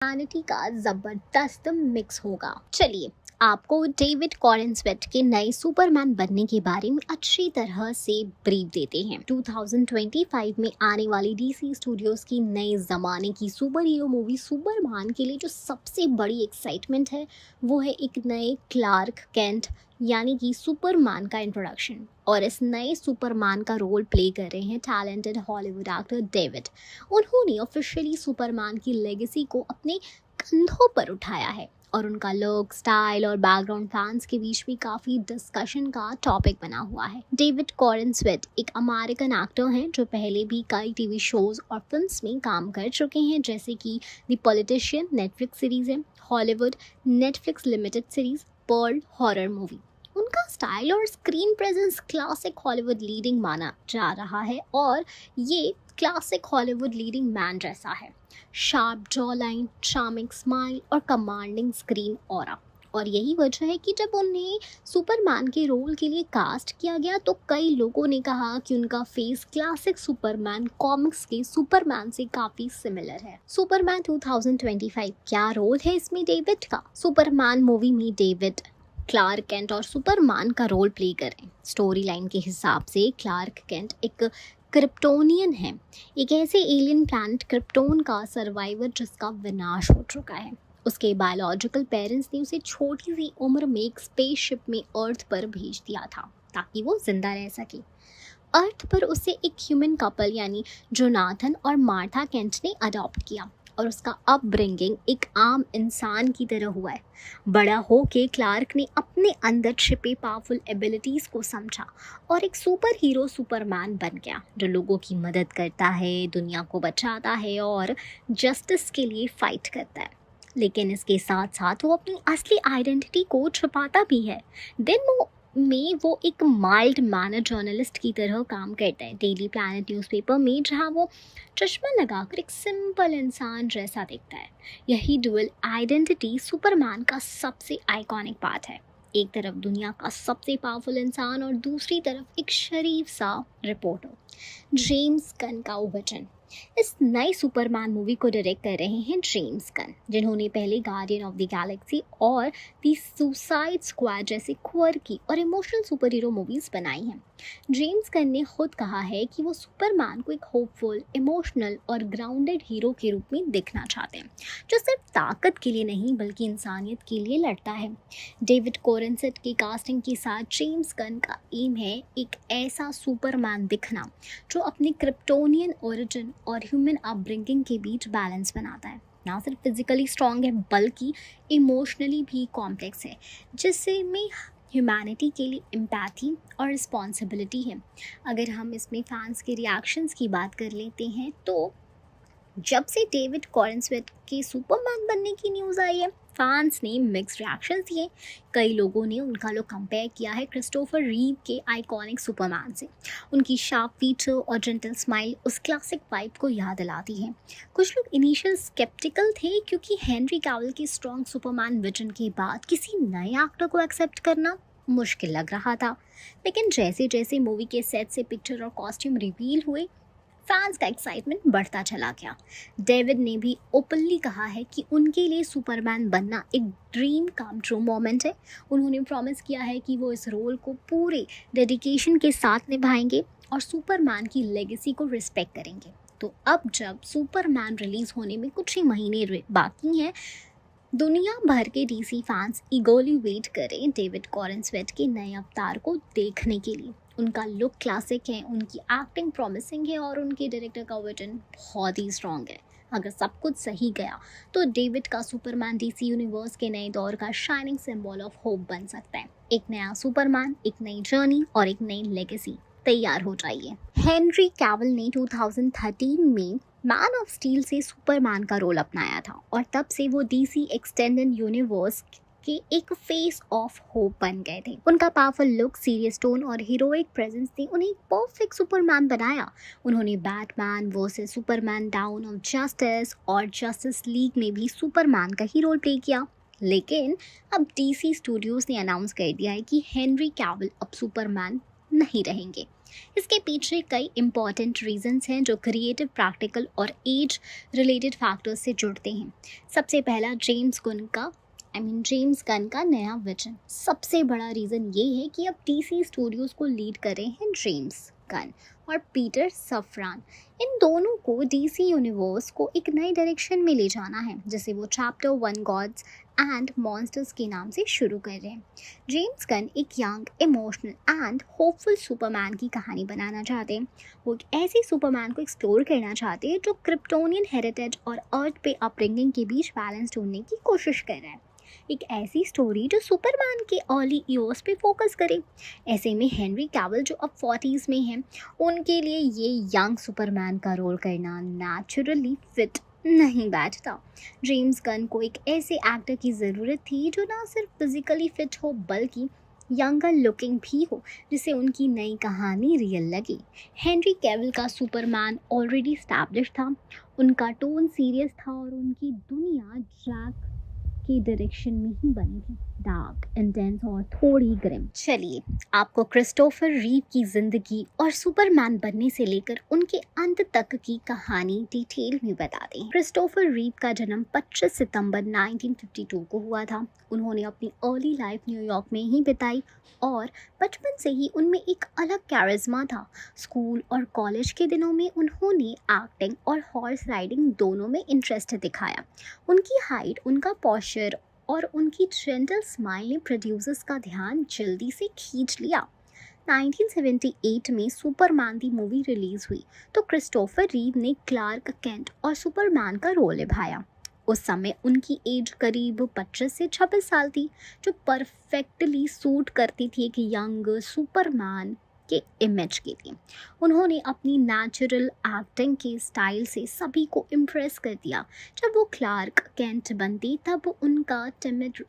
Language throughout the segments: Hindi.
ह्यूमैनिटी का जबरदस्त मिक्स होगा। चलिए आपको डेविड कॉरेंसवेट के नए सुपरमैन बनने के बारे में अच्छी तरह से ब्रीफ देते हैं। 2025 में आने वाली डीसी स्टूडियोज की नए जमाने की सुपर हीरो मूवी सुपरमैन के लिए जो सबसे बड़ी एक्साइटमेंट है वो है एक नए क्लार्क केंट यानी कि सुपरमैन का इंट्रोडक्शन। और इस नए सुपरमैन का रोल प्ले कर रहे हैं टैलेंटेड हॉलीवुड एक्टर डेविड। उन्होंने ऑफिशियली सुपरमैन की लेगेसी को अपने कंधों पर उठाया है और उनका लुक, स्टाइल और बैकग्राउंड फैंस के बीच भी काफ़ी डिस्कशन का टॉपिक बना हुआ है। डेविड कॉरेंसवेट एक अमेरिकन एक्टर हैं जो पहले भी कई टीवी शोज और फिल्म्स में काम कर चुके हैं, जैसे कि द पॉलिटिशियन नेटफ्लिक्स सीरीज है, Hollywood Netflix limited series Pearl horror movie. उनका स्टाइल और screen presence classic Hollywood leading माना जा रहा है और ये क्लासिक हॉलीवुड लीडिंग मैन जैसा है। Sharp jaw line, charming smile और कमांडिंग स्क्रीन ऑरा। और यही वजह है कि जब उन्हें सुपरमैन के रोल के लिए कास्ट किया गया तो कई लोगों ने कहा कि उनका फेस क्लासिक सुपरमैन कॉमिक्स के सुपरमैन से काफी सिमिलर है। सुपरमैन 2025 क्या रोल है इसमें डेविड का? सुपरमैन मूवी में डेविड क्लार्क केंट और सुपरमैन का रोल प्ले करें। स्टोरी लाइन के हिसाब से क्लार्क केंट एक क्रिप्टोनियन है, एक ऐसे एलियन प्लैनेट क्रिप्टोन का सर्वाइवर जिसका विनाश हो चुका है। उसके बायोलॉजिकल पेरेंट्स ने उसे छोटी सी उम्र में एक स्पेसशिप में अर्थ पर भेज दिया था ताकि वो जिंदा रह सके। अर्थ पर उसे एक ह्यूमन कपल यानी जोनाथन और मार्था केंट ने अडॉप्ट किया और उसका अपब्रिंगिंग एक आम इंसान की तरह हुआ है। बड़ा हो के क्लार्क ने अपने अंदर छिपे पावरफुल एबिलिटीज़ को समझा और एक सुपर हीरो सुपरमैन बन गया जो लोगों की मदद करता है, दुनिया को बचाता है और जस्टिस के लिए फाइट करता है। लेकिन इसके साथ साथ वो अपनी असली आइडेंटिटी को छुपाता भी है। में वो एक माइल्ड मैनर जर्नलिस्ट की तरह काम करता है डेली प्लैनेट न्यूज़पेपर में, जहां वो चश्मा लगाकर एक सिंपल इंसान जैसा दिखता है। यही डुअल आइडेंटिटी सुपरमैन का सबसे आइकॉनिक पार्ट है। एक तरफ दुनिया का सबसे पावरफुल इंसान और दूसरी तरफ एक शरीफ सा रिपोर्टर। जेम्स गन का वचन। इस नई सुपरमैन मूवी को डायरेक्ट कर रहे हैं जेम्स गन, जिन्होंने पहले गार्डियन ऑफ द गैलेक्सी और द सुसाइड स्क्वाड जैसे क्वर्की और इमोशनल सुपर हीरो मूवीज बनाई हैं। जेम्स गन ने खुद कहा है कि वो सुपरमैन को एक होपफुल, इमोशनल और ग्राउंडेड हीरो के रूप में देखना चाहते हैं जो सिर्फ ताकत के लिए नहीं बल्कि इंसानियत के लिए लड़ता है। डेविड कॉरेंसवेट की कास्टिंग के साथ जेम्स गन का एम है एक ऐसा सुपरमैन दिखना जो अपने क्रिप्टोनियन ओरिजिन और ह्यूमन अपब्रिंगिंग के बीच बैलेंस बनाता है। ना सिर्फ फिजिकली स्ट्रॉन्ग है बल्कि इमोशनली भी कॉम्प्लेक्स है, जिससे में ह्यूमैनिटी के लिए एम्पैथी और रिस्पॉन्सिबिलिटी है। अगर हम इसमें फैंस के रिएक्शंस की बात कर लेते हैं तो जब से डेविड कॉरेंसवेट के सुपरमैन बनने की न्यूज़ आई है फैंस ने मिक्स्ड रिएक्शंस दिए। कई लोगों ने उनका लुक कंपेयर किया है क्रिस्टोफर रीव के आइकॉनिक सुपरमैन से। उनकी शार्प फीचर और जेंटल स्माइल उस क्लासिक वाइब को याद दिलाती है। कुछ लोग इनिशियल स्केप्टिकल थे क्योंकि हेनरी कैविल के स्ट्रॉन्ग सुपरमैन विजन के बाद किसी नए एक्टर को एक्सेप्ट करना मुश्किल लग रहा था, लेकिन जैसे जैसे मूवी के सेट से पिक्चर और कॉस्ट्यूम रिवील हुए फैंस का एक्साइटमेंट बढ़ता चला गया। डेविड ने भी ओपनली कहा है कि उनके लिए सुपरमैन बनना एक ड्रीम कम ट्रू मोमेंट है। उन्होंने प्रॉमिस किया है कि वो इस रोल को पूरे डेडिकेशन के साथ निभाएंगे और सुपरमैन की लेगेसी को रिस्पेक्ट करेंगे। तो अब जब सुपरमैन रिलीज होने में कुछ ही महीने बाकी हैं, दुनिया भर के डीसी फैंस ईगरली वेट करें डेविड कॉरेंसवेट के नए अवतार को देखने के लिए। उनका लुक क्लासिक है, उनकी एक्टिंग प्रॉमिसिंग है और उनके डायरेक्टर का विजन बहुत ही स्ट्रॉन्ग है। अगर सब कुछ सही गया तो डेविड का सुपरमैन डीसी यूनिवर्स के नए दौर का शाइनिंग सिंबल ऑफ होप बन सकता है। एक नया सुपरमैन, एक नई जर्नी और एक नई लेगेसी। तैयार हो जाइए। हेनरी कैविल ने 2013 में मैन ऑफ स्टील से सुपरमैन का रोल अपनाया था और तब से वो डीसी एक्सटेंडेड यूनिवर्स के एक फेस ऑफ होप बन गए थे। उनका पावरफुल लुक, सीरियस टोन और हीरोइक प्रेजेंस ने उन्हें परफेक्ट सुपरमैन बनाया। उन्होंने Batman versus Superman, down of justice और जस्टिस लीग में भी सुपरमैन का ही रोल प्ले किया। लेकिन अब डीसी स्टूडियोज ने अनाउंस कर दिया है कि हेनरी कैविल अब सुपरमैन नहीं रहेंगे। इसके पीछे कई इंपॉर्टेंट रीजंस हैं जो क्रिएटिव, प्रैक्टिकल और एज रिलेटेड फैक्टर्स से जुड़ते हैं। सबसे पहला जेम्स गन का नया विजन। सबसे बड़ा रीज़न ये है कि अब डीसी स्टूडियोज़ को लीड कर रहे हैं जेम्स गन और पीटर सफ्रान। इन दोनों को डीसी यूनिवर्स को एक नई डायरेक्शन में ले जाना है, जिसे वो चैप्टर 1 गॉड्स एंड मॉन्स्टर्स के नाम से शुरू कर रहे हैं। जेम्स गन एक young, emotional and hopeful Superman की कहानी बनाना चाहते हैं। वो एक ऐसी सुपरमैन को एक्सप्लोर करना चाहते हैं जो क्रिप्टोनियन हेरिटेज और अर्थ पे अपब्रिंगिंग के बीच बैलेंस ढूंढने की कोशिश कर रहा है। एक ऐसी स्टोरी जो सुपरमैन के अर्ली ईयर्स पे फोकस करे। ऐसे में हेनरी कैविल जो अब 40s में हैं, उनके लिए ये यंग सुपरमैन का रोल करना नेचुरली फिट नहीं बैठता। जेम्स गन को एक ऐसे एक्टर की ज़रूरत थी जो ना सिर्फ फिजिकली फिट हो बल्कि यंगर लुकिंग भी हो, जिसे उनकी नई कहानी रियल लगे। हेनरी कैविल का सुपरमैन ऑलरेडी स्टैब्लिश था, उनका टोन सीरियस था और उनकी दुनिया जैक की डायरेक्शन में ही बनी थी, डार्क, इंटेंस और थोड़ी ग्रिम। चलिए आपको क्रिस्टोफर रीव की जिंदगी और सुपरमैन बनने से लेकर उनके अंत तक की कहानी डिटेल में बता दें। क्रिस्टोफर रीव का जन्म 25 सितंबर 1952 को हुआ था। उन्होंने अपनी अर्ली लाइफ न्यूयॉर्क में ही बिताई और बचपन से ही उनमें एक अलग कैरिज्मा था। स्कूल और कॉलेज के दिनों में उन्होंने एक्टिंग और हॉर्स राइडिंग दोनों में इंटरेस्ट दिखाया। उनकी हाइट, उनका पॉस्चर और उनकी जेंटल स्माइल ने प्रोड्यूसर्स का ध्यान जल्दी से खींच लिया। 1978 में सुपरमैन दी मूवी रिलीज हुई तो क्रिस्टोफर रीव ने क्लार्क केंट और सुपरमैन का रोल निभाया। उस समय उनकी एज करीब 25 से 26 साल थी, जो परफेक्टली सूट करती थी एक यंग सुपरमैन के इमेज के लिए। उन्होंने अपनी नेचुरल एक्टिंग के स्टाइल से सभी को इम्प्रेस कर दिया। जब वो क्लार्क केंट बनती तब उनका टिमिड,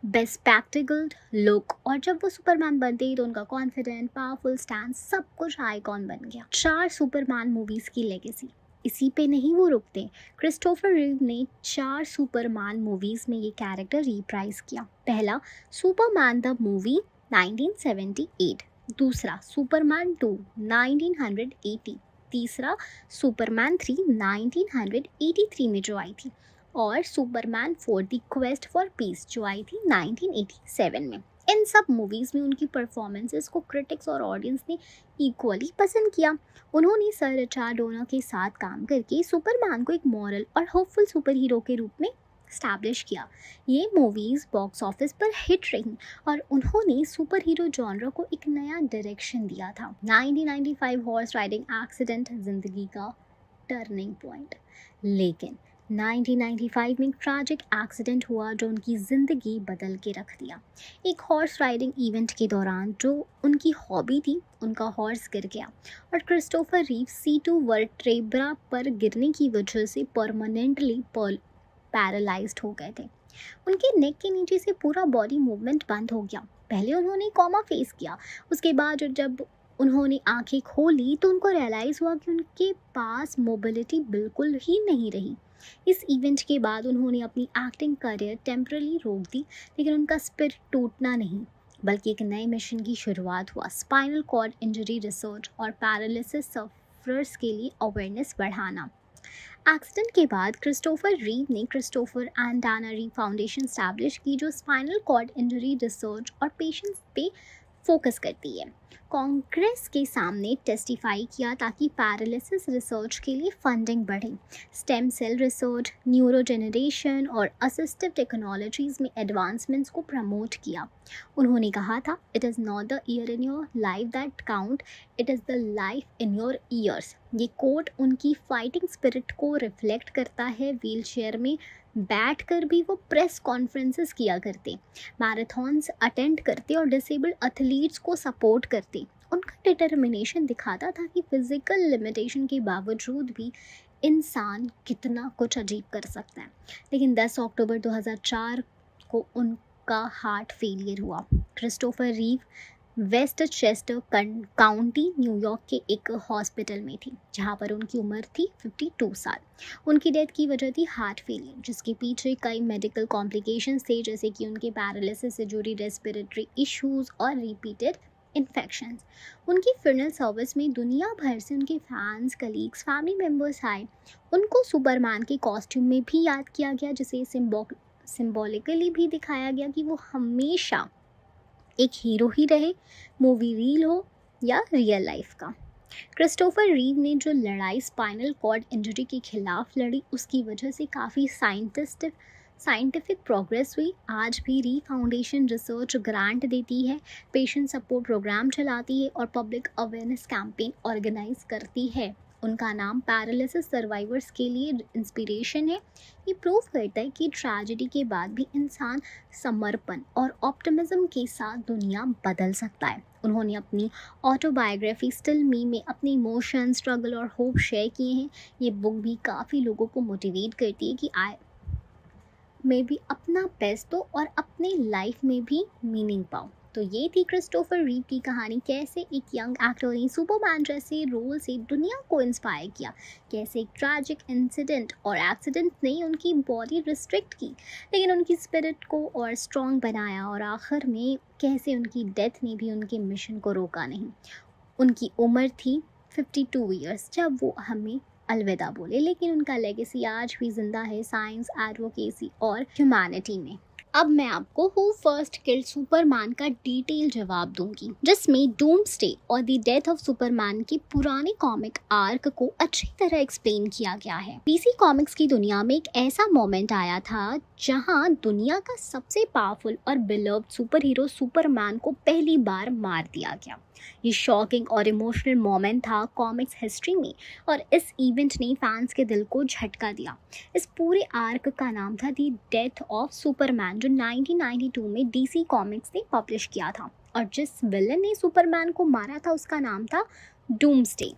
बेस्पेक्टिकल्ड लुक, और जब वो सुपरमैन बनती तो उनका कॉन्फिडेंट, पावरफुल स्टैंड सब कुछ आइकॉन बन गया। 4 सुपरमैन मूवीज की लेगेसी, इसी पे नहीं वो रुकते। क्रिस्टोफर रीव ने 4 सुपरमैन मूवीज में ये कैरेक्टर रिप्राइज किया। पहला सुपरमैन द मूवी 1978, दूसरा सुपरमैन 2 1980, तीसरा सुपरमैन 3 1983 में जो आई थी, और Superman 4 the quest for piece जो आई थी 1987 में। इन सब मूवीज़ में उनकी परफॉर्मेंसेस को क्रिटिक्स और ऑडियंस ने इक्वली पसंद किया। उन्होंने सर रिचर्ड डोनर के साथ काम करके सुपरमैन को एक मॉरल और होपफुल सुपर हीरो के रूप में स्टैब्लिश किया। ये मूवीज़ बॉक्स ऑफिस पर हिट रहीं और उन्होंने सुपर हीरो जॉनर को एक नया डायरेक्शन दिया था। 1995 हॉर्स राइडिंग एक्सीडेंट जिंदगी का टर्निंग पॉइंट, लेकिन 1995 में एक ट्रैजिक एक्सीडेंट हुआ जो उनकी ज़िंदगी बदल के रख दिया। एक हॉर्स राइडिंग इवेंट के दौरान जो उनकी हॉबी थी, उनका हॉर्स गिर गया और क्रिस्टोफर रीव C2 वर्टेब्रा पर गिरने की वजह से परमानेंटली पैरालाइज्ड हो गए थे। उनके नेक के नीचे से पूरा बॉडी मूवमेंट बंद हो गया। पहले उन्होंने कॉमा फेस किया, उसके बाद जब उन्होंने आंखें खोली तो उनको रियलाइज़ हुआ कि उनके पास मोबिलिटी बिल्कुल ही नहीं रही। इस इवेंट के बाद उन्होंने अपनी एक्टिंग करियर टेम्परली रोक दी, लेकिन उनका स्पिरिट टूटना नहीं बल्कि एक नए मिशन की शुरुआत हुआ। स्पाइनल कॉर्ड इंजरी रिसर्च और पैरालिसिस सफरर्स के लिए अवेयरनेस बढ़ाना। एक्सीडेंट के बाद क्रिस्टोफर रीव ने Christopher and Dana रीव foundation establish की, जो स्पाइनल कॉर्ड इंजरी रिसर्च और पेशेंट्स पे फोकस करती है। कांग्रेस के सामने टेस्टिफाई किया ताकि पैरालिसिस रिसर्च के लिए फंडिंग बढ़े। स्टेम सेल रिसर्च, न्यूरोजेनरेशन और असिस्टिव टेक्नोलॉजीज में एडवांसमेंट्स को प्रमोट किया। उन्होंने कहा था, it is not the year in your life that count, it is the life in your ears. ये कोट उनकी फाइटिंग स्पिरिट को रिफ्लेक्ट करता है। व्हीलचेयर में बैठकर भी वो प्रेस कॉन्फ्रेंसेस किया करते, मैराथन्स अटेंड करते और डिसेबल्ड एथलीट्स को सपोर्ट करते। उनका डिटर्मिनेशन दिखाता था कि फिजिकल लिमिटेशन के बावजूद भी इंसान कितना कुछ अजीब कर सकता है। लेकिन 10 अक्टूबर 2004 को उनका हार्ट फेलियर हुआ। Christopher रीव waste Chester county New York के एक हॉस्पिटल में थी, जहां पर उनकी उम्र थी 52 साल। उनकी डेथ की वजह थी हार्ट फेलियर, जिसके पीछे कई मेडिकल कॉम्प्लिकेशंस थे, जैसे कि उनके पैरालिसिस से जुड़ी रेस्पिरेटरी इश्यूज और रिपीटेड इन्फेक्शंस। उनकी फ्यूनरल सर्विस में दुनिया भर से उनके फैंस, कलीग्स, फैमिली मेम्बर्स आए। उनको सुपरमैन के कॉस्ट्यूम में भी याद किया गया, जिसे सिंबॉलिकली भी दिखाया गया कि वो हमेशा एक हीरो ही रहे, मूवी रील हो या रियल लाइफ का। क्रिस्टोफर रीव ने जो लड़ाई स्पाइनल कॉर्ड इंजरी के खिलाफ लड़ी, उसकी वजह से काफ़ी साइंटिफिक प्रोग्रेस हुई। आज भी री फाउंडेशन रिसर्च ग्रांट देती है, पेशेंट सपोर्ट प्रोग्राम चलाती है और पब्लिक अवेयरनेस कैंपेन ऑर्गेनाइज करती है। उनका नाम पैरालिसिस सर्वाइवर्स के लिए इंस्पिरेशन है। ये प्रूव करता है कि ट्रेजेडी के बाद भी इंसान समर्पण और ऑप्टिमिज्म के साथ दुनिया बदल सकता है। उन्होंने अपनी ऑटोबायोग्राफी स्टिल मी में अपने इमोशन, स्ट्रगल और होप शेयर किए हैं। ये बुक भी काफ़ी लोगों को मोटिवेट करती है कि मैं भी अपना बेस्ट दो और अपने लाइफ में भी मीनिंग पाऊँ। तो ये थी क्रिस्टोफर रीव की कहानी, कैसे एक यंग एक्टर ने सुपरमैन जैसे रोल से दुनिया को इंस्पायर किया, कैसे एक ट्रैजिक इंसिडेंट और एक्सीडेंट ने उनकी बॉडी रिस्ट्रिक्ट की लेकिन उनकी स्पिरिट को और स्ट्रॉन्ग बनाया, और आखिर में कैसे उनकी डेथ ने भी उनके मिशन को रोका नहीं। उनकी उम्र थी 52 ईयर्स जब वो हमें अलविदा बोले, लेकिन उनका लेगेसी आज भी जिंदा है साइंस, एडवोकेसी और ह्यूमैनिटी में। अब मैं आपको हु फर्स्ट किल्ड सुपरमैन का डिटेल जवाब दूंगी, जिसमें डूम्सडे और द डेथ ऑफ सुपरमैन की पुरानी कॉमिक आर्क को अच्छी तरह एक्सप्लेन किया गया है। डीसी कॉमिक्स की दुनिया में एक ऐसा मोमेंट आया था जहां दुनिया का सबसे पावरफुल और बिलव्ड सुपर हीरो सुपरमैन को पहली बार मार दिया गया। ये शॉकिंग और इमोशनल मोमेंट था कॉमिक्स हिस्ट्री में, और इस इवेंट ने फैंस के दिल को झटका दिया। इस पूरे आर्क का नाम था द डेथ ऑफ सुपरमैन, जो 1992 में डीसी कॉमिक्स ने पब्लिश किया था, और जिस विलन ने सुपरमैन को मारा था उसका नाम था doomsday.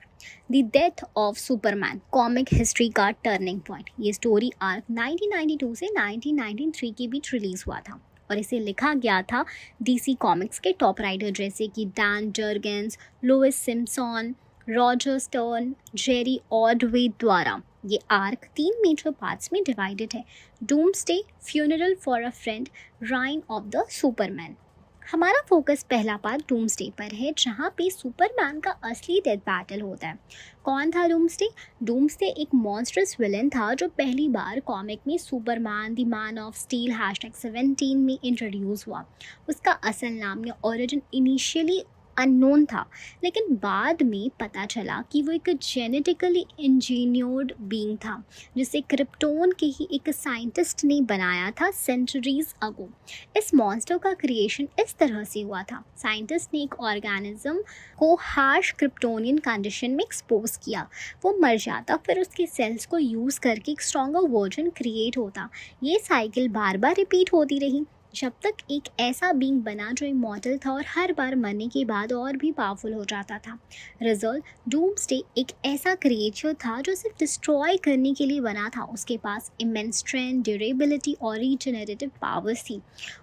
The death of Superman comic history का टर्निंग पॉइंट। ये स्टोरी आर्क 1992 से 1993 के बीच रिलीज हुआ था, और इसे लिखा गया था डीसी कॉमिक्स के टॉप राइटर जैसे कि Dan Jurgens, Louise Simpson, Roger Stern, Jerry Ordway द्वारा। ये आर्क 3 मेजर पार्ट्स में डिवाइडेड है: Doomsday, funeral for a friend, reign of the Superman. हमारा फोकस पहला पार्ट डूम्सडे पर है, जहाँ पे सुपरमैन का असली डेथ बैटल होता है। कौन था डूम्सडे? डूम्सडे एक मॉन्स्टरस विलन था जो पहली बार कॉमिक में Superman the man of steel #17 में इंट्रोड्यूस हुआ। उसका असल नाम या ओरिजिन इनिशियली अननोन था, लेकिन बाद में पता चला कि वो एक जेनेटिकली इंजीनियर्ड बीइंग था, जिसे क्रिप्टोन के ही एक साइंटिस्ट ने बनाया था सेंचुरीज अगो। इस मॉन्स्टर का क्रिएशन इस तरह से हुआ था: साइंटिस्ट ने एक ऑर्गेनिज्म को हार्श क्रिप्टोनियन कंडीशन में एक्सपोज किया, वो मर जाता, फिर उसके सेल्स को यूज़ करके एक स्ट्रॉन्गर वर्जन क्रिएट होता। ये साइकिल बार बार रिपीट होती रही, जब तक एक ऐसा बीइंग बना जो इमॉर्टल था और हर बार मरने के बाद और भी पावरफुल हो जाता था। रिजल्ट, डूम्सडे एक ऐसा क्रिएचर था जो सिर्फ डिस्ट्रॉय करने के लिए बना था। उसके पास इमेंस स्ट्रेंथ, ड्यूरेबिलिटी और रीजनरेटिव पावर्स थी।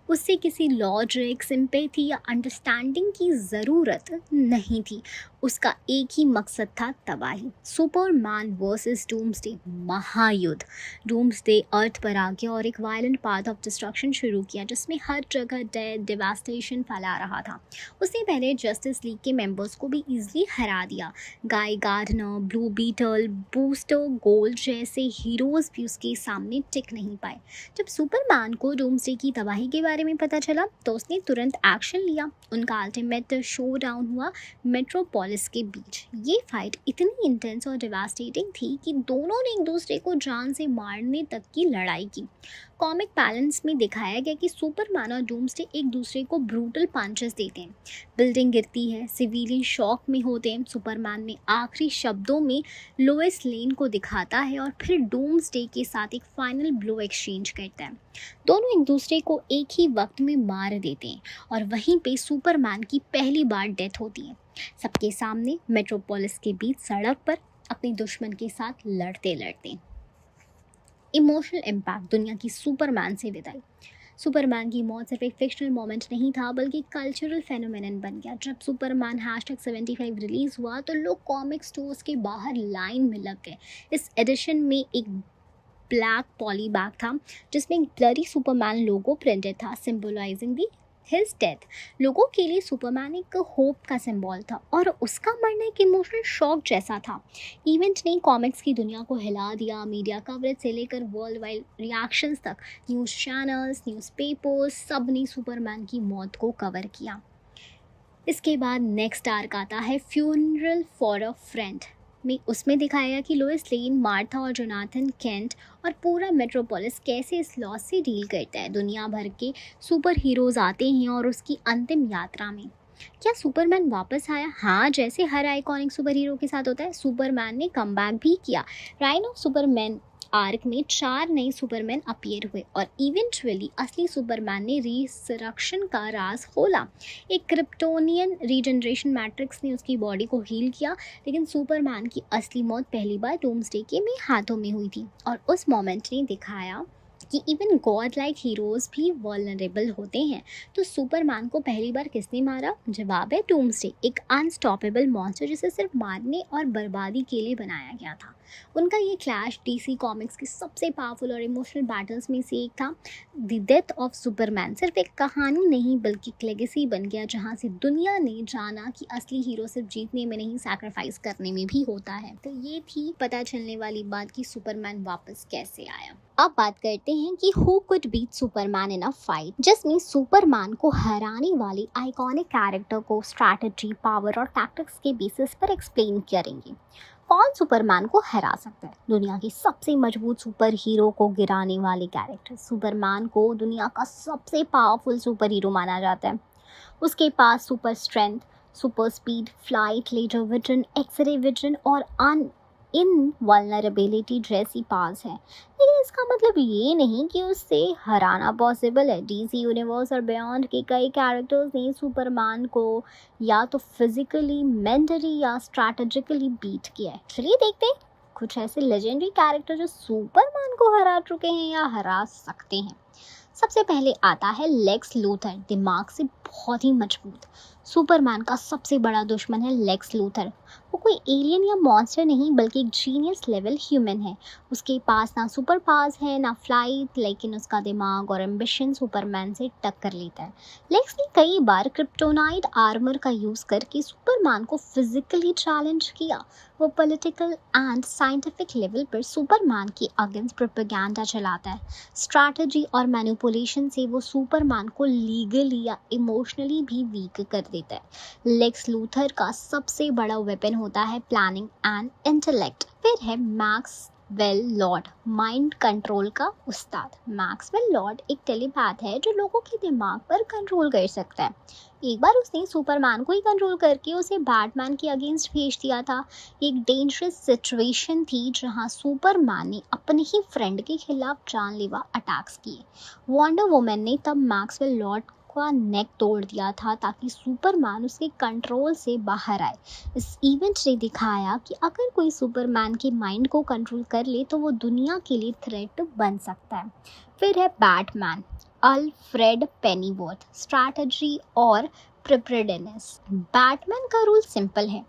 उससे किसी लॉजिक, सिंपैथी या अंडरस्टैंडिंग की ज़रूरत नहीं थी। उसका एक ही मकसद था, तबाही। सुपरमैन वर्सेस डूम्सडे, महायुद्ध। डूम्सडे अर्थ पर आ गया और एक वायलेंट पाथ ऑफ डिस्ट्रक्शन शुरू किया, जिसमें हर जगह डेथ, डिवास्टेशन फैला रहा था। उसने पहले जस्टिस लीग के मेंबर्स को भी इजीली हरा दिया। Guy Gardner, Blue Beetle, Booster Gold जैसे हीरोज भी उसके सामने टिक नहीं पाए। जब सुपरमैन को डूम्सडे की तबाही के बारे में पता चला तो उसने तुरंत एक्शन लिया। उनका अल्टीमेट शोडाउन हुआ मेट्रोपोलिस के बीच। ये फाइट इतनी इंटेंस और डिवास्टेटिंग थी कि दोनों ने एक दूसरे को जान से मारने तक की लड़ाई की। कॉमिक बैलेंस में दिखाया गया कि सुपरमैन और डूम्सडे एक दूसरे को ब्रूटल पंचेस देते हैं। बिल्डिंग गिरती है, सिविलियन शॉक में होते हैं। सुपरमैन ने आखिरी शब्दों में लोएस लेन को दिखाता है और फिर डूम्सडे के साथ एक फाइनल ब्लो एक्सचेंज करता है। दोनों एक दूसरे को एक ही वक्त में मार देते हैं, और वहीं पे सुपरमैन की पहली बार डेथ होती है, सबके सामने मेट्रोपोलिस के बीच सड़क पर अपने दुश्मन के साथ लड़ते लड़ते। इमोशनल इम्पैक्ट, दुनिया की सुपरमैन से विदाई। सुपरमैन की मौत सिर्फ एक फिक्शनल मोमेंट नहीं था, बल्कि कल्चरल फेनोमेनन बन गया। जब सुपरमैन #75 रिलीज हुआ तो लोग कॉमिक स्टोर्स के बाहर लाइन में लग गए। इस एडिशन में एक ब्लैक पॉली बैग था जिसमें एक ब्लरी सुपरमैन लोगो प्रिंटेड था, सिंबलाइजिंग दी हिज डेथ लोगों के लिए सुपरमैन एक होप का सिंबल था और उसका मरना एक इमोशनल शॉक जैसा था। इवेंट ने कॉमिक्स की दुनिया को हिला दिया। मीडिया कवरेज से लेकर वर्ल्ड वाइड रिएक्शंस तक न्यूज़ चैनल्स, न्यूज़पेपर्स सब ने सुपरमैन की मौत को कवर किया। इसके बाद नेक्स्ट आर्क आता है फ्यूनरल फॉर अ फ्रेंड में। उसमें दिखाया गया कि लोइस लेन, मार्था और जोनाथन केंट और पूरा मेट्रोपोलिस कैसे इस लॉस से डील करता है। दुनिया भर के सुपर हीरोज आते हैं और उसकी अंतिम यात्रा में क्या सुपरमैन वापस आया? हाँ, जैसे हर आइकॉनिक सुपर हीरो के साथ होता है, सुपरमैन ने कमबैक भी किया। राइन ऑफ सुपरमैन आर्क में 4 नए सुपरमैन अपीयर हुए और इवेंचुअली असली सुपरमैन ने रिसरेक्शन का राज खोला। एक क्रिप्टोनियन रीजनरेशन मैट्रिक्स ने उसकी बॉडी को हील किया, लेकिन सुपरमैन की असली मौत पहली बार डूम्सडे के में हाथों में हुई थी और उस मोमेंट ने दिखाया कि इवन गॉड लाइक हीरोज भी वल्नरेबल होते हैं। तो सुपरमैन को पहली बार किसने मारा? जवाब है डूम्सडे, एक अनस्टॉपेबल मॉन्स्टर जिसे सिर्फ मारने और बर्बादी के लिए बनाया गया था। उनका ये क्लैश डीसी कॉमिक्स की सबसे पावरफुल और इमोशनल बैटल्स में से एक था। द डेथ ऑफ सुपरमैन सिर्फ एक कहानी नहीं बल्कि एक लेगेसी बन गया, जहाँ से दुनिया ने जाना कि असली हीरो सिर्फ जीतने में नहीं, सैक्रिफाइस करने में भी होता है। तो ये थी पता चलने वाली बात कि सुपरमैन वापस कैसे आया। अब बात करते हैं कि who could beat Superman in a fight, जिसमें सुपरमैन को हराने वाले आइकॉनिक कैरेक्टर को स्ट्रैटेजी, पावर और टैक्टिक्स के बेसिस पर एक्सप्लेन करेंगे। कौन सुपरमैन को हरा सकता है? दुनिया की सबसे मजबूत सुपर हीरो को गिराने वाले कैरेक्टर। सुपरमैन को दुनिया का सबसे पावरफुल सुपर हीरो माना जाता है। उसके पास super strength, super speed, flight, laser vision, X ray vision और इनवल्नरेबिलिटी जैसी पावर्स है। लेकिन इसका मतलब ये नहीं कि उससे हराना पॉसिबल है। डीसी यूनिवर्स और बियॉन्ड के कई कैरेक्टर्स ने सुपरमैन को या तो फिजिकली, मेंटली या स्ट्रैटेजिकली बीट किया है। चलिए देखते हैं कुछ ऐसे लेजेंडरी कैरेक्टर जो सुपरमैन को हरा चुके हैं या हरा सकते हैं। सबसे पहले आता है लेक्स लूथर, दिमाग से बहुत ही मजबूत। सुपरमैन का सबसे बड़ा दुश्मन है लेक्स लूथर। वो कोई एलियन या मॉन्स्टर नहीं बल्कि एक जीनियस लेवल ह्यूमन है। उसके पास ना सुपर पावर्स है ना फ्लाइट, लेकिन उसका दिमाग और एम्बिशन सुपरमैन से टक्कर लेता है। लेक्स ने कई बार क्रिप्टोनाइट आर्मर का यूज़ करके सुपरमैन को फिजिकली चैलेंज किया। वो पॉलिटिकल एंड साइंटिफिक लेवल पर सुपरमैन के अगेंस्ट प्रोपेगेंडा चलाता है। स्ट्रैटेजी और मैनिपुलेशन से वो सुपरमैन को लीगली या इमोशनली भी वीक कर देता है। लेक्स लूथर का सबसे बड़ा वेपन होता है प्लानिंग एंड इंटेलेक्ट। फिर है मैक्सवेल लॉर्ड, माइंड कंट्रोल का उस्ताद। मैक्सवेल लॉर्ड एक टेलीपैथ है जो लोगों के दिमाग पर कंट्रोल कर सकता है। एक बार उसने सुपरमैन को ही कंट्रोल करके उसे बैटमैन के अगेंस्ट भेज दिया था। एक डेंजरस सिचुएशन थी जहां सुपरमैन ने अपने ही फ्रेंड के खिलाफ जानलेवा अटैक्स किए। वंडर वुमन ने तब मैक्सवेल लॉर्ड का नेक तोड़ दिया था ताकि सुपरमैन उसके कंट्रोल से बाहर आए। इस इवेंट ने दिखाया कि अगर कोई सुपरमैन के माइंड को कंट्रोल कर ले तो वो दुनिया के लिए थ्रेट बन सकता है। फिर है बैटमैन, अल्फ्रेड पेनीवर्थ, स्ट्रैटेजी और प्रिपेयर्डनेस। बैटमैन का रूल सिंपल है,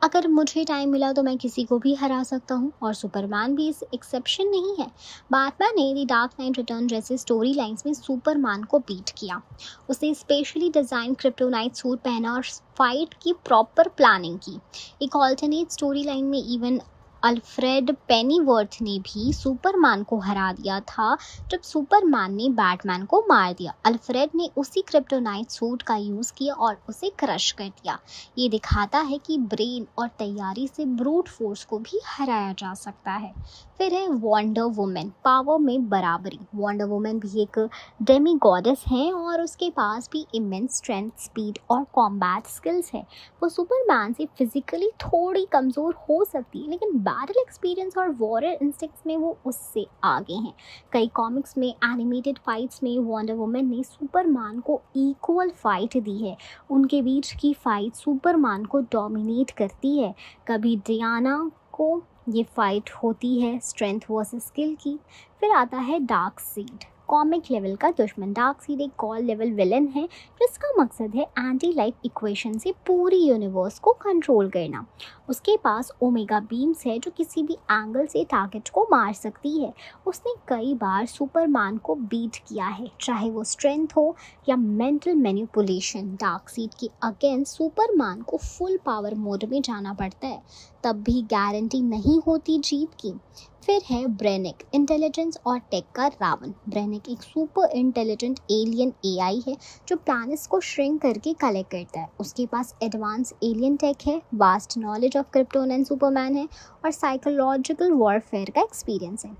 अगर मुझे टाइम मिला तो मैं किसी को भी हरा सकता हूँ और सुपरमैन भी इस एक्सेप्शन नहीं है। बैटमैन ने द डार्क नाइट रिटर्न जैसे स्टोरी लाइन्स में सुपरमैन को बीट किया। उसने स्पेशली डिज़ाइन क्रिप्टोनाइट सूट पहना और फाइट की प्रॉपर प्लानिंग की। एक ऑल्टरनेट स्टोरी लाइन में इवन अल्फ्रेड पेनीवर्थ ने भी सुपरमैन को हरा दिया था जब सुपरमैन ने बैटमैन को मार दिया। अल्फ्रेड ने उसी क्रिप्टोनाइट सूट का यूज़ किया और उसे क्रश कर दिया। ये दिखाता है कि ब्रेन और तैयारी से ब्रूट फोर्स को भी हराया जा सकता है। फिर है वंडर वुमन, पावर में बराबरी। वंडर वुमन भी एक डेमी गॉडेस है और उसके पास भी इमेंस स्ट्रेंथ, स्पीड और कॉम्बैट स्किल्स है। वो सुपरमैन से फिजिकली थोड़ी कमज़ोर हो सकती है, लेकिन बैटल एक्सपीरियंस और वॉरियर इंस्टिंक्ट्स में वो उससे आगे हैं। कई कॉमिक्स में, एनिमेटेड फाइट्स में वंडर वुमन ने सुपरमैन को इक्वल फाइट दी है। उनके बीच की फाइट सुपरमैन को डोमिनेट करती है। कभी डियाना को ये फाइट होती है स्ट्रेंथ वर्सेस स्किल की। फिर आता है डार्क सीड, कॉमिक लेवल का दुश्मन। डार्कसीड एक गॉड लेवल विलन है जिसका मकसद है एंटी लाइफ इक्वेशन से पूरी यूनिवर्स को कंट्रोल करना। उसके पास ओमेगा बीम्स है जो किसी भी एंगल से टारगेट को मार सकती है। उसने कई बार सुपरमैन को बीट किया है, चाहे वो स्ट्रेंथ हो या मेंटल मैनिपुलेशन। डार्कसीड के अगेंस्ट सुपरमैन को फुल पावर मोड में जाना पड़ता है, तब भी गारंटी नहीं होती जीत की। फिर है ब्रेनिक, इंटेलिजेंस और टेक का रावण। ब्रेनिक एक सुपर इंटेलिजेंट एलियन एआई है जो प्लैनेट्स को श्रिंक करके कलेक्ट करता है। उसके पास एडवांस एलियन टेक है, vast knowledge of krypton and Superman है और साइकोलॉजिकल वॉरफेयर का एक्सपीरियंस है।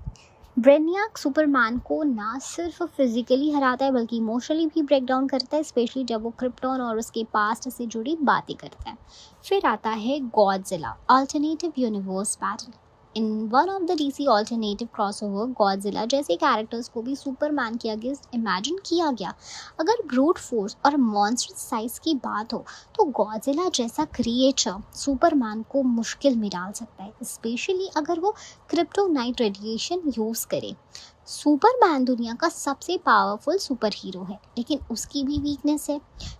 ब्रेनियाक सुपरमैन को ना सिर्फ फिजिकली हराता है बल्कि इमोशनली भी ब्रेक डाउन करता है, स्पेशली जब वो क्रिप्टोन और उसके पास्ट से जुड़ी बातें करता है। फिर आता है Godzilla, alternative universe battle. In one of the DC alternative crossover Godzilla जैसे कैरेक्टर्स को भी सुपरमैन के अगेंस्ट इमेजिन किया गया। अगर ब्रूट फोर्स और मॉन्स्टर साइज की बात हो तो गॉडजिला जैसा क्रिएचर सुपरमैन को मुश्किल में डाल सकता है, स्पेशली अगर वो क्रिप्टोनाइट रेडिएशन यूज़ करे। सुपरमैन दुनिया का सबसे पावरफुल सुपर हीरो है, लेकिन उसकी भी वीकनेस है।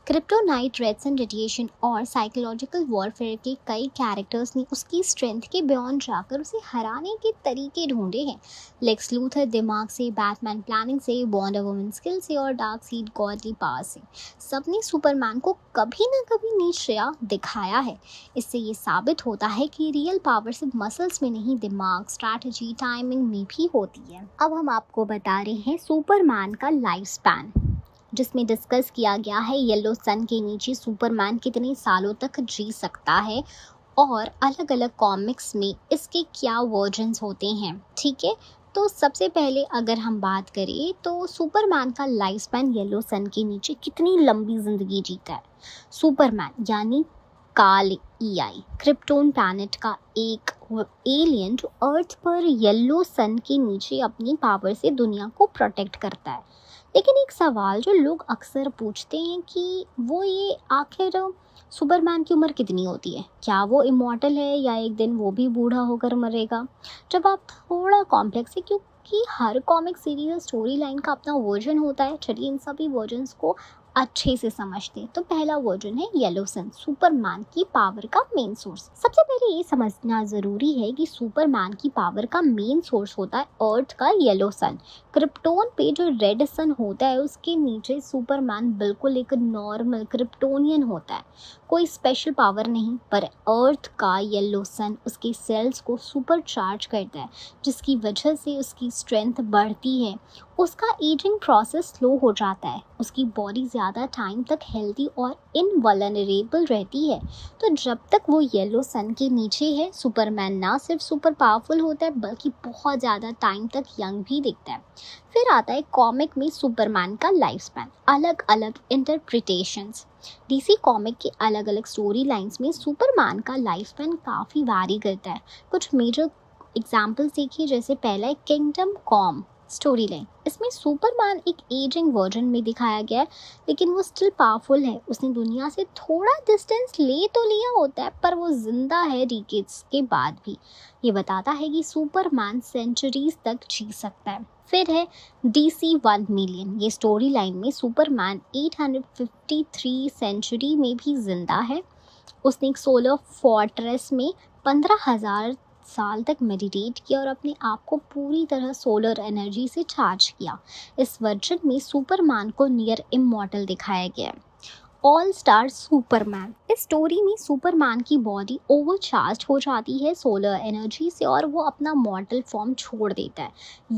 क्रिप्टोनाइट, रेडिएशन, रेडिएशन और साइकोलॉजिकल वॉरफेयर के कई कैरेक्टर्स ने उसकी स्ट्रेंथ के बियॉन्ड जाकर उसे हराने के तरीके ढूंढे हैं। लेक्स लूथर दिमाग से, बैटमैन प्लानिंग से, वंडर वुमन स्किल से और डार्कसीड गॉडली पावर से, सबने सुपरमैन को कभी ना कभी नीचा दिखाया है। इससे ये साबित होता है कि रियल पावर सिर्फ मसल्स में नहीं, दिमाग, स्ट्रैटेजी, टाइमिंग में भी होती है। अब हम आपको बता रहे हैं सुपरमैन का लाइफ स्पैन, जिसमें डिस्कस किया गया है येलो सन के नीचे सुपरमैन कितने सालों तक जी सकता है और अलग अलग कॉमिक्स में इसके क्या वर्जन्स होते हैं। ठीक है, तो सबसे पहले अगर हम बात करें तो सुपरमैन का लाइफ स्पैन येलो सन के नीचे कितनी लंबी जिंदगी जीता है। सुपरमैन यानी काल ईआई, क्रिप्टोन प्लैनेट का एक एलियन जो अर्थ पर येलो सन के नीचे अपनी पावर से दुनिया को प्रोटेक्ट करता है। लेकिन एक सवाल जो लोग अक्सर पूछते हैं कि वो ये आखिर सुपरमैन की उम्र कितनी होती है, क्या वो इमॉर्टल है या एक दिन वो भी बूढ़ा होकर मरेगा। जवाब थोड़ा कॉम्प्लेक्स है क्योंकि हर कॉमिक सीरीज और स्टोरी लाइन का अपना वर्जन होता है। चलिए इन सभी वर्जन्स को अच्छे से समझते हैं। तो पहला वर्जन है येलो सन, सुपरमैन की पावर का मेन सोर्स। सबसे पहले ये समझना जरूरी है कि सुपरमैन की पावर का मेन सोर्स होता है अर्थ का येलो सन। क्रिप्टोन पे जो रेड सन होता है उसके नीचे सुपरमैन बिल्कुल एक नॉर्मल क्रिप्टोनियन होता है, कोई स्पेशल पावर नहीं। पर अर्थ का येलो सन उसके सेल्स को सुपर चार्ज करता है, जिसकी वजह से उसकी स्ट्रेंथ बढ़ती है। उसका एजिंग प्रोसेस स्लो हो जाता है, उसकी बॉडी ज़्यादा टाइम तक हेल्दी और इनवल्नरेबल रहती है। तो जब तक वो येलो सन के नीचे है, सुपरमैन ना सिर्फ सुपर पावरफुल होता है बल्कि बहुत ज़्यादा टाइम तक यंग भी दिखता है। फिर आता है कॉमिक में सुपरमैन का लाइफ स्पैन, अलग अलग इंटरप्रिटेशंस। डीसी कॉमिक के अलग अलग स्टोरी लाइन्स में सुपरमैन का लाइफ स्पैन काफ़ी वारी करता है। कुछ मेजर एग्जाम्पल्स देखिए, जैसे पहला है किंगडम कॉम स्टोरी लाइन। इसमें सुपरमैन एक एजिंग वर्जन में दिखाया गया है, लेकिन वो स्टिल पावरफुल है। उसने दुनिया से थोड़ा डिस्टेंस ले तो लिया होता है पर वो जिंदा है डिकेड्स के बाद भी। ये बताता है कि सुपरमैन सेंचुरीज तक जी सकता है। फिर है DC 1 मिलियन। ये स्टोरी लाइन में सुपरमैन 853 सेंचुरी में भी जिंदा है। उसने एक सोलर फोर्ट्रेस में 15,000 साल तक मेडिटेट किया और अपने आप को पूरी तरह सोलर एनर्जी से चार्ज किया। इस वर्जन में सुपरमैन को नियर इमॉर्टल दिखाया गया है। ऑल स्टार सुपरमैन, इस स्टोरी में सुपरमैन की बॉडी ओवरचार्ज हो जाती है सोलर एनर्जी से और वो अपना मॉर्टल फॉर्म छोड़ देता है।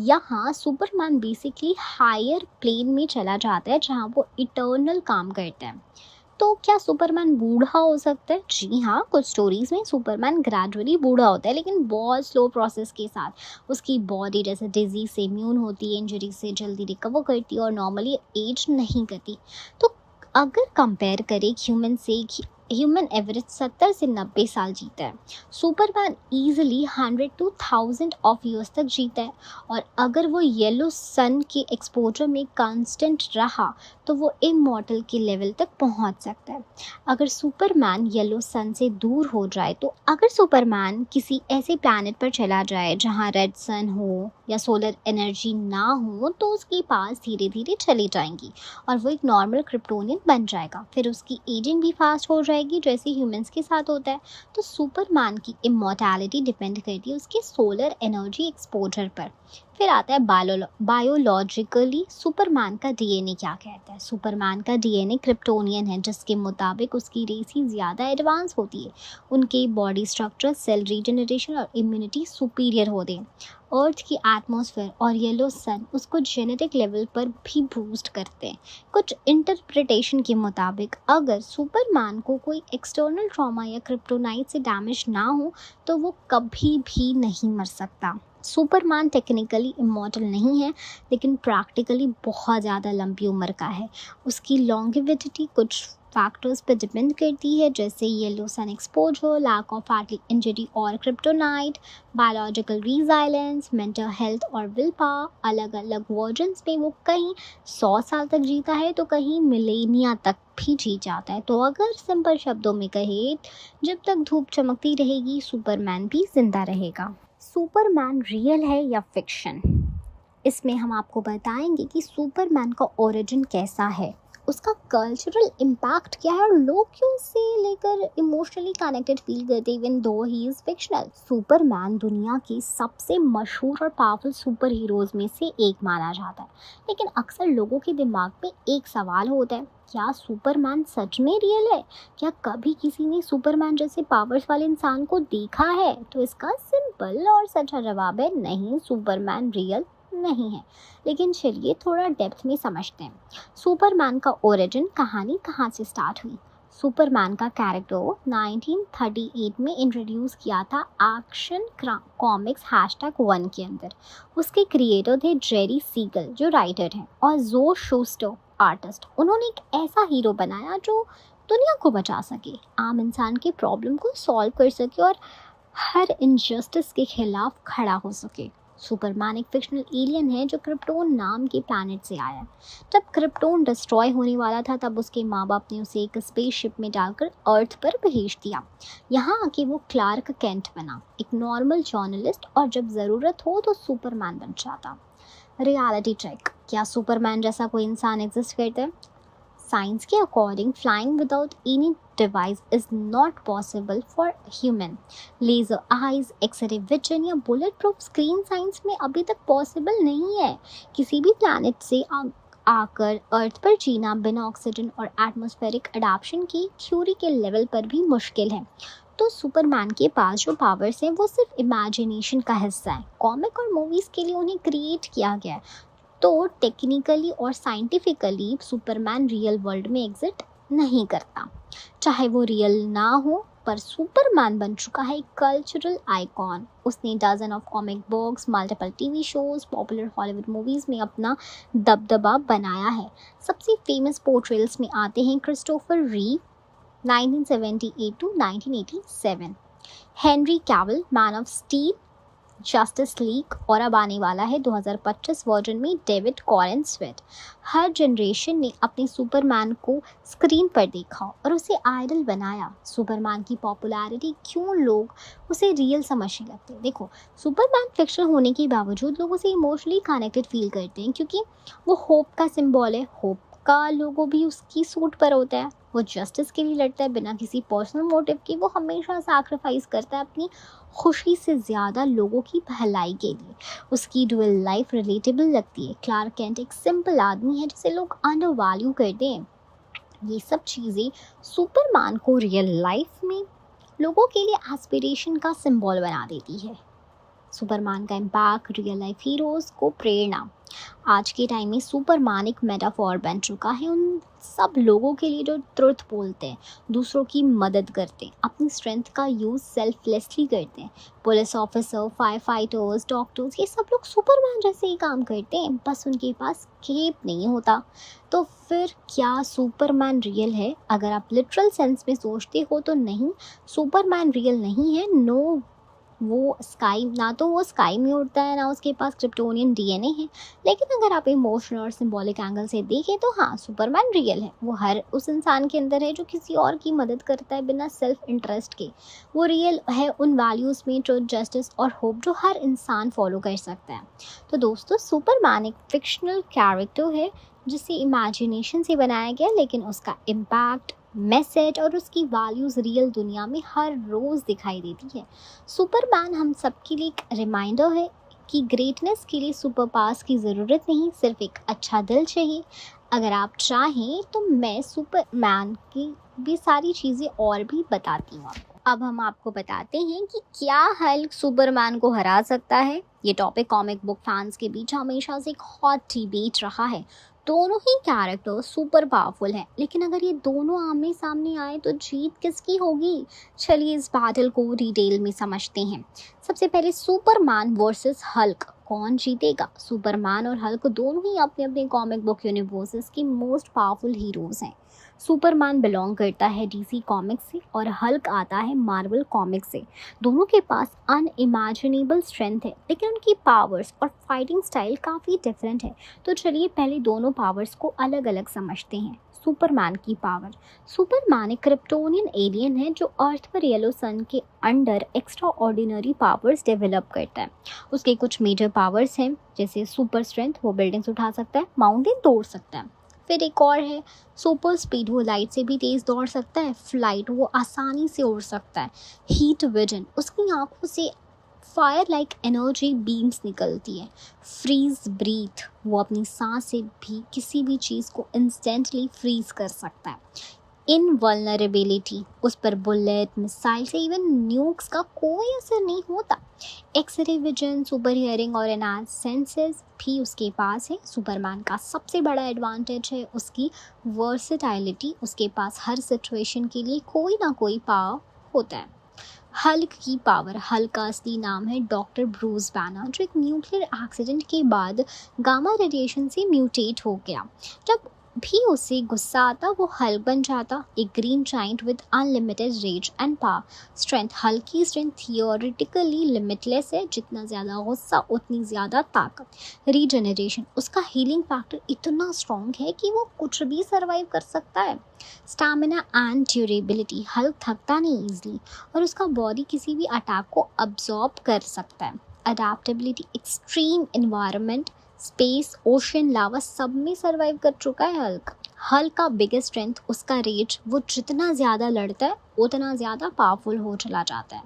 यहाँ सुपरमैन बेसिकली हायर प्लेन में चला जाता है जहाँ वो इटर्नल काम करता है। तो क्या सुपरमैन बूढ़ा हो सकता है? जी हाँ, कुछ स्टोरीज में सुपरमैन ग्रेजुअली बूढ़ा होता है, लेकिन बहुत स्लो प्रोसेस के साथ। उसकी बॉडी जैसे डिजीज से इम्यून होती है, इंजरी से जल्दी रिकवर करती है और नॉर्मली एज नहीं करती। तो अगर कंपेयर करें ह्यूमन से ह्यूमन एवरेज 70 से 90 साल जीता है। Superman easily 100 to 1000 of years तक जीता है। और अगर वो येलो सन के एक्सपोजर में कांस्टेंट रहा तो वो इमॉर्टल के लेवल तक पहुंच सकता है। अगर सुपरमैन येलो सन से दूर हो जाए, तो अगर सुपरमैन किसी ऐसे प्लैनेट पर चला जाए जहां रेड सन हो या सोलर एनर्जी ना हो, तो उसके पास धीरे धीरे चली जाएंगी और वो एक नॉर्मल क्रिप्टोनियन बन जाएगा। फिर उसकी एजिंग भी फास्ट हो जाएगी, जैसे ह्यूमंस के साथ होता है। तो सुपरमैन की इमॉर्टैलिटी डिपेंड करती है उसके सोलर एनर्जी एक्सपोजर पर। फिर आता है बायोलॉजिकली सुपरमैन का डीएनए क्या कहता है। सुपरमैन का डीएनए क्रिप्टोनियन है, जिसके मुताबिक उसकी रेस ही ज़्यादा एडवांस होती है। उनके बॉडी स्ट्रक्चर, सेल रीजनरेशन और इम्यूनिटी सुपीरियर होते हैं। अर्थ की एटमॉस्फेयर और येलो सन उसको जेनेटिक लेवल पर भी बूस्ट करते हैं। कुछ इंटरप्रिटेशन के मुताबिक अगर सुपरमैन को कोई एक्सटर्नल ट्रॉमा या क्रिप्टोनाइट से डैमेज ना हो, तो वो कभी भी नहीं मर सकता। सुपरमैन टेक्निकली इमॉर्टल नहीं है, लेकिन प्रैक्टिकली बहुत ज़्यादा लंबी उम्र का है। उसकी लॉन्गेविडिटी कुछ फैक्टर्स पर डिपेंड करती है, जैसे yellow sun exposure, lack of fatty injury और kryptonite, biological resilience, mental health और विल पावर। अलग अलग वर्जन्स में वो कहीं 100 साल तक जीता है, तो कहीं मिलेनिया तक भी जी जाता है। तो अगर सिंपल शब्दों में कहे, जब तक धूप चमकती रहेगी, सुपरमैन भी जिंदा रहेगा। सुपरमैन रियल है या फिक्शन? इसमें हम आपको बताएंगे कि सुपरमैन का ओरिजिन कैसा है, उसका कल्चरल इम्पैक्ट क्या है और लोग क्यों उसे लेकर इमोशनली कनेक्टेड फील करते even though he is fictional. Superman दुनिया के सबसे मशहूर और पावरफुल सुपर हीरोज में से एक माना जाता है, लेकिन अक्सर लोगों के दिमाग में एक सवाल होता है, क्या सुपरमैन सच में रियल है? क्या कभी किसी ने सुपरमैन जैसे पावर्स वाले इंसान को देखा है? तो इसका सिंपल और सच्चा जवाब है नहीं, सुपरमैन रियल नहीं है। लेकिन चलिए थोड़ा डेप्थ में समझते हैं। सुपरमैन का ओरिजिन कहानी कहाँ से स्टार्ट हुई? सुपरमैन का कैरेक्टर 1938 में इंट्रोड्यूस किया था एक्शन कॉमिक्स #1 के अंदर। उसके क्रिएटर थे जेरी सीगल, जो राइटर हैं, और जो शूस्टर आर्टिस्ट। उन्होंने एक ऐसा हीरो बनाया जो दुनिया को बचा सके, आम इंसान के प्रॉब्लम को सॉल्व कर सके और हर इनजस्टिस के खिलाफ खड़ा हो सके। सुपरमैन एक फिक्शनल एलियन है जो क्रिप्टोन नाम के प्लैनेट से आया। जब क्रिप्टोन डिस्ट्रॉय होने वाला था, तब उसके माँ बाप ने उसे एक स्पेसशिप में डालकर अर्थ पर भेज दिया। यहाँ आके वो क्लार्क केंट बना, एक नॉर्मल जर्नलिस्ट, और जब ज़रूरत हो तो सुपरमैन बन जाता। रियलिटी चेक, क्या सुपरमैन जैसा कोई इंसान एग्जिस्ट करता है? साइंस के according flying without any device is not possible for human. Laser eyes, X ray vision या बुलेट प्रूफ स्क्रीन साइंस में अभी तक पॉसिबल नहीं है। किसी भी प्लैनेट से आकर अर्थ पर जीना बिना ऑक्सीजन और एटमॉस्फेरिक अडाप्शन की थ्योरी के लेवल पर भी मुश्किल है। तो सुपरमैन के पास जो पावर्स हैं वो सिर्फ इमेजिनेशन का हिस्सा है। कॉमिक और मूवीज़ के लिए उन्हें क्रिएट किया गया है। तो टेक्निकली और साइंटिफिकली सुपरमैन रियल वर्ल्ड में एग्जिस्ट नहीं करता। चाहे वो रियल ना हो, पर सुपरमैन बन चुका है एक कल्चरल आइकॉन। उसने dozen of comic books, multiple TV shows, popular Hollywood movies में अपना दबदबा बनाया है। सबसे फेमस पोर्ट्रेल्स में आते हैं Christopher रीव 1978 to 1987, Henry Cavill man of steel, justice league, और अब आने वाला है 2025 वर्जन में डेविड कॉरेनस्वेट। हर जनरेशन ने अपने सुपरमैन को स्क्रीन पर देखा और उसे आइडल बनाया। सुपरमैन की पॉपुलैरिटी क्यों लोग उसे रियल समझने लगते हैं? देखो, सुपरमैन फिक्शन होने के बावजूद लोग उसे इमोशनली कनेक्टेड फील करते हैं, क्योंकि वो होप का सिंबल है। होप का लोगो भी उसकी सूट पर होता है। वो जस्टिस के लिए लड़ता है बिना किसी पर्सनल मोटिव के। वो हमेशा सैक्रिफाइस करता है अपनी खुशी से ज़्यादा लोगों की भलाई के लिए। उसकी डुअल लाइफ रिलेटेबल लगती है। क्लार्क केंट एक सिंपल आदमी है जिसे लोग अंडर वैल्यू करते हैं। ये सब चीज़ें सुपरमैन को रियल लाइफ में लोगों के लिए एस्पिरेशन का सिंबल बना देती है। सुपरमैन का इम्पैक्ट रियल लाइफ हीरोज़ को प्रेरणा। आज के टाइम में सुपरमैन एक मेटाफॉर बन चुका है उन सब लोगों के लिए जो ट्रुथ बोलते हैं, दूसरों की मदद करते हैं, अपनी स्ट्रेंथ का यूज़ सेल्फलेसली करते हैं। Police officer, fire fighters, doctors, ये सब लोग सुपरमैन जैसे ही काम करते हैं, बस उनके पास केप नहीं होता। तो फिर क्या सुपरमैन रियल है? अगर आप लिटरल सेंस में सोचते हो तो नहीं, सुपरमैन रियल नहीं है। नो, वो स्काई ना तो वो स्काई में उड़ता है, ना उसके पास क्रिप्टोनियन डीएनए है। लेकिन अगर आप इमोशनल और सिंबॉलिक एंगल से देखें तो हाँ, सुपरमैन रियल है। वो हर उस इंसान के अंदर है जो किसी और की मदद करता है बिना सेल्फ इंटरेस्ट के। वो रियल है उन वैल्यूज़ में, ट्रुथ, जस्टिस और होप, जो हर इंसान फॉलो कर सकता है। तो दोस्तों, सुपरमैन एक फिक्शनल कैरेक्टर है जिसे इमेजिनेशन से बनाया गया, लेकिन उसका इम्पैक्ट, मैसेज और उसकी वैल्यूज़ रियल दुनिया में हर रोज़ दिखाई देती है। सुपरमैन हम सबके लिए एक रिमाइंडर है कि ग्रेटनेस के लिए सुपर पावर्स की ज़रूरत नहीं, सिर्फ एक अच्छा दिल चाहिए। अगर आप चाहें तो मैं सुपरमैन की भी सारी चीज़ें और भी बताती हूँ आपको। अब हम आपको बताते हैं कि क्या हल्क सुपरमैन को हरा सकता है। ये टॉपिक कॉमिक बुक फैंस के बीच हमेशा से एक हॉट डिबेट रहा है। दोनों ही कैरेक्टर सुपर पावरफुल हैं, लेकिन अगर ये दोनों आमने सामने आए तो जीत किसकी होगी? चलिए इस बैटल को डिटेल में समझते हैं। सबसे पहले सुपरमैन वर्सेस हल्क, कौन जीतेगा? सुपरमैन और हल्क दोनों ही अपने अपने कॉमिक बुक यूनिवर्सेस के मोस्ट पावरफुल हीरोज़ हैं। सुपरमैन बिलोंग करता है डीसी कॉमिक्स से और हल्क आता है मार्वल कॉमिक्स से। दोनों के पास अनइमेजिनेबल स्ट्रेंथ है, लेकिन उनकी पावर्स और फाइटिंग स्टाइल काफ़ी डिफरेंट है। तो चलिए पहले दोनों पावर्स को अलग अलग समझते हैं। सुपरमैन की पावर। सुपरमैन एक क्रिप्टोनियन एलियन है जो अर्थ पर येलो सन के under extra ordinary powers develop करता है। उसके कुछ मेजर पावर्स हैं, जैसे सुपर स्ट्रेंथ, वो बिल्डिंग्स उठा सकता है, माउंटेन तोड़ सकता है। फिर एक और है सुपर स्पीड, वो लाइट से भी तेज़ दौड़ सकता है। फ्लाइट, वो आसानी से उड़ सकता है। हीट विजन, उसकी आंखों से फायर लाइक एनर्जी बीम्स निकलती है। फ्रीज ब्रीथ, वो अपनी सांस से भी किसी भी चीज़ को इंस्टेंटली फ्रीज कर सकता है। इनवल्नरेबिलिटी, उस पर बुलेट, मिसाइल से इवन न्यूक्स का कोई असर नहीं होता। एक्सरे विजन, सुपर हियरिंग और एनहांस सेंसेस भी उसके पास है। सुपरमैन का सबसे बड़ा एडवांटेज है उसकी वर्सेटाइलिटी, उसके पास हर सिचुएशन के लिए कोई ना कोई पावर होता है। हल्क की पावर। हल्क का असली नाम है डॉक्टर ब्रूस बैनर, जो एक न्यूक्लियर एक्सीडेंट के बाद गामा रेडिएशन से म्यूटेट हो गया। जब भी उसे गुस्सा आता वो हल्क बन जाता, एक green giant with unlimited rage and power. Strength. Hulk की स्ट्रेंथ थियोरिटिकली लिमिटलेस है, जितना ज़्यादा गुस्सा उतनी ज़्यादा ताकत। रीजनरेशन, उसका हीलिंग फैक्टर इतना स्ट्रॉन्ग है कि वो कुछ भी सर्वाइव कर सकता है। स्टैमिना एंड ड्यूरेबिलिटी, हल्क थकता नहीं ईजिली और उसका बॉडी किसी भी अटैक को अब्जॉर्ब कर सकता है। Adaptability, extreme environment, space, ocean, lava, सब में सर्वाइव कर चुका है हल्क। हल्क का बिगेस्ट स्ट्रेंथ उसका रेज, वो जितना ज़्यादा लड़ता है उतना ज़्यादा पावरफुल हो चला जाता है।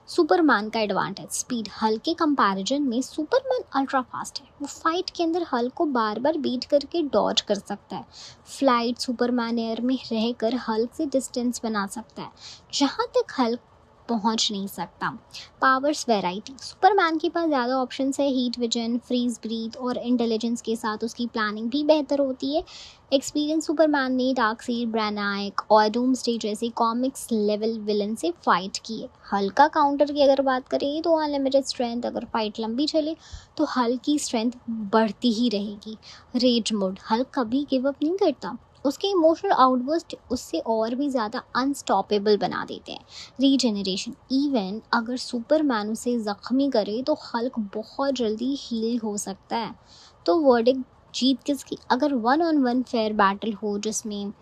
सुपरमैन का एडवांटेज। स्पीड। हल्क के कंपैरिजन में सुपरमैन अल्ट्रा फास्ट है, वो फाइट के अंदर हल्क को बार बार बीट करके डॉज कर सकता है। फ्लाइट। सुपरमैन एयर में रहकर हल्क से डिस्टेंस बना सकता है जहाँ तक हल्क पहुंच नहीं सकता। Powers variety. सुपरमैन के पास ज़्यादा ऑप्शंस है। हीट विजन, फ्रीज ब्रीथ और इंटेलिजेंस के साथ उसकी प्लानिंग भी बेहतर होती है। एक्सपीरियंस। सुपरमैन ने डार्कसीड, ब्रैनाइक और डूम्सडे जैसे कॉमिक्स लेवल विलन से फाइट की है। हल्क का काउंटर की अगर बात करें तो अनलिमिटेड स्ट्रेंथ, अगर फाइट लंबी चले तो हल्क की स्ट्रेंथ बढ़ती ही रहेगी। Raise mode. हल्क कभी गिव अप नहीं करता, उसके इमोशनल आउटबर्स्ट उससे और भी ज़्यादा अनस्टॉपेबल बना देते हैं। रीजनरेशन। इवन अगर सुपरमैन उसे ज़ख्मी करे तो हल्क बहुत जल्दी हील हो सकता है। तो वर्डिक्ट, जीत किसकी? अगर 1-on-1 फेयर बैटल हो जिसमें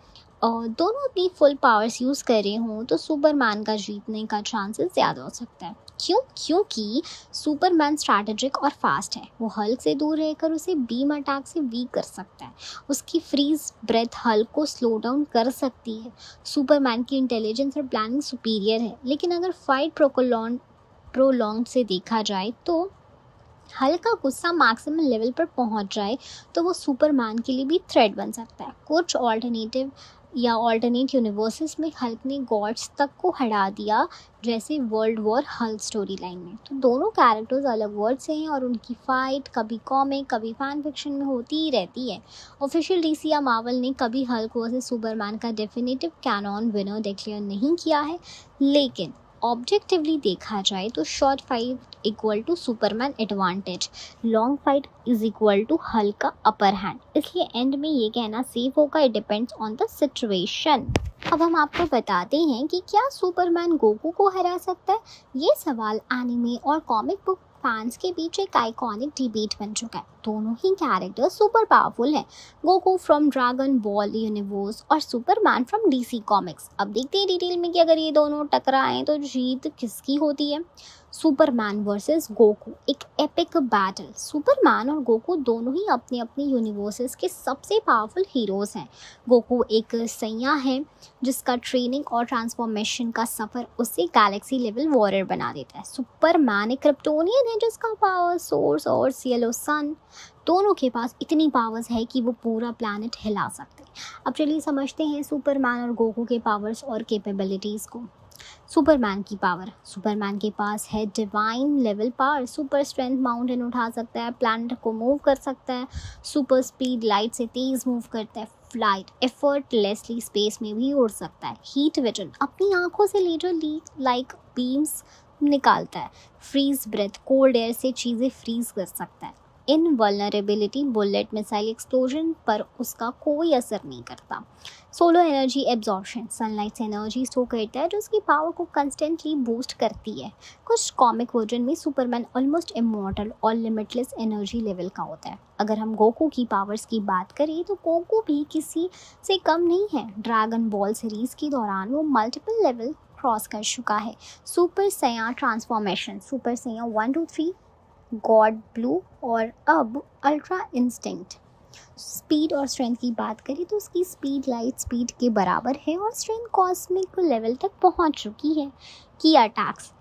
दोनों अपनी फुल पावर्स यूज़ कर रहे हों तो सुपरमैन का जीतने का चांसेस ज़्यादा हो सकता है। क्यों? क्योंकि सुपरमैन स्ट्रैटेजिक और फास्ट है। वो हल्क से दूर रहकर उसे बीम अटैक से वीक कर सकता है। उसकी फ्रीज ब्रेथ हल्क को स्लो डाउन कर सकती है। सुपरमैन की इंटेलिजेंस और प्लानिंग सुपीरियर है, लेकिन अगर फाइट प्रोलॉन्ग से देखा जाए तो हल्क का गुस्सा मैक्सिमम लेवल पर पहुंच जाए तो वो सुपरमैन के लिए भी थ्रेट बन सकता है। कुछ ऑल्टरनेट यूनिवर्सेस में हल्क ने गॉड्स तक को हरा दिया, जैसे world war Hulk story line में। तो दोनों कैरेक्टर्स अलग वर्ल्ड से हैं और उनकी फाइट कभी कॉमिक कभी फैन फिक्शन में होती ही रहती है। ऑफिशियल डीसी या मार्वल ने कभी हल्क वर्सेस सुपरमैन का डेफिनेटिव कैनॉन विनर डिक्लेयर नहीं किया है, लेकिन ऑब्जेक्टिवली देखा जाए तो short fight equal to Superman advantage, long fight is equal to Hulk का अपर हैंड। इसलिए एंड में ये कहना सेफ होगा, it depends on the situation. अब हम आपको बताते हैं कि क्या सुपरमैन गोकू को हरा सकता है। ये सवाल एनिमे और कॉमिक बुक फैंस के बीच एक आइकॉनिक डिबेट बन चुका है। दोनों ही कैरेक्टर सुपर पावरफुल हैं, Goku from dragon ball universe और सुपरमैन फ्रॉम डीसी कॉमिक्स। अब देखते हैं डिटेल में कि अगर ये दोनों टकराएं तो जीत किसकी होती है। सुपरमैन वर्सेस गोकू, एक एपिक बैटल। सुपरमैन और गोकू दोनों ही अपने अपने यूनिवर्सेस के सबसे पावरफुल हीरोज़ हैं। गोकू एक सैया है जिसका ट्रेनिंग और ट्रांसफॉर्मेशन का सफ़र उसे गैलेक्सी लेवल वॉरियर बना देता है। सुपरमैन एक क्रिप्टोनियन है जिसका पावर सोर्स और येलो सन, दोनों के पास इतनी पावर्स है कि वो पूरा प्लैनेट हिला सकते हैं। अब चलिए समझते हैं सुपरमैन और गोकू के पावर्स और कैपेबिलिटीज़ को। सुपरमैन की पावर, सुपरमैन के पास है divine level power, super strength, mountain उठा सकता है, प्लैनेट को मूव कर सकता है, सुपर स्पीड, लाइट से तेज मूव करता है, फ्लाइट, एफर्टलेसली स्पेस में भी उड़ सकता है, हीट विजन, अपनी आंखों से लेजर लाइक बीम्स निकालता है, फ्रीज ब्रेथ, कोल्ड एयर से चीज़ें फ्रीज कर सकता है, इनवल्नरेबिलिटी, बुलेट मिसाइल एक्सप्लोजन पर उसका कोई असर नहीं करता, सोलर एनर्जी एब्जॉर्प्शन, सनलाइट से एनर्जी स्टोर करता है जो उसकी पावर को कंस्टेंटली बूस्ट करती है। कुछ कॉमिक वर्जन में सुपरमैन ऑलमोस्ट इमॉर्टल और लिमिटलेस एनर्जी लेवल का होता है। अगर हम गोकू की पावर्स की बात करें तो गोकू भी किसी से कम नहीं है। ड्रैगन बॉल सीरीज के दौरान वो मल्टीपल लेवल क्रॉस कर चुका है। सुपर सैया ट्रांसफॉर्मेशन, सुपर सैया 1 2 3, गॉड ब्लू और अब अल्ट्रा इंस्टिंक्ट। स्पीड और स्ट्रेंथ की बात करें तो उसकी स्पीड लाइट स्पीड के बराबर है और स्ट्रेंथ कॉस्मिक लेवल तक पहुंच चुकी है। की अटैक्स,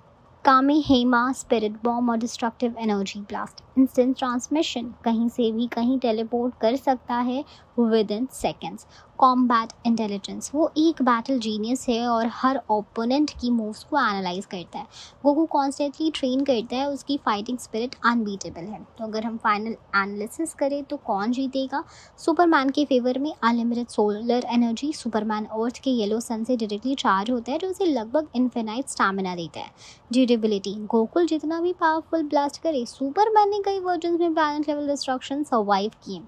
कामेहेमा, स्पिरिट बॉम्ब और destructive energy blast. Instant transmission, कहीं से भी कहीं टेलीपोर्ट कर सकता है with in seconds. Combat intelligence, वो एक बैटल जीनियस है और हर ओपोनेंट की मूव्स को एनालाइज करता है। गोकू कॉन्स्टेंटली ट्रेन करता है, उसकी फाइटिंग स्पिरिट अनबीटेबल है। तो अगर हम फाइनल एनालिसिस करें तो कौन जीतेगा? सुपरमैन के फेवर में अनलिमिटेड सोलर एनर्जी, सुपरमैन अर्थ के येलो सन से डायरेक्टली चार्ज होता है जो उसे लगभग इन्फिनाइट स्टैमिना देता है। ड्यूरेबिलिटी, गोकुल जितना भी पावरफुल ब्लास्ट करे, सुपरमैन ने कई वर्जन्स में प्लैनेट लेवल डिस्ट्रक्शन सर्वाइव किए।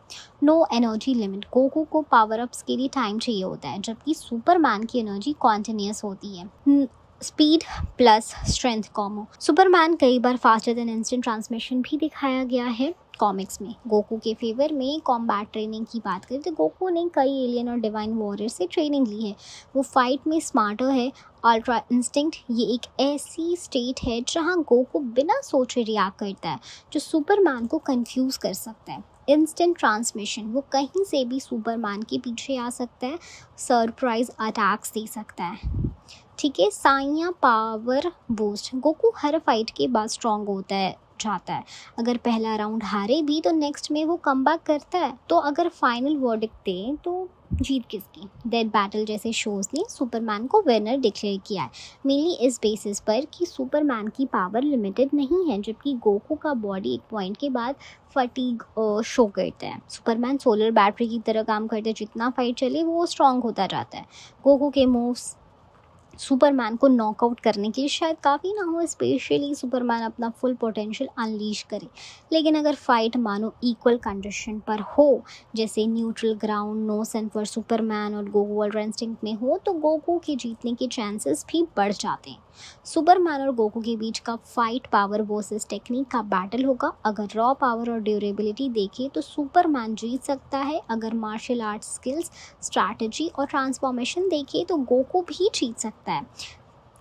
नो एनर्जी लिमिट, गोकू को पावर अप्स के लिए टाइम चाहिए होता है जबकि सुपरमैन की एनर्जी कॉन्टिन्यूस होती है। Speed plus strength combo, Superman कई बार फास्टर देन इंस्टेंट ट्रांसमिशन भी दिखाया गया है कॉमिक्स में। गोकू के फेवर में कॉम्बैट ट्रेनिंग की बात करें तो गोकू ने कई एलियन और डिवाइन वॉरियर से ट्रेनिंग ली है। वो फाइट में स्मार्टर है। अल्ट्रा इंस्टिंक्ट, ये एक ऐसी स्टेट है जहां गोकू बिना सोचे रिएक्ट करता है जो सुपरमैन को कंफ्यूज कर सकता है। इंस्टेंट ट्रांसमिशन, वो कहीं से भी सुपरमैन के पीछे आ सकता है, सरप्राइज अटैक्स दे सकता है। ठीक है। साइया पावर बूस्ट, गोकू हर फाइट के बाद स्ट्रॉन्ग होता है जाता है। अगर पहला राउंड हारे भी तो नेक्स्ट में वो कमबैक करता है। तो अगर फाइनल वर्डिक्ट दे तो जीत किसकी? डेड बैटल जैसे शोज ने सुपरमैन को विनर डिक्लेयर किया है, मेनली इस बेसिस पर कि सुपरमैन की पावर लिमिटेड नहीं है जबकि गोकू का बॉडी एक पॉइंट के बाद फटीग शो करता है। सुपरमैन सोलर बैटरी की तरह काम करता है, जितना फाइट चले वो स्ट्रॉन्ग होता जाता है। गोकू के मूव्स सुपरमैन को नॉकआउट करने के लिए शायद काफ़ी ना हो, स्पेशली सुपरमैन अपना फुल पोटेंशियल अनलीश करे। लेकिन अगर फाइट मानो इक्वल कंडीशन पर हो, जैसे neutral ground, no sun for Superman और गोकू अल्ट्रा इंस्टिंक्ट में हो, तो गोकू के जीतने के चांसेस भी बढ़ जाते हैं। सुपरमैन और गोकू के बीच का फाइट पावर वर्सेस टेक्निक का बैटल होगा। अगर रॉ पावर और ड्यूरेबिलिटी देखें तो सुपरमैन जीत सकता है। अगर मार्शल आर्ट्स स्किल्स, स्ट्रैटेजी और ट्रांसफॉर्मेशन देखें तो गोकू भी जीत सकता है।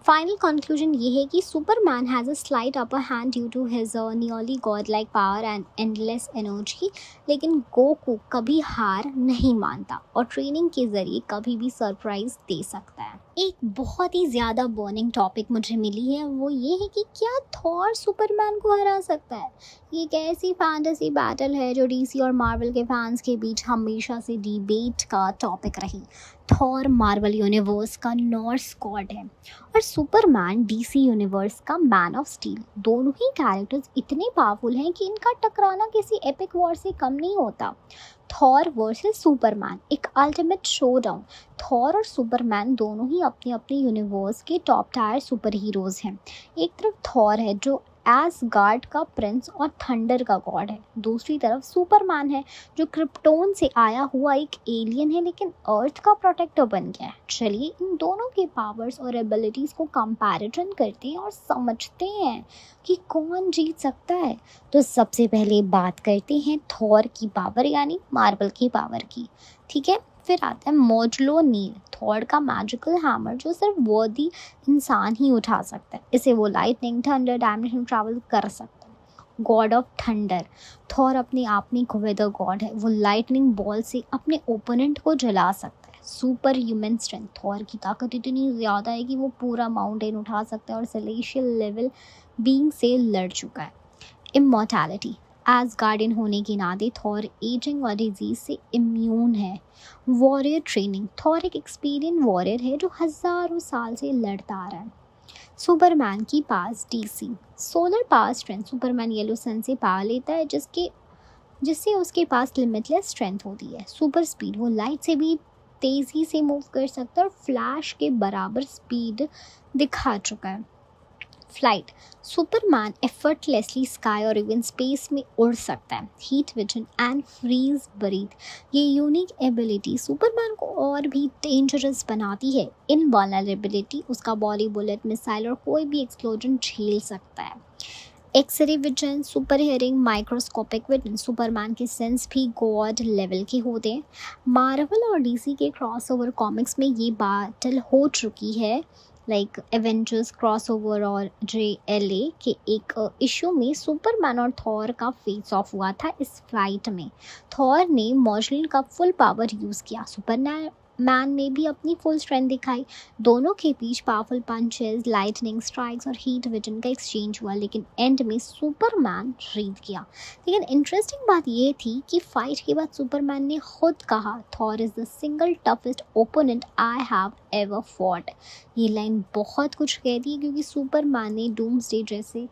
फाइनल कंक्लूजन ये है कि Superman has a slight upper hand due to his nearly god like power and endless energy, लेकिन गोकू कभी हार नहीं मानता और ट्रेनिंग के जरिए कभी भी सरप्राइज दे सकता है। एक बहुत ही ज़्यादा बर्निंग टॉपिक मुझे मिली है, वो ये है कि क्या थॉर सुपरमैन को हरा सकता है। ये एक ऐसी फैंटेसी बैटल है जो डीसी और मार्वल के फैंस के बीच हमेशा से डिबेट का टॉपिक रही। थॉर मार्वल यूनिवर्स का नॉर्स गॉड है और सुपरमैन डीसी यूनिवर्स का मैन ऑफ स्टील। दोनों ही कैरेक्टर्स इतने पावरफुल हैं कि इनका टकराना किसी एपिक वॉर से कम नहीं होता। थॉर वर्सेस सुपरमैन, एक अल्टीमेट शोडाउन। थॉर और सुपरमैन दोनों ही अपने अपने यूनिवर्स के टॉप टायर सुपर हीरोज़ हैं। एक तरफ थॉर है जो एसगार्ड का प्रिंस और थंडर का गॉड है, दूसरी तरफ सुपरमैन है जो क्रिप्टोन से आया हुआ एक एलियन है लेकिन अर्थ का प्रोटेक्टर बन गया है। चलिए इन दोनों के पावर्स और एबिलिटीज़ को कंपैरिजन करते हैं और समझते हैं कि कौन जीत सकता है। तो सबसे पहले बात करते हैं थॉर की पावर यानी मार्वल की पावर की, ठीक है। फिर आता है मोजलोनीर, थॉर का मैजिकल हैमर जो सिर्फ वर्दी इंसान ही उठा सकता है। इसे वो लाइटनिंग, थंडर, डायमेंशन ट्रैवल कर सकता है। गॉड ऑफ थंडर, थॉर अपने आप में एक वेदर गॉड है, वो लाइटनिंग बॉल से अपने ओपोनेंट को जला सकता है। सुपर ह्यूमन स्ट्रेंथ, थॉर की ताकत इतनी ज़्यादा है कि वो पूरा माउंटेन उठा सकता है और सेलेशियल लेवल बीइंग से लड़ चुका है। इमॉर्टैलिटी, एसगार्डियन होने के नाते थॉर एजिंग और डिजीज से इम्यून है। वॉरियर ट्रेनिंग, थॉर एक एक्सपीरियंस वॉरियर है जो हज़ारों साल से लड़ता आ रहा है। सुपरमैन की पास DC, solar power strength, Superman yellow sun से पावर लेता है जिससे उसके पास लिमिटलेस स्ट्रेंथ होती है। सुपर स्पीड, वो लाइट से भी तेज़ी से मूव कर सकता है और फ्लैश के बराबर स्पीड दिखा चुका है। फ्लाइट, सुपरमैन एफर्टलेसली स्काई और इवन स्पेस में उड़ सकता है। Heat vision and freeze breath, ये यूनिक एबिलिटी सुपरमैन को और भी डेंजरस बनाती है। इनवल्नरेबिलिटी, उसका बॉडी बुलेट, मिसाइल और कोई भी एक्सप्लोजन झेल सकता है। X ray vision, super hearing, microscopic vision, Superman के सेंस भी गॉड लेवल के होते हैं। मार्वल और डीसी के क्रॉसओवर कॉमिक्स में ये बैटल हो चुकी है, लाइक एवेंजर्स क्रॉसओवर और JLA के एक इशू में सुपरमैन और थॉर का फेस ऑफ हुआ था। इस फाइट में थॉर ने मॉजलिन का फुल पावर यूज़ किया, सुपरमैन ने भी अपनी फुल स्ट्रेंथ दिखाई। दोनों के बीच पावरफुल पंचेस, लाइटनिंग स्ट्राइक्स और हीट विजन का एक्सचेंज हुआ लेकिन एंड में सुपरमैन जीत गया। लेकिन इंटरेस्टिंग बात ये थी कि फाइट के बाद सुपरमैन ने खुद कहा, Thor is the single toughest opponent I have ever fought. ये लाइन बहुत कुछ कहती है क्योंकि सुपरमैन ने डूम्सडे जैसे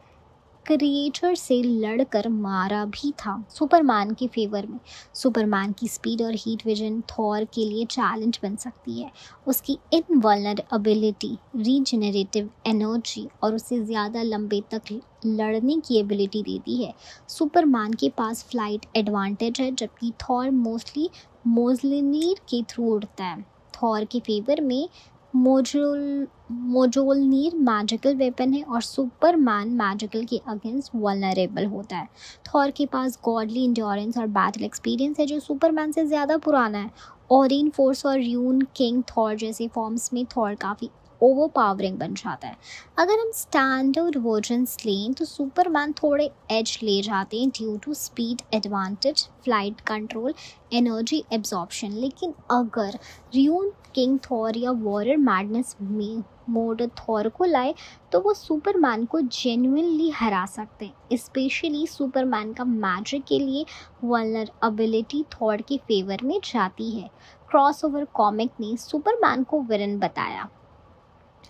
क्रिएचर से लड़कर मारा भी था सुपरमैन के फेवर में। सुपरमैन की स्पीड और हीट विजन थॉर के लिए चैलेंज बन सकती है। उसकी इनवल्नरेबिलिटी, रीजनरेटिव एनर्जी और उसे ज़्यादा लंबे तक लड़ने की एबिलिटी देती है। सुपरमैन के पास फ्लाइट एडवांटेज है जबकि थॉर मोस्टली मोजलिनीर के थ्रू उड़ता है। थॉर के फेवर में मोजोलनीर मैजिकल वेपन है और सुपरमैन मैजिकल के अगेंस्ट वल्नरेबल होता है। थॉर के पास गॉडली इंड्योरेंस और बैटल एक्सपीरियंस है जो सुपरमैन से ज़्यादा पुराना है। ओरिन फोर्स और रून किंग थॉर जैसे फॉर्म्स में थॉर काफ़ी ओवरपावरिंग बन जाता है। अगर हम स्टैंडर्ड वर्जन्स लें तो सुपरमैन थोड़े एज ले जाते हैं due to speed advantage, flight control, energy absorption. लेकिन अगर रून किंग थॉर या वॉरियर मैडनेस में मोड थॉर को लाए तो वो सुपरमैन को जेन्युइनली हरा सकते हैं। स्पेशली सुपरमैन का मैजिक के लिए वल्नरेबिलिटी थॉर के फेवर में जाती है। क्रॉसओवर कॉमिक ने सुपरमैन को विलन बताया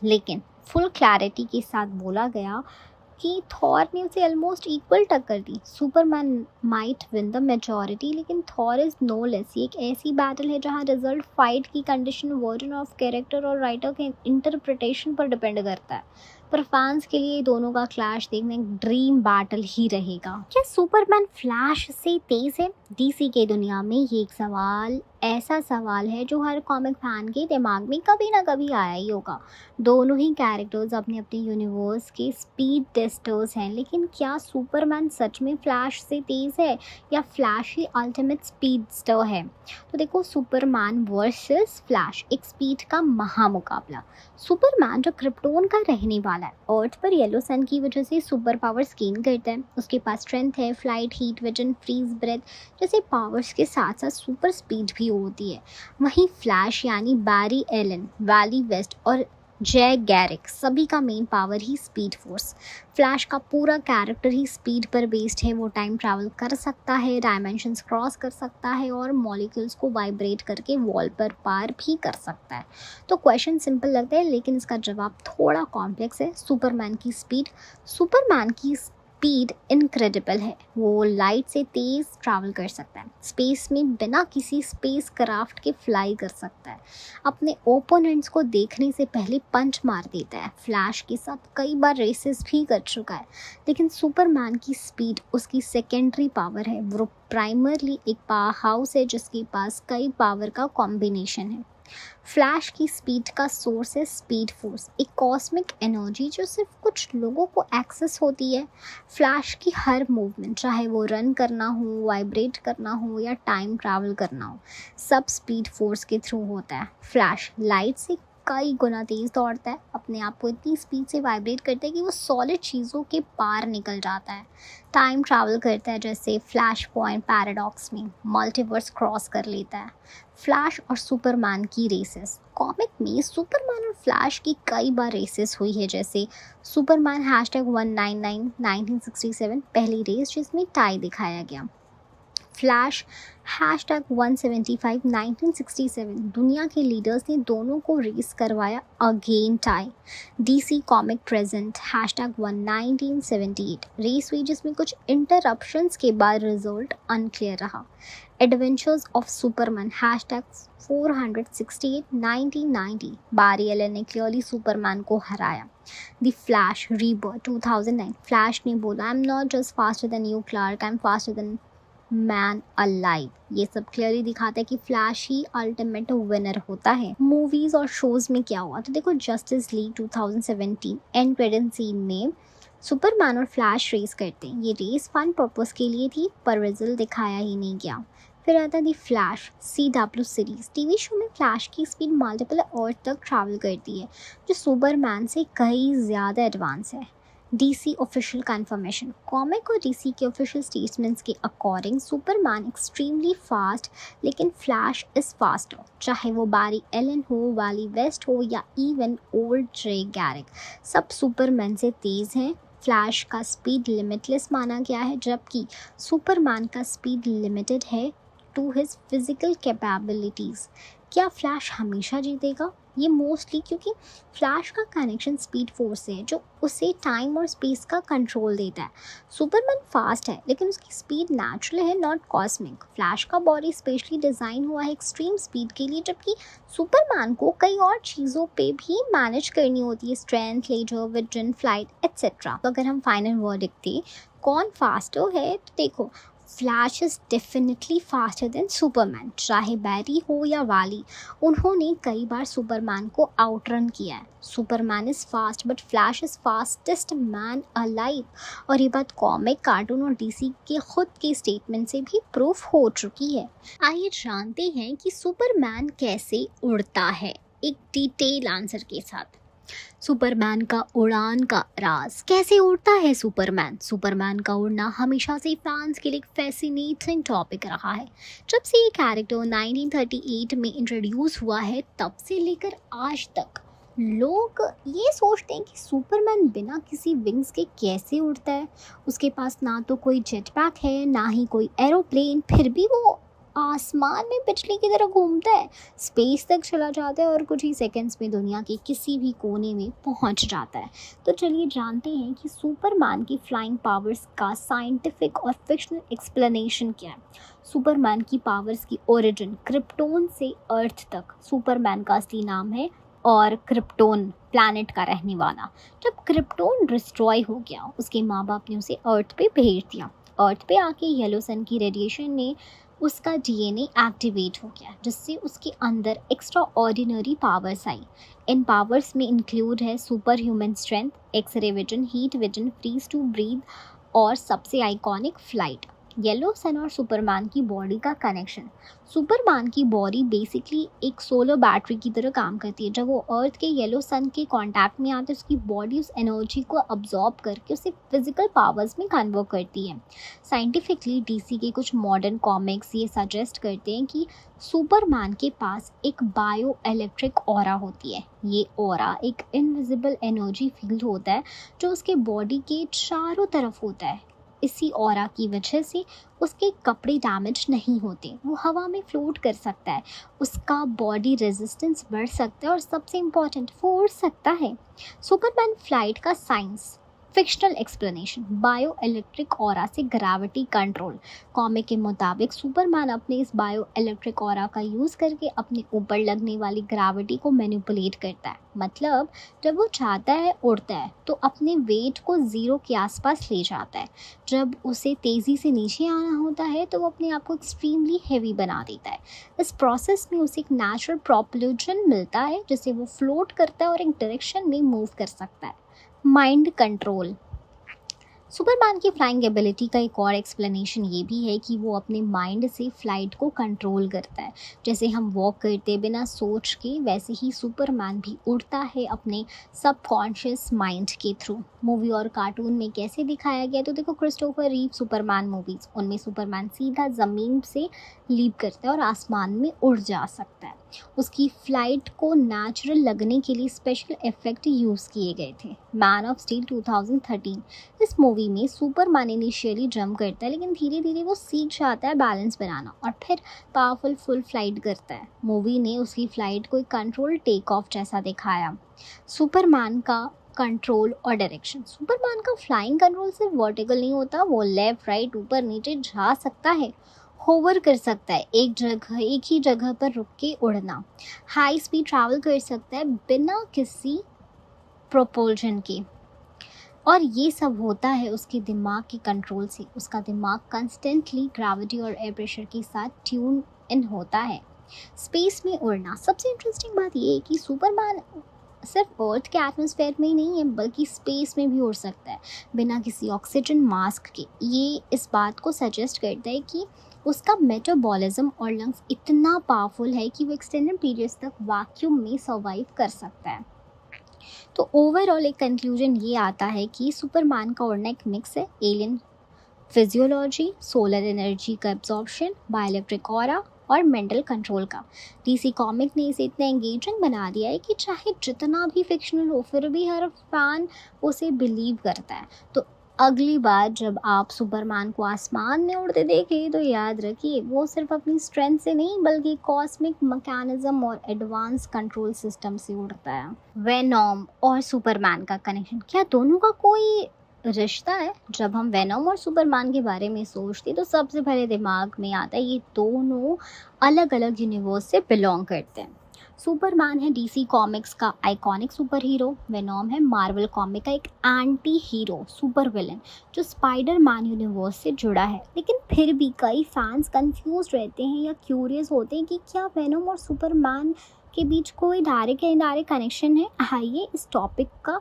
लेकिन फुल क्लैरिटी के साथ बोला गया कि थॉर ने उसे ऑलमोस्ट इक्वल टक्कर दी। Superman might win the majority लेकिन थॉर इज़ नो लेस। ये एक ऐसी बैटल है जहां रिजल्ट फाइट की कंडीशन, वर्जन ऑफ कैरेक्टर और राइटर के इंटरप्रिटेशन पर डिपेंड करता है। पर फैंस के लिए दोनों का क्लैश देखना एक ड्रीम बैटल ही रहेगा। क्या सुपरमैन फ्लैश से तेज है? डीसी के दुनिया में ये एक सवाल ऐसा सवाल है जो हर कॉमिक फैन के दिमाग में कभी ना कभी आया ही होगा। दोनों ही कैरेक्टर्स अपने अपने यूनिवर्स के स्पीड टेस्टर्स हैं, लेकिन क्या सुपरमैन सच में फ्लैश से तेज़ है या फ्लैश ही अल्टीमेट स्पीडस्टर है? तो देखो, सुपरमैन वर्सेस फ्लैश, एक स्पीड का महामुकाबला। सुपरमैन जो क्रिप्टोन का रहने वाला है, अर्थ पर येलो सन की वजह से सुपर पावर्स गेन करता है। उसके पास स्ट्रेंथ है, flight, heat vision, freeze breath जैसे पावर्स के साथ साथ सुपर स्पीड भी ट्रियो होती है। वहीं फ्लैश यानी बैरी एलन, वैली वेस्ट और जय गैरिक सभी का मेन पावर ही स्पीड फोर्स। फ्लैश का पूरा कैरेक्टर ही स्पीड पर बेस्ड है। वो टाइम ट्रैवल कर सकता है, डायमेंशंस क्रॉस कर सकता है और मॉलिक्यूल्स को वाइब्रेट करके वॉल पर पार भी कर सकता है। तो क्वेश्चन सिंपल लगता है लेकिन इसका जवाब थोड़ा कॉम्प्लेक्स है। सुपरमैन की स्पीड इनक्रेडिबल है। वो लाइट से तेज ट्रैवल कर सकता है, स्पेस में बिना किसी स्पेस क्राफ्ट के फ्लाई कर सकता है, अपने ओपोनेंट्स को देखने से पहले पंच मार देता है। फ्लैश के साथ कई बार रेसेस भी कर चुका है, लेकिन सुपरमैन की स्पीड उसकी सेकेंडरी पावर है। वो प्राइमरली एक पावर हाउस है जिसके पास कई पावर का कॉम्बिनेशन है। फ्लैश की स्पीड का सोर्स है स्पीड फोर्स, एक कॉस्मिक एनर्जी जो सिर्फ कुछ लोगों को एक्सेस होती है। फ्लैश की हर मूवमेंट, चाहे वो रन करना हो, वाइब्रेट करना हो या टाइम ट्रैवल करना हो, सब स्पीड फोर्स के थ्रू होता है। फ्लैश लाइट से कई गुना तेज दौड़ता है, अपने आप को इतनी स्पीड से वाइब्रेट करता है कि वो सॉलिड चीज़ों के पार निकल जाता है। टाइम ट्रैवल करता है, जैसे फ्लैश पॉइंट पैराडॉक्स में मल्टीवर्स क्रॉस कर लेता है। फ्लैश और सुपरमैन की रेसेस, कॉमिक में सुपरमैन और फ्लैश की कई बार रेसेस हुई है, जैसे सुपरमैन #199 1967 पहली रेस जिसमें टाई दिखाया गया। फ्लैश #175 1967 दुनिया के लीडर्स ने दोनों को रेस करवाया, again tie. DC comic present #1978 race हुई जिसमें कुछ इंटरप्शंस के बाद रिजल्ट अनक्लियर रहा। Adventures of Superman #468 1990 Barry Allen ने क्लियरली सुपरमैन को हराया। द फ्लैश रीबर्थ 2009 फ्लैश ने बोला, I am not just faster than you Clark, I am faster than man alive. ये सब क्लियरली दिखाता है कि फ्लैश ही अल्टीमेट विनर होता है। मूवीज और शोज में क्या हुआ, तो देखो Justice League 2017 end credit scene में सुपरमैन और फ्लैश रेस करते हैं। ये रेस फन पर्पस के लिए थी पर रिजल्ट दिखाया ही नहीं गया। फिर आता है the Flash CW series. TV show में फ्लैश की स्पीड मल्टीपल अर्थ तक ट्रैवल करती है, जो सुपरमैन से कई ज़्यादा एडवांस है। DC ऑफिशियल कंफर्मेशन, कॉमिक और DC के ऑफिशियल स्टेटमेंट्स के अकॉर्डिंग सुपरमैन एक्सट्रीमली फास्ट, लेकिन फ्लैश इज फास्टर। चाहे वो बैरी एलन हो, वैली वेस्ट हो या इवन ओल्ड जय गैरिक, सब सुपरमैन से तेज़ हैं। फ्लैश का स्पीड लिमिटलेस माना गया है, जबकि सुपरमैन का स्पीड लिमिटेड है टू हिज फिजिकल कैपेबिलिटीज़। क्या फ्लैश हमेशा जीतेगा? ये मोस्टली क्योंकि फ्लैश का कनेक्शन स्पीड फोर्स से है, जो उसे टाइम और स्पेस का कंट्रोल देता है। सुपरमैन फास्ट है लेकिन उसकी स्पीड नेचुरल है, नॉट कॉस्मिक। फ्लैश का बॉडी स्पेशली डिज़ाइन हुआ है एक्सट्रीम स्पीड के लिए, जबकि सुपरमैन को कई और चीज़ों पे भी मैनेज करनी होती है, strength, laser, vision, flight etcetera. तो अगर हम फाइनल वर्डिक्ट दें कौन फास्टर है, तो देखो flash is definitely faster than Superman. चाहे बैरी हो या वाली, उन्होंने कई बार सुपरमैन को आउटरन किया है। Superman is fast but flash is fastest man alive. और ये बात कॉमिक, कार्टून और DC के खुद के स्टेटमेंट से भी प्रूफ हो चुकी है। आइए जानते हैं कि सुपरमैन कैसे उड़ता है, एक डिटेल आंसर के साथ। सुपरमैन का उड़ान का राज, कैसे उड़ता है सुपरमैन? सुपरमैन का उड़ना हमेशा से फैंस के लिए एक फैसिनेटिंग टॉपिक रहा है। जब से ये कैरेक्टर 1938 में इंट्रोड्यूस हुआ है, तब से लेकर आज तक लोग ये सोचते हैं कि सुपरमैन बिना किसी विंग्स के कैसे उड़ता है। उसके पास ना तो कोई जेट पैक है, ना ही कोई एरोप्लेन, फिर भी वो आसमान में बिजली की तरह घूमता है, स्पेस तक चला जाता है और कुछ ही सेकंड्स में दुनिया के किसी भी कोने में पहुंच जाता है। तो चलिए जानते हैं कि सुपरमैन की फ्लाइंग पावर्स का साइंटिफिक और फिक्शनल एक्सप्लेनेशन क्या है। सुपरमैन की पावर्स की ओरिजिन क्रिप्टोन से अर्थ तक। सुपरमैन का असली नाम है और क्रिप्टोन प्लैनेट का रहने वाला। जब क्रिप्टोन डिस्ट्रॉय हो गया, उसके माँ बाप ने उसे अर्थ पे भेज दिया। अर्थ पे आके येलो सन की रेडिएशन ने उसका DNA एक्टिवेट हो गया, जिससे उसके अंदर एक्स्ट्रा ऑर्डिनरी पावर्स आई। इन पावर्स में इंक्लूड है super human strength, X ray vision, heat vision, freeze to breath और सबसे आइकॉनिक फ्लाइट। येलो सन और सुपरमैन की बॉडी का कनेक्शन। सुपरमैन की बॉडी बेसिकली एक सोलर बैटरी की तरह काम करती है। जब वो अर्थ के येलो सन के कांटेक्ट में आते हैं, उसकी बॉडी उस एनर्जी को अब्जॉर्ब करके उसे फिजिकल पावर्स में कन्वर्ट करती है। साइंटिफिकली डीसी के कुछ मॉडर्न कॉमिक्स ये सजेस्ट करते हैं कि सुपरमैन के पास एक बायो इलेक्ट्रिक ऑरा होती है। ये ऑरा एक इनविजिबल एनर्जी फील्ड होता है जो उसके बॉडी के चारों तरफ होता है। इसी ऑरा की वजह से उसके कपड़े डैमेज नहीं होते, वो हवा में फ्लोट कर सकता है, उसका बॉडी रेजिस्टेंस बढ़ सकता है और सबसे इम्पॉर्टेंट वो उड़ सकता है। सुपरमैन फ्लाइट का science fictional explanation. Bio electric aura से ग्रेविटी कंट्रोल। कॉमिक के मुताबिक सुपरमैन अपने इस बायो इलेक्ट्रिक ऑरा का यूज़ करके अपने ऊपर लगने वाली ग्रेविटी को मैनिपुलेट करता है। मतलब जब वो चाहता है उड़ता है तो अपने वेट को ज़ीरो के आसपास ले जाता है। जब उसे तेज़ी से नीचे आना होता है तो वो अपने आप को एक्सट्रीमली हैवी बना देता है। इस प्रोसेस में उसे एक नेचुरल प्रोपल्शन मिलता है जिससे वो फ्लोट करता है और एक डायरेक्शन में मूव कर सकता है। Mind control. सुपरमैन की फ्लाइंग एबिलिटी का एक और एक्सप्लेनेशन ये भी है कि वो अपने माइंड से फ्लाइट को कंट्रोल करता है। जैसे हम वॉक करते बिना सोच के, वैसे ही सुपरमैन भी उड़ता है अपने सबकॉन्शियस माइंड के थ्रू। मूवी और कार्टून में कैसे दिखाया गया तो देखो, क्रिस्टोफर रीव सुपरमैन मूवीज़, उनमें सुपरमैन सीधा ज़मीन से लीप करता है और आसमान में उड़ जा सकता है। उसकी फ्लाइट को नेचुरल लगने के लिए स्पेशल इफेक्ट यूज़ किए गए थे। Man of steel 2013। इस मूवी में सुपरमैन इनिशियली जंप करता है लेकिन धीरे धीरे वो सीख जाता है बैलेंस बनाना और फिर पावरफुल फुल फ्लाइट करता है। मूवी ने उसकी फ्लाइट को एक कंट्रोल टेक ऑफ जैसा दिखाया। सुपरमैन का कंट्रोल और डायरेक्शन। सुपरमैन का फ्लाइंग कंट्रोल सिर्फ वर्टिकल नहीं होता, वो लेफ्ट राइट ऊपर नीचे जा सकता है, होवर कर सकता है, एक ही जगह पर रुक के उड़ना, हाई स्पीड ट्रैवल कर सकता है बिना किसी प्रोपल्शन के। और ये सब होता है उसके दिमाग के कंट्रोल से। उसका दिमाग कंस्टेंटली ग्रेविटी और एयर प्रेशर के साथ ट्यून इन होता है। स्पेस में उड़ना। सबसे इंटरेस्टिंग बात ये है कि सुपरमैन सिर्फ अर्थ के एटमॉस्फेयर में ही नहीं है बल्कि स्पेस में भी उड़ सकता है बिना किसी ऑक्सीजन मास्क के। ये इस बात को सजेस्ट करता है कि उसका मेटाबॉलिज्म और लंग्स इतना पावरफुल है कि वो एक्सटेंडेड पीरियड्स तक वैक्यूम में सर्वाइव कर सकता है। तो ओवरऑल एक कंक्लूजन ये आता है कि सुपरमैन का उड़ना एक मिक्स है एलियन फिजियोलॉजी, सोलर एनर्जी का एब्जॉर्प्शन, बायोइलेक्ट्रिक ऑरा और मेंटल कंट्रोल का। डीसी कॉमिक ने इसे इतना एंगेजिंग बना दिया है कि चाहे जितना भी फिक्शनल हो फिर भी हर फैन उसे बिलीव करता है। तो अगली बार जब आप सुपरमैन को आसमान में उड़ते देखें तो याद रखिए वो सिर्फ अपनी स्ट्रेंथ से नहीं बल्कि कॉस्मिक मैकेनिज्म और एडवांस कंट्रोल सिस्टम से उड़ता है। वेनॉम और सुपरमैन का कनेक्शन। क्या दोनों का कोई रिश्ता है? जब हम वेनॉम और सुपरमैन के बारे में सोचते तो सबसे पहले दिमाग में आता है ये दोनों अलग अलग यूनिवर्स से बिलोंग करते हैं। सुपरमैन है डीसी कॉमिक्स का आइकॉनिक सुपर हीरो। वेनॉम है मार्वल कॉमिक का एक एंटी हीरो सुपर विलन जो स्पाइडरमैन यूनिवर्स से जुड़ा है। लेकिन फिर भी कई फैंस कंफ्यूज रहते हैं या क्यूरियस होते हैं कि क्या वेनॉम और सुपरमैन के बीच कोई डायरेक्ट या इनडायरेक्ट कनेक्शन है। आइए इस टॉपिक का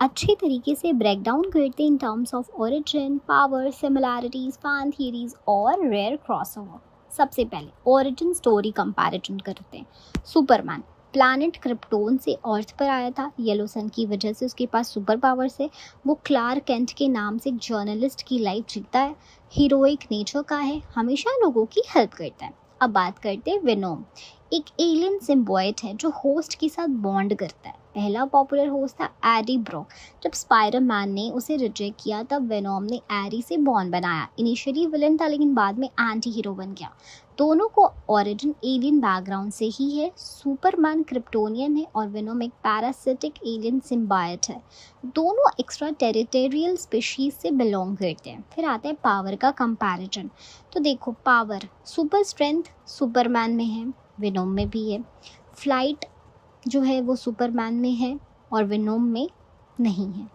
अच्छे तरीके से ब्रेक डाउन करते हैं in terms of origin, power, similarities, fan theories और रेयर क्रॉसओवर। सबसे पहले ओरिजिन स्टोरी कंपैरिजन करते हैं। सुपरमैन प्लैनेट क्रिप्टोन से अर्थ पर आया था। येलो सन की वजह से उसके पास सुपर पावर्स है। वो क्लार्क केंट के नाम से एक जर्नलिस्ट की लाइफ जीता है। हीरोइक नेचर का है, हमेशा लोगों की हेल्प करता है। अब बात करते हैं वेनोम। एक एलियन सिम्बायोट है जो होस्ट के साथ बॉन्ड करता है। पहला पॉपुलर होस्ट था एडी ब्रॉक। जब स्पाइडरमैन ने उसे रिजेक्ट किया तब वेनॉम ने एरी से बॉन्ड बनाया। इनिशियली विलन था लेकिन बाद में एंटी हीरो बन गया। दोनों को ओरिजिन एलियन बैकग्राउंड से ही है। सुपरमैन क्रिप्टोनियन है और वेनॉम एक पैरासिटिक एलियन सिम्बायोट है। दोनों एक्स्ट्रा टेरिटोरियल स्पीशीज से बिलोंग करते हैं। फिर आता है पावर का कंपैरिजन। तो देखो, पावर सुपर स्ट्रेंथ सुपरमैन में है, वेनॉम में भी है। फ्लाइट जो है वो सुपरमैन में है और वेनॉम में नहीं है।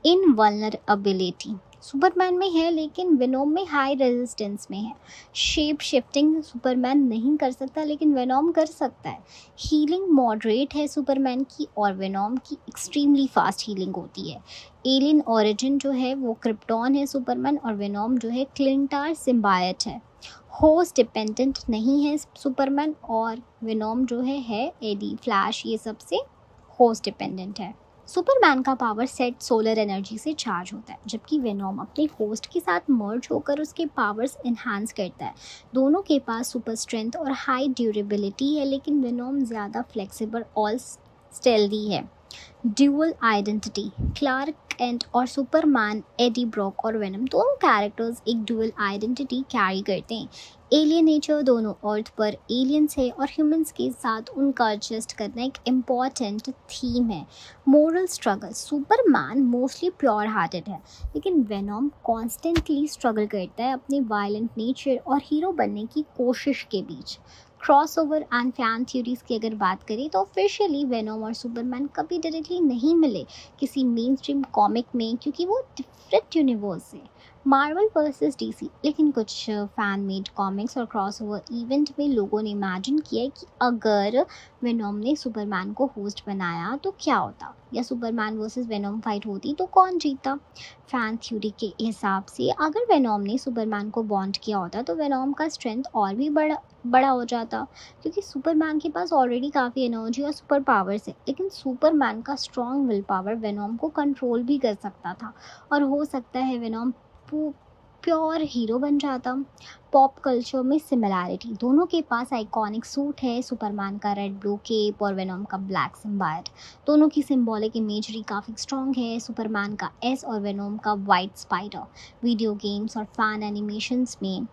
इनवल्नरेबिलिटी सुपरमैन में है लेकिन वेनोम में हाई रेजिस्टेंस में है। शेप शिफ्टिंग सुपरमैन नहीं कर सकता लेकिन वेनोम कर सकता है। हीलिंग मॉडरेट है सुपरमैन की और वेनोम की एक्सट्रीमली फास्ट हीलिंग होती है। एलियन ओरिजिन जो है वो क्रिप्टॉन है सुपरमैन और वेनोम जो है क्लिंटार सिम्बायट है। होस्ट डिपेंडेंट नहीं है सुपरमैन और वेनोम जो है एडी फ्लैश ये सबसे होस्ट डिपेंडेंट है। सुपरमैन का पावर सेट सोलर एनर्जी से चार्ज होता है जबकि वेनोम अपने होस्ट के साथ मर्ज होकर उसके पावर्स इन्हांस करता है। दोनों के पास सुपर स्ट्रेंथ और हाई ड्यूरेबिलिटी है लेकिन वेनोम ज़्यादा फ्लेक्सिबल और स्टेल्दी है। ड्यूअल आइडेंटिटी क्लार्क केंट और सुपरमैन एडी ब्रॉक और वेनम दोनों कैरेक्टर्स एक ड्यूअल आइडेंटिटी कैरी करते हैं। एलियन नेचर दोनों अर्थ पर एलियंस है और ह्यूमंस के साथ उनका एडजस्ट करना एक इम्पॉर्टेंट थीम है। Moral struggle Superman mostly pure hearted है लेकिन वेनोम कॉन्स्टेंटली स्ट्रगल करता है अपने वायलेंट नेचर और हीरो बनने की कोशिश के बीच। क्रॉसओवर एंड फैन थ्योरीज की अगर बात करें तो ऑफिशियली वेनोम और सुपरमैन कभी डायरेक्टली नहीं मिले किसी मेन स्ट्रीम कॉमिक में क्योंकि वो डिफरेंट यूनिवर्स है। मार्वल वर्सेस डीसी लेकिन कुछ फैन मेड कॉमिक्स और क्रॉसओवर इवेंट में लोगों ने इमेजिन किया है कि अगर वेनोम ने सुपरमैन को होस्ट बनाया तो क्या होता या सुपरमैन वर्सेस वेनोम फाइट होती तो कौन जीतता। फैन थ्योरी के हिसाब से अगर वेनोम ने सुपरमैन को बॉन्ड किया होता तो वेनोम का स्ट्रेंथ और भी बड़ा हो जाता क्योंकि सुपरमैन के पास ऑलरेडी काफ़ी एनर्जी और सुपर पावर्स है लेकिन सुपरमैन का स्ट्रॉन्ग विल पावर वेनोम को कंट्रोल भी कर सकता था और हो सकता है वेनोम प्योर हीरो बन जाता। पॉप कल्चर में सिमिलैरिटी दोनों के पास आइकॉनिक सूट है सुपरमैन का रेड ब्लू केप और वेनोम का ब्लैक सिम्बायट। दोनों की सिंबॉलिक इमेजरी काफ़ी स्ट्रॉन्ग है सुपरमैन का एस और वेनोम का वाइट स्पाइडर। वीडियो गेम्स और फैन एनिमेशंस में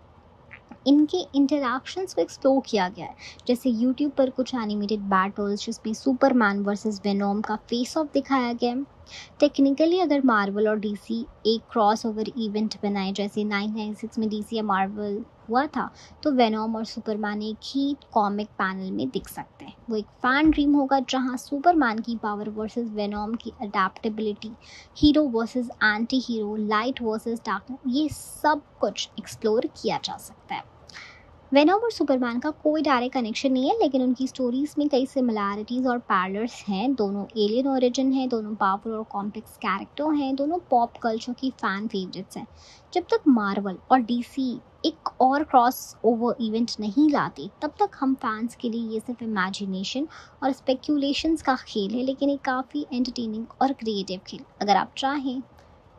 इनके इंटरैक्शंस को एक्सप्लोर किया गया है जैसे यूट्यूब पर कुछ एनिमेटेड बैटल्स जिसमें सुपरमैन वर्सेस वेनोम का फेस ऑफ दिखाया गया है। टेक्निकली अगर मार्वल और डीसी एक क्रॉस ओवर इवेंट बनाए जैसे 1996 में डीसी या मार्वल हुआ था तो वेनोम और सुपरमैन एक ही कॉमिक पैनल में दिख सकते हैं। वो एक फैन ड्रीम होगा जहां सुपरमैन की पावर वर्सेस वेनोम की adaptability, hero versus anti hero, light versus darkness ये सब कुछ एक्सप्लोर किया जा सकता है। वेनोम और सुपरमैन का कोई डायरेक्ट कनेक्शन नहीं है लेकिन उनकी स्टोरीज में कई सिमिलैरिटीज़ और पैरलर्स हैं। दोनों एलियन ओरिजिन हैं, दोनों पावरफुल और कॉम्प्लेक्स कैरेक्टर हैं, दोनों पॉप कल्चर की फ़ैन फेवरेट्स हैं। जब तक मार्वल और डीसी एक और क्रॉस ओवर इवेंट नहीं लाते तब तक हम फैंस के लिए ये सिर्फ इमेजिनेशन और स्पेक्यूलेशंस का खेल है लेकिन एक काफ़ी एंटरटेनिंग और क्रिएटिव खेल। अगर आप चाहें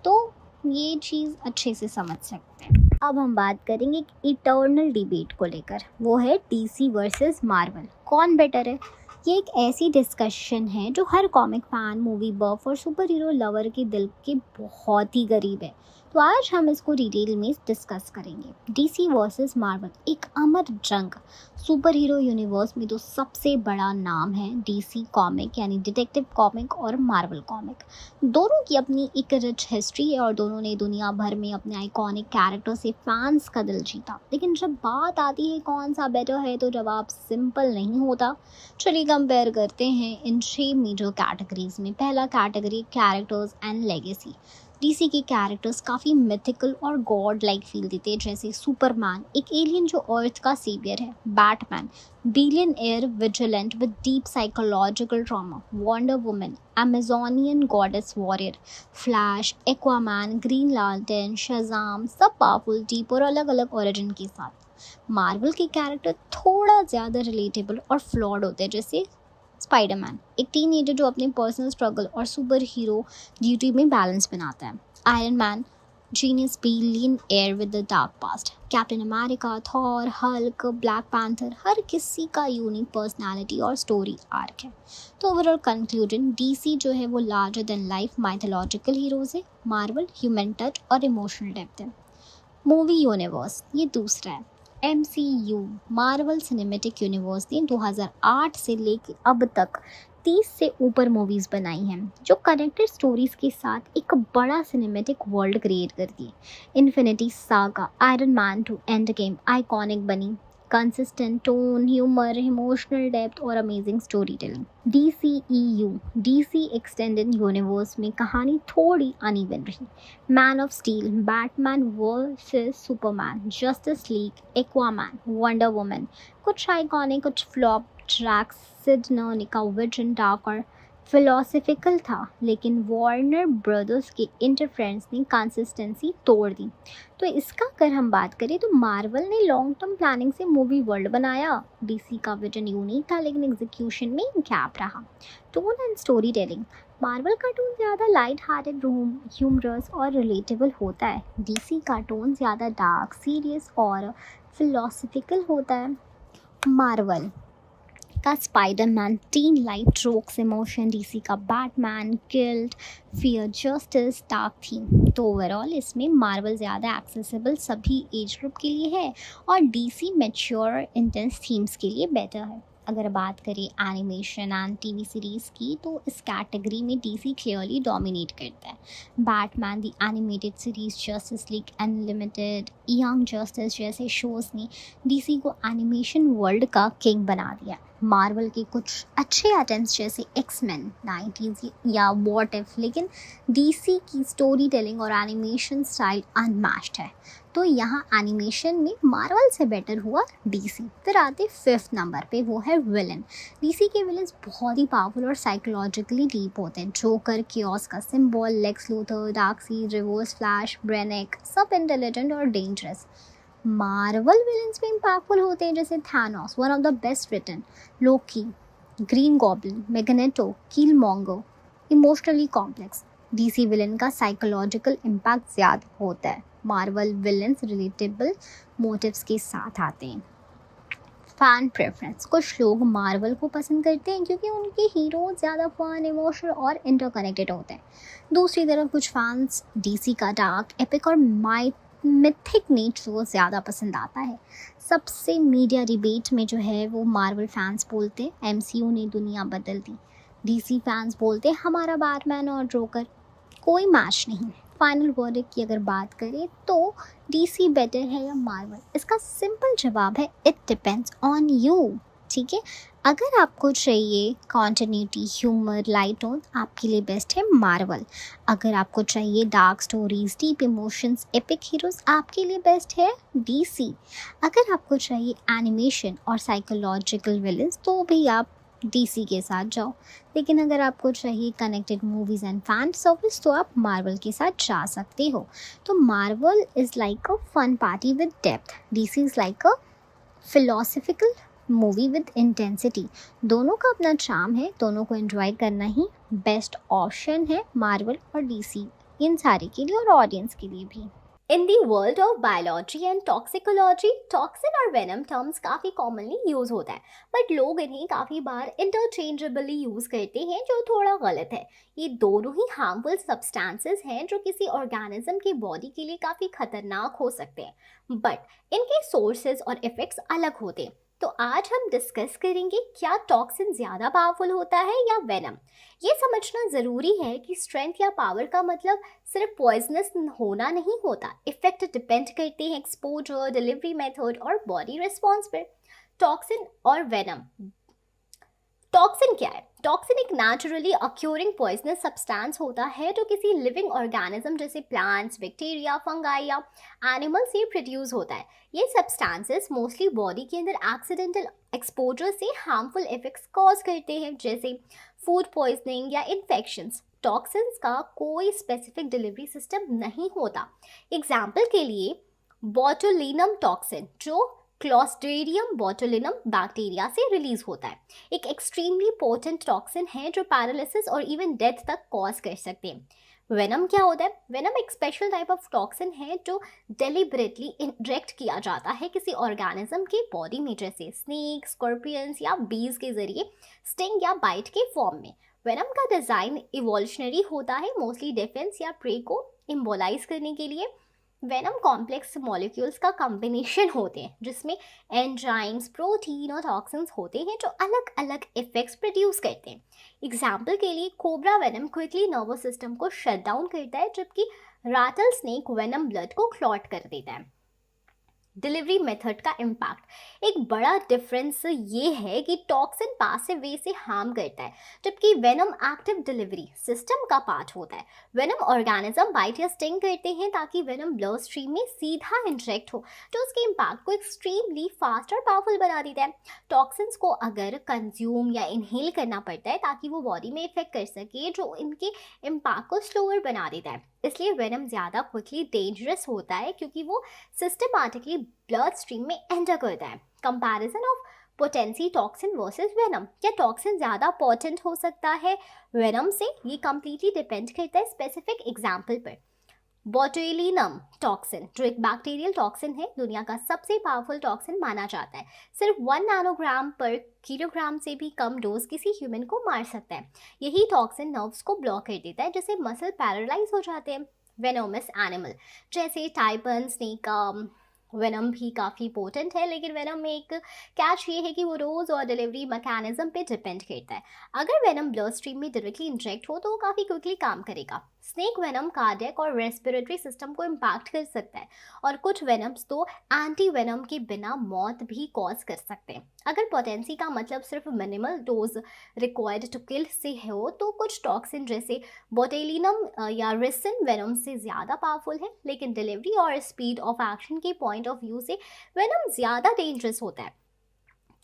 तो ये चीज़ अच्छे से समझ सकते हैं। अब हम बात करेंगे एक इटर्नल डिबेट को लेकर, वो है डीसी वर्सेस मार्वल कौन बेटर है। ये एक ऐसी डिस्कशन है जो हर कॉमिक फैन, मूवी बफ और सुपर हीरो लवर के दिल के बहुत ही करीब है। तो आज हम इसको डिटेल में डिस्कस करेंगे। डीसी वर्सेस मार्वल एक अमर जंग। सुपर हीरो यूनिवर्स में तो सबसे बड़ा नाम है डीसी कॉमिक यानी डिटेक्टिव कॉमिक और मार्वल कॉमिक। दोनों की अपनी एक रिच हिस्ट्री है और दोनों ने दुनिया भर में अपने आइकॉनिक कैरेक्टर से फैंस का दिल जीता। लेकिन जब बात आती है कौन सा बेटर है तो जवाब सिंपल नहीं होता। चलिए कंपेयर करते हैं इन 6 मेजर कैटेगरीज में। पहला category characters and legacy. DC के कैरेक्टर्स काफ़ी मिथिकल और गॉड लाइक फील देते हैं जैसे सुपरमैन एक एलियन जो अर्थ का सेवियर है, Batman billionaire vigilante with deep psychological trauma, Wonder Woman Amazonian goddess warrior, Flash, Aquaman, Green Lantern, Shazam सब पावरफुल, डीप और अलग अलग ओरिजिन के साथ। मार्वल के कैरेक्टर थोड़ा ज़्यादा रिलेटेबल और फ्लॉड होते हैं जैसे स्पाइडरमैन एक टीनेजर जो अपने पर्सनल स्ट्रगल और सुपर हीरो ड्यूटी में बैलेंस बनाता है। Iron Man genius billionaire with the dark past. Captain America, Thor, Hulk, Black Panther हर किसी का यूनिक पर्सनालिटी और स्टोरी आर्क है। तो ओवरऑल कंक्लूजन डीसी जो है वो larger than life mythological heroes है, मार्वल ह्यूमन टच और इमोशनल डेप्थ है। मूवी यूनिवर्स ये दूसरा है। MCU मार्वल सिनेमैटिक यूनिवर्स ने 2008 से लेकर अब तक 30 से ऊपर मूवीज़ बनाई हैं जो कनेक्टेड स्टोरीज के साथ एक बड़ा सिनेमैटिक वर्ल्ड क्रिएट करती है। Infinity Saga, Iron Man to Endgame iconic बनी। consistent tone, humor, emotional depth और amazing storytelling. DCEU DC Extended Universe में कहानी थोड़ी अनइवन रही. Man of steel, Batman versus Superman, justice league, Aquaman, wonder woman, कुछ आइकॉनिक कुछ फ्लॉप ट्रैक्स. सिड नर्नी का विजन डार्क और फिलोसफिकल था, लेकिन वार्नर ब्रदर्स के इंटरफेरेंस ने कंसिस्टेंसी तोड़ दी. तो इसका अगर हम बात करें तो मार्वल ने लॉन्ग टर्म प्लानिंग से मूवी वर्ल्ड बनाया. डीसी का विजन यूनिक था लेकिन एग्जीक्यूशन में गैप रहा. Tone and story telling, Marvel का टोन ज़्यादा लाइट हार्टेड ह्यूमरस और रिलेटेबल होता है. डीसी का टोन ज़्यादा डार्क सीरियस और फिलोसफिकल होता है. मार्वल का Spiderman teen light jokes emotion, DC का Batman guilt fear justice dark theme. तो ओवरऑल इसमें मार्वल ज़्यादा एक्सेसिबल सभी एज ग्रुप के लिए है और डीसी मैच्योर इंटेंस थीम्स के लिए बेटर है. अगर बात करें एनिमेशन एंड टीवी सीरीज़ की तो इस कैटेगरी में डीसी क्लियरली डोमिनेट करता है. Batman the animated series, justice league unlimited, young justice जैसे शोज़ ने डीसी को एनिमेशन वर्ल्ड का किंग बना दिया. मार्वल के कुछ अच्छे अटेम्प्ट्स जैसे एक्समैन 90s या व्हाट इफ, लेकिन डीसी की स्टोरी टेलिंग और एनिमेशन स्टाइल अनमैच्ड है. तो यहाँ एनिमेशन में मार्वल से बेटर हुआ डीसी. फिर आते 5th नंबर पे, वो है विलन. डीसी के विलन्स बहुत ही पावरफुल और साइकोलॉजिकली डीप होते हैं. जोकर कियोस का symbol, Lex Luthor, Darkseid, Reverse Flash, Brainiac, सब इंटेलिजेंट और डेंजरस. मार्वल विलन्स भी इम्पैक्टफुल होते हैं जैसे Thanos, one of the best written, Loki, Green Goblin, Magneto, Killmonger, emotionally complex. DC villain का साइकोलॉजिकल इम्पैक्ट ज़्यादा होता है. मार्वल विलन्स रिलेटेबल मोटिव्स के साथ आते हैं. फैन प्रेफरेंस, कुछ लोग मार्वल को पसंद करते हैं क्योंकि उनके हीरो ज़्यादा फन, इमोशनल और इंटरकनेक्टेड होते हैं. दूसरी तरफ कुछ फैंस डीसी का डार्क, एपिक और मिथिक नेचर ज़्यादा पसंद आता है. सबसे मीडिया डिबेट में जो है वो मार्वल फैंस बोलते हैं एमसीयू ने दुनिया बदल दी. डीसी फैंस बोलते हैं हमारा बैटमैन और जोकर कोई मैच नहीं. फाइनल वर्डिक्ट की अगर बात करें तो डीसी बेटर है या मार्वल, इसका सिंपल जवाब है इट डिपेंड्स ऑन यू. ठीक है, अगर आपको चाहिए कॉन्टिन्यूटी, ह्यूमर, लाइट टोन, आपके लिए बेस्ट है मार्वल. अगर आपको चाहिए dark stories, deep emotions, epic heroes, आपके लिए बेस्ट है डीसी. अगर आपको चाहिए एनिमेशन और साइकोलॉजिकल विलन्स तो भी आप डीसी के साथ जाओ. लेकिन अगर आपको चाहिए connected movies and fan service तो आप मार्वल के साथ जा सकते हो. तो Marvel is like a fun party with depth, DC is like a philosophical movie with intensity. दोनों का अपना चार्म है, दोनों को एंजॉय करना ही बेस्ट ऑप्शन है मार्वल और डीसी, इन सारे के लिए और ऑडियंस के लिए भी. In the world of biology and toxicology, toxin और venom terms काफ़ी commonly यूज़ होता है, बट लोग इन्हें काफ़ी बार interchangeably यूज़ करते हैं जो थोड़ा गलत है. ये दोनों ही हार्मफुल सब्सटेंसेस हैं जो किसी ऑर्गेनिज्म की बॉडी के लिए काफ़ी खतरनाक हो सकते हैं, बट इनके सोर्सेज और इफ़ेक्ट्स अलग होते हैं. तो आज हम डिस्कस करेंगे क्या टॉक्सिन ज़्यादा पावरफुल होता है या वेनम. ये समझना ज़रूरी है कि स्ट्रेंथ या पावर का मतलब सिर्फ पॉइजनस होना नहीं होता. इफेक्ट डिपेंड करते हैं एक्सपोजर, डिलीवरी मेथड और बॉडी रिस्पॉन्स पर. टॉक्सिन और वेनम. टॉक्सिन क्या है? टॉक्सिन एक नेचुरली अक्यूरिंग पॉइजनस सब्सटेंस होता है जो किसी लिविंग ऑर्गेनिज्म जैसे प्लांट्स, बैक्टीरिया, फंगाई या एनिमल से प्रोड्यूस होता है. ये सब्सटेंसेस मोस्टली बॉडी के अंदर एक्सीडेंटल एक्सपोजर से हार्मफुल इफेक्ट्स कॉज करते हैं जैसे फूड पॉइजनिंग या इन्फेक्शंस. टॉक्सिन्स का कोई स्पेसिफिक डिलीवरी सिस्टम नहीं होता. एग्जाम्पल के लिए बोटुलिनम टॉक्सिन जो क्लॉस्ट्रीडियम बोटुलिनम बैक्टीरिया से रिलीज होता है, एक एक्सट्रीमली पोटेंट टॉक्सिन है जो पैरालिसिस और इवन डेथ तक कॉज कर सकते हैं. वेनम क्या होता है? वेनम एक स्पेशल टाइप ऑफ टॉक्सिन है जो डेलिबरेटली इंजेक्ट किया जाता है किसी ऑर्गेनिज्म के बॉडी में जैसे स्नेक, स्कॉर्पियंस या बीज के जरिए स्टिंग या बाइट के फॉर्म में. वेनम का डिज़ाइन इवोल्यूशनरी होता है, मोस्टली डिफेंस या प्रे को इम्बोलाइज करने के लिए. वेनम कॉम्प्लेक्स मॉलिक्यूल्स का कॉम्बिनेशन होते हैं जिसमें एंजाइम्स, प्रोटीन और टॉक्सिन्स होते हैं जो अलग अलग इफेक्ट्स प्रोड्यूस करते हैं. एग्जाम्पल के लिए cobra venom quickly nervous system को शट डाउन करता है जबकि रैटल स्नेक वेनम ब्लड को क्लॉट कर देता है. डिलीवरी मेथड का इम्पैक्ट। एक बड़ा डिफरेंस ये है कि टॉक्सिन पासिव वे से हार्म करता है, जबकि वेनम एक्टिव डिलीवरी सिस्टम का पार्ट होता है। वेनम ऑर्गेनिज्म बाइट या स्टिंग करते हैं ताकि वेनम ब्लड स्ट्रीम में सीधा इंजेक्ट हो, जो उसके इम्पैक्ट को एक्सट्रीमली फास्ट और पावरफुल बना देता है। टॉक्सिन्स को अगर कंज्यूम या इनहेल करना पड़ता है ताकि वो बॉडी में इफेक्ट कर सके, जो इनके इम्पैक्ट को स्लोअर बना देता है। इसलिए वेनम ज़्यादा क्विकली डेंजरस होता है क्योंकि वो सिस्टमैटिकली ब्लड स्ट्रीम में एंटर करता है। Comparison of potency toxin versus venom, क्या टॉक्सिन ज़्यादा पोटेंट हो सकता है वेनम से? ये कंप्लीटली डिपेंड करता है स्पेसिफिक एग्जाम्पल पर। बोट्युलिनम टॉक्सिन, जो एक बैक्टीरियल टॉक्सिन है, दुनिया का सबसे पावरफुल टॉक्सिन माना जाता है। सिर्फ 1 नैनोग्राम पर किलोग्राम से भी कम डोज किसी ह्यूमन को मार सकता है। यही टॉक्सिन नर्व्स को ब्लॉक कर देता है, जिससे मसल पैरालाइज हो जाते हैं। वेनोमस एनिमल जैसे टाइपन स्नेक का वेनम भी काफ़ी पोटेंट है, लेकिन वेनम में एक कैच ये है कि वो रोज और डिलीवरी मैकेनिज्म पे डिपेंड करता है। अगर वेनम ब्लड स्ट्रीम में डायरेक्टली इंजेक्ट हो तो वो काफ़ी क्विकली काम करेगा। स्नेक वेनम कार्डियक और रेस्पिरेटरी सिस्टम को इम्पैक्ट कर सकता है, और कुछ वेनम्स तो एंटी वेनम के बिना मौत भी कॉज कर सकते हैं। अगर पोटेंसी का मतलब सिर्फ minimal dose required to kill से हो, तो कुछ टॉक्सिन जैसे बोटेलिनम या रिसिन वेनम से ज़्यादा पावरफुल है, लेकिन डिलीवरी और स्पीड ऑफ एक्शन के पॉइंट ऑफ व्यू से वेनम ज़्यादा डेंजरस होता है,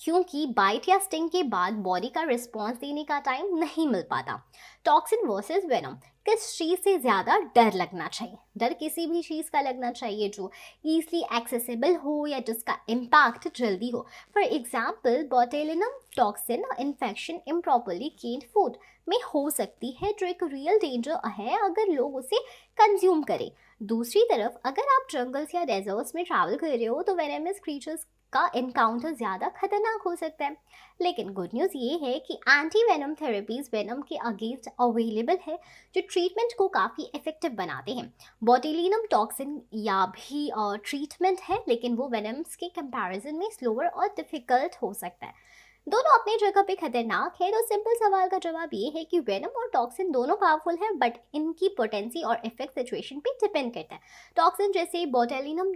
क्योंकि बाइट या स्टिंग के बाद बॉडी का रिस्पॉन्स देने का टाइम नहीं मिल पाता। टॉक्सिन वर्सेस वेनम, किस चीज़ से ज़्यादा डर लगना चाहिए? डर किसी भी चीज़ का लगना चाहिए जो ईजिली एक्सेसिबल हो या जिसका इम्पैक्ट जल्दी हो। For example, botulinum toxin infection improperly canned food में हो सकती है, जो एक रियल डेंजर है अगर लोग उसे कंज्यूम करें। दूसरी तरफ, अगर आप जंगल्स या डेजर्ट्स में ट्रैवल कर रहे हो तो वेनेमस क्रीचर्स का इनकाउंटर ज़्यादा खतरनाक हो सकता है। लेकिन गुड न्यूज़ ये है कि एंटी वेनम थेरेपीज वेनम के अगेंस्ट अवेलेबल है, जो ट्रीटमेंट को काफ़ी इफेक्टिव बनाते हैं। बोटेलिनम टॉक्सिन या भी ट्रीटमेंट है, लेकिन वो वेनम्स के कंपैरिजन में स्लोअर और डिफिकल्ट हो सकता है। दोनों अपनी जगह पे खतरनाक है, तो सिंपल सवाल का जवाब ये है कि वेनम और टॉक्सिन दोनों पावरफुल है, बट इनकी पोटेंसी और इफेक्ट सिचुएशन पे डिपेंड करता है। टॉक्सिन जैसे बोटेलिनम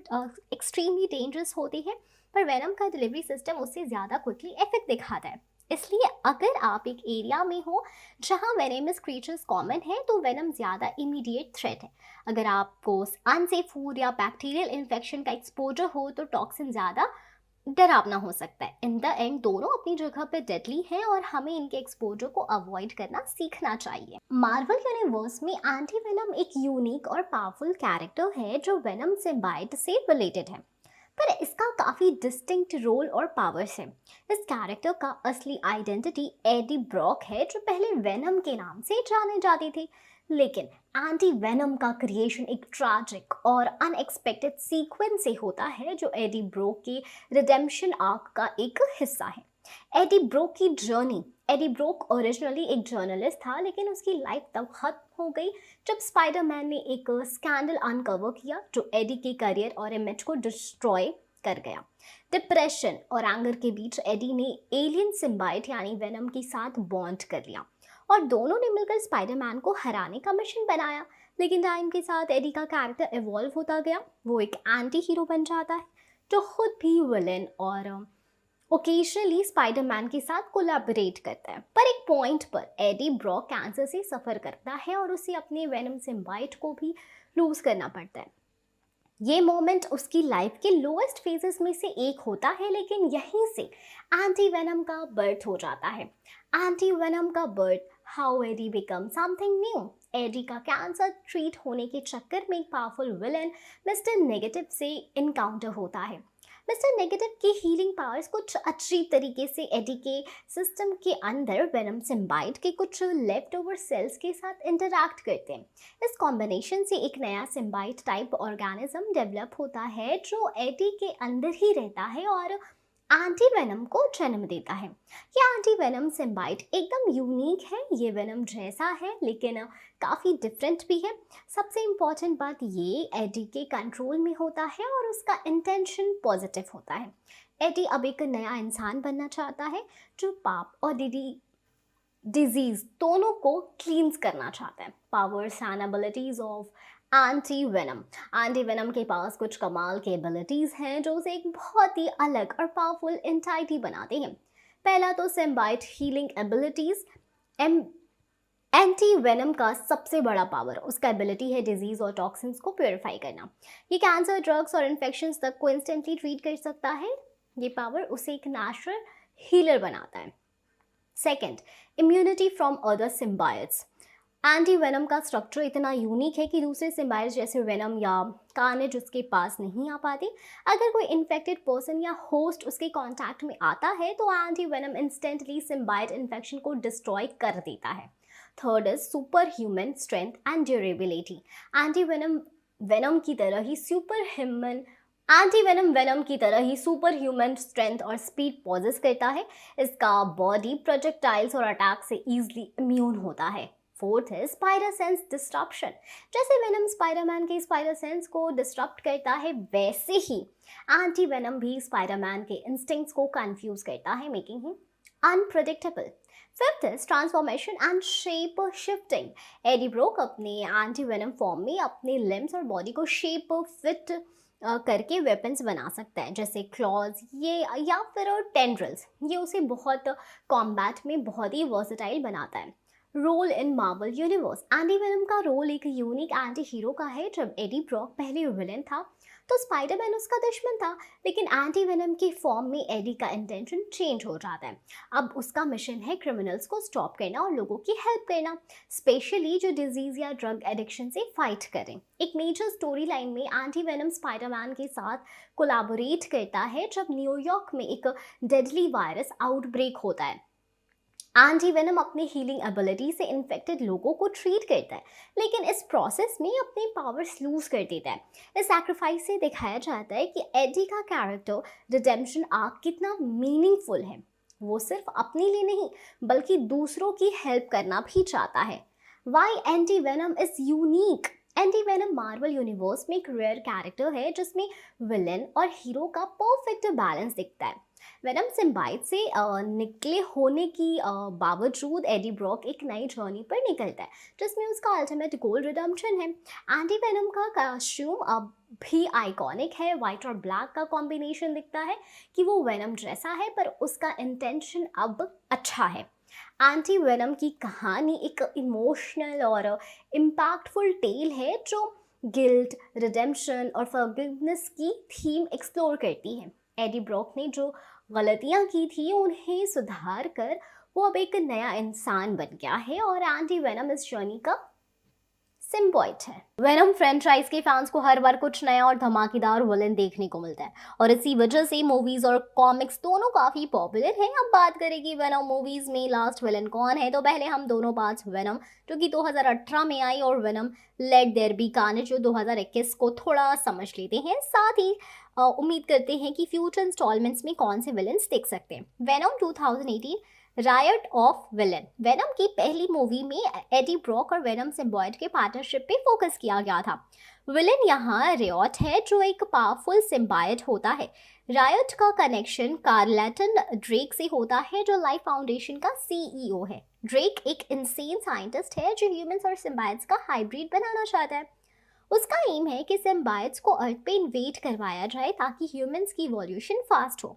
एक्सट्रीमली डेंजरस होती है, पर वेनम का डिलीवरी सिस्टम उससे ज़्यादा क्विकली इफेक्ट दिखाता है। इसलिए अगर आप एक एरिया में हो जहां वेनेमस क्रीचर्स कॉमन है, तो वेनम ज़्यादा इमीडिएट थ्रेट है। अगर आपको अनसेफ फूड या बैक्टीरियल इन्फेक्शन का एक्सपोजर हो तो टॉक्सिन ज़्यादा डरावना हो सकता है। इन द एंड दोनों अपनी जगह पे डेडली हैं, और हमें इनके एक्सपोजर को अवॉइड करना सीखना चाहिए। मार्वल यूनिवर्स में एंटी वेनम एक यूनिक और पावरफुल कैरेक्टर है जो वेनम सिम्बाइट से रिलेटेड है, पर इसका काफ़ी डिस्टिंक्ट रोल और पावर्स है। इस कैरेक्टर का असली आइडेंटिटी एडी ब्रॉक है, जो पहले वेनम के नाम से जाने जाती थी। लेकिन एंटी वेनम का क्रिएशन एक ट्रैजिक और अनएक्सपेक्टेड सीक्वेंस से होता है, जो एडी ब्रॉक के रिडेम्पशन आर्क का एक हिस्सा है। एडी ब्रॉक की जर्नी। एडी ब्रॉक ओरिजिनली एक जर्नलिस्ट था, लेकिन उसकी लाइफ तब खत्म हो गई जब स्पाइडरमैन ने एक स्कैंडल अनकवर किया जो एडी के करियर और इमेज को डिस्ट्रॉय कर गया। डिप्रेशन और एंगर के बीच एडी ने एलियन सिम्बाइट यानी वेनम के साथ बॉन्ड कर लिया, और दोनों ने मिलकर स्पाइडरमैन को हराने का मिशन बनाया। लेकिन टाइम के साथ एडी का कैरेक्टर इवॉल्व होता गया। वो एक एंटी हीरो बन जाता है, जो खुद भी विलेन और ओकेजनली स्पाइडरमैन के साथ कोलैबोरेट करता है। पर एक पॉइंट पर एडी ब्रॉक कैंसर से सफ़र करता है, और उसे अपने वेनम सिम्बाइट को भी लूज करना पड़ता है। ये मोमेंट उसकी लाइफ के लोएस्ट फेजेस में से एक होता है, लेकिन यहीं से एंटी वेनम का बर्थ हो जाता है। एंटी वेनम का birth, how Eddie become something new. Eddie का कैंसर ट्रीट होने के चक्कर में एक पावरफुल विलन मिस्टर नेगेटिव से इनकाउंटर होता है। मिस्टर नेगेटिव की हीलिंग पावर्स कुछ अच्छी तरीके से एडी के सिस्टम के अंदर वेनम सिम्बाइट के कुछ लेफ्ट ओवर सेल्स के साथ इंटरैक्ट करते हैं। इस कॉम्बिनेशन से एक नया सिम्बाइट टाइप ऑर्गेनिज्म डेवलप होता है, जो एडी के अंदर ही रहता है और एंटी वेनम को जन्म देता है। ये एंटी वेनम सिम्बाइट एकदम यूनिक है। ये वेनम जैसा है, लेकिन काफ़ी डिफरेंट भी है। सबसे इम्पॉर्टेंट बात ये एडी के कंट्रोल में होता है और उसका इंटेंशन पॉजिटिव होता है। एडी अब एक नया इंसान बनना चाहता है, जो पाप और डिजीज दोनों को क्लींस करना चाहता है। Powers and abilities of anti venom. Anti venom के पास कुछ कमाल के एबिलिटीज हैं जो उसे एक बहुत ही अलग और पावरफुल एंटाइटी बनाते हैं। पहला तो सिम्बाइट हीलिंग एबिलिटीज। एंटी वेनम का सबसे बड़ा पावर उसका एबिलिटी है डिजीज और टॉक्सिन्स को प्योरीफाई करना। ये कैंसर, ड्रग्स और इन्फेक्शंस तक को इंस्टेंटली ट्रीट कर सकता है। ये पावर उसे एक नेचुरल हीलर बनाता है। Second, immunity from other symbiotes. Anti venom का स्ट्रक्चर इतना यूनिक है कि दूसरे सिम्बाइट्स जैसे वेनम या कार्नेज उसके पास नहीं आ पाती। अगर कोई इन्फेक्टेड पर्सन या होस्ट उसके कांटेक्ट में आता है तो एंटी वेनम इंस्टेंटली सिम्बाइट इन्फेक्शन को डिस्ट्रॉय कर देता है। Third is super human strength and durability. Anti venom venom की तरह ही सुपर ह्यूमन स्ट्रेंथ और स्पीड पॉजेस करता है। इसका बॉडी प्रोजेक्टाइल्स और अटैक से ईजिली इम्यून होता है। फोर्थ है स्पाइडर सेंस डिस्ट्रप्शन। जैसे वेनम स्पाइडरमैन के स्पाइडर सेंस को डिस्ट्रप्ट करता है, वैसे ही एंटी वेनम भी स्पाइडरमैन के इंस्टिंक्ट्स को कंफ्यूज करता है, making him unpredictable. Fifth is transformation and shape shifting. Eddie Brock अपने एंटी वेनम फॉर्म में अपने लिम्स और बॉडी को शेप फिट करके वेपन्स बना सकता है, जैसे क्लॉज ये या फिर टेंड्रल्स। ये उसे बहुत कॉम्बैट में बहुत ही वर्सेटाइल बनाता है। Role in Marvel universe. Anti venom का रोल एक यूनिक एंटी हीरो का है। जब एडी ब्रॉक पहले विलेन था तो स्पाइडरमैन उसका दुश्मन था, लेकिन एंटी वेनम के फॉर्म में एडी का इंटेंशन चेंज हो जाता है। अब उसका मिशन है क्रिमिनल्स को स्टॉप करना और लोगों की हेल्प करना, स्पेशली जो डिजीज या ड्रग एडिक्शन से फाइट करें। एक मेजर स्टोरी लाइन में एंटी वेनम स्पाइडरमैन के साथ कोलैबोरेट करता है जब न्यूयॉर्क में एक डेडली वायरस आउटब्रेक होता है। एंटी वेनम अपनी हीलिंग एबिलिटी से इन्फेक्टेड लोगों को ट्रीट करता है, लेकिन इस प्रोसेस में अपने पावर्स लूज कर देता है। इस सैक्रिफाइस से दिखाया जाता है कि एडी का कैरेक्टर रिडेम्पशन आर्क कितना मीनिंगफुल है। वो सिर्फ अपने लिए नहीं बल्कि दूसरों की हेल्प करना भी चाहता है। Y anti venom is unique. Anti venom Marvel universe में एक रेयर कैरेक्टर है जिसमें विलेन और हीरो का परफेक्ट बैलेंस दिखता है। वेनम सिम्बाइट से निकले होने की बावजूद एडी ब्रॉक एक नई जर्नी पर निकलता है जिसमें उसका अल्टीमेट गोल रिडेम्पशन है। एंटी वेनम का कॉस्ट्यूम अब भी आइकॉनिक है। वाइट और ब्लैक का कॉम्बिनेशन दिखता है कि वो वेनम जैसा है, पर उसका इंटेंशन अब अच्छा है। एंटी वेनम की कहानी एक इमोशनल और इम्पैक्टफुल टेल है जो गिल्ट, रिडेम्पशन और फॉरगिवनेस की थीम एक्सप्लोर करती है। एडी ब्रॉक ने जो गलतियां की थी उन्हें सुधार कर वो अब एक नया इंसान बन गया है और एंटी वेनम इस जर्नी का सिम्बॉइट है। वेनम फ्रेंचाइज के फैंस को हर बार कुछ नया और धमाकेदार विलेन देखने को मिलता है और इसी वजह से मूवीज और कॉमिक्स दोनों काफी पॉपुलर हैं। अब बात करें कि वेनम मूवीज में लास्ट विलेन कौन है, तो पहले हम दोनों पार्ट्स वेनम जो कि 2018 में आई और Venom let there be Carnage जो 2021 को थोड़ा समझ लेते हैं। साथ ही उम्मीद करते हैं कि फ्यूचर इंस्टॉलमेंट्स में कौन से विलेन्स देख सकते हैं। Venom 2018 riot of villain. Venom की पहली मूवी में एडी ब्रॉक और वेनम सिम्बायोट के पार्टनरशिप पे फोकस किया गया था। विलेन यहाँ रियॉट है जो एक पावरफुल सिम्बायोट होता है। रायट का कनेक्शन कार्लेटन ड्रेक से होता है जो लाइफ फाउंडेशन का सीईओ है। ड्रेक एक इंसेन साइंटिस्ट है जो ह्यूमंस और सिम्बायोट्स का हाइब्रिड बनाना चाहता है। उसका एम है कि सिम्बायोट्स को अर्थ पे इन्वेट करवाया जाए ताकि ह्यूमंस की इवोल्यूशन फास्ट हो।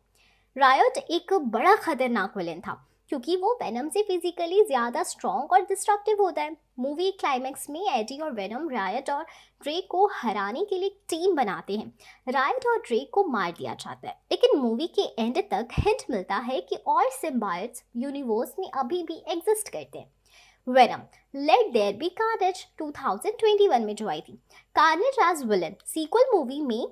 रायट एक बड़ा खतरनाक विलेन था क्योंकि वो वेनम से फिजिकली ज़्यादा स्ट्रॉन्ग और डिस्ट्रक्टिव होता है। मूवी क्लाइमैक्स में एडी और वेनम रायट और ड्रेक को हराने के लिए टीम बनाते हैं। रायट और ड्रेक को मार दिया जाता है, लेकिन मूवी के एंड तक हिंट मिलता है कि और सिम्बायोट्स यूनिवर्स में अभी भी एग्जिस्ट करते हैं। Venom let there be Carnage 2021 में जो आई थी। Carnage as villain sequel movie में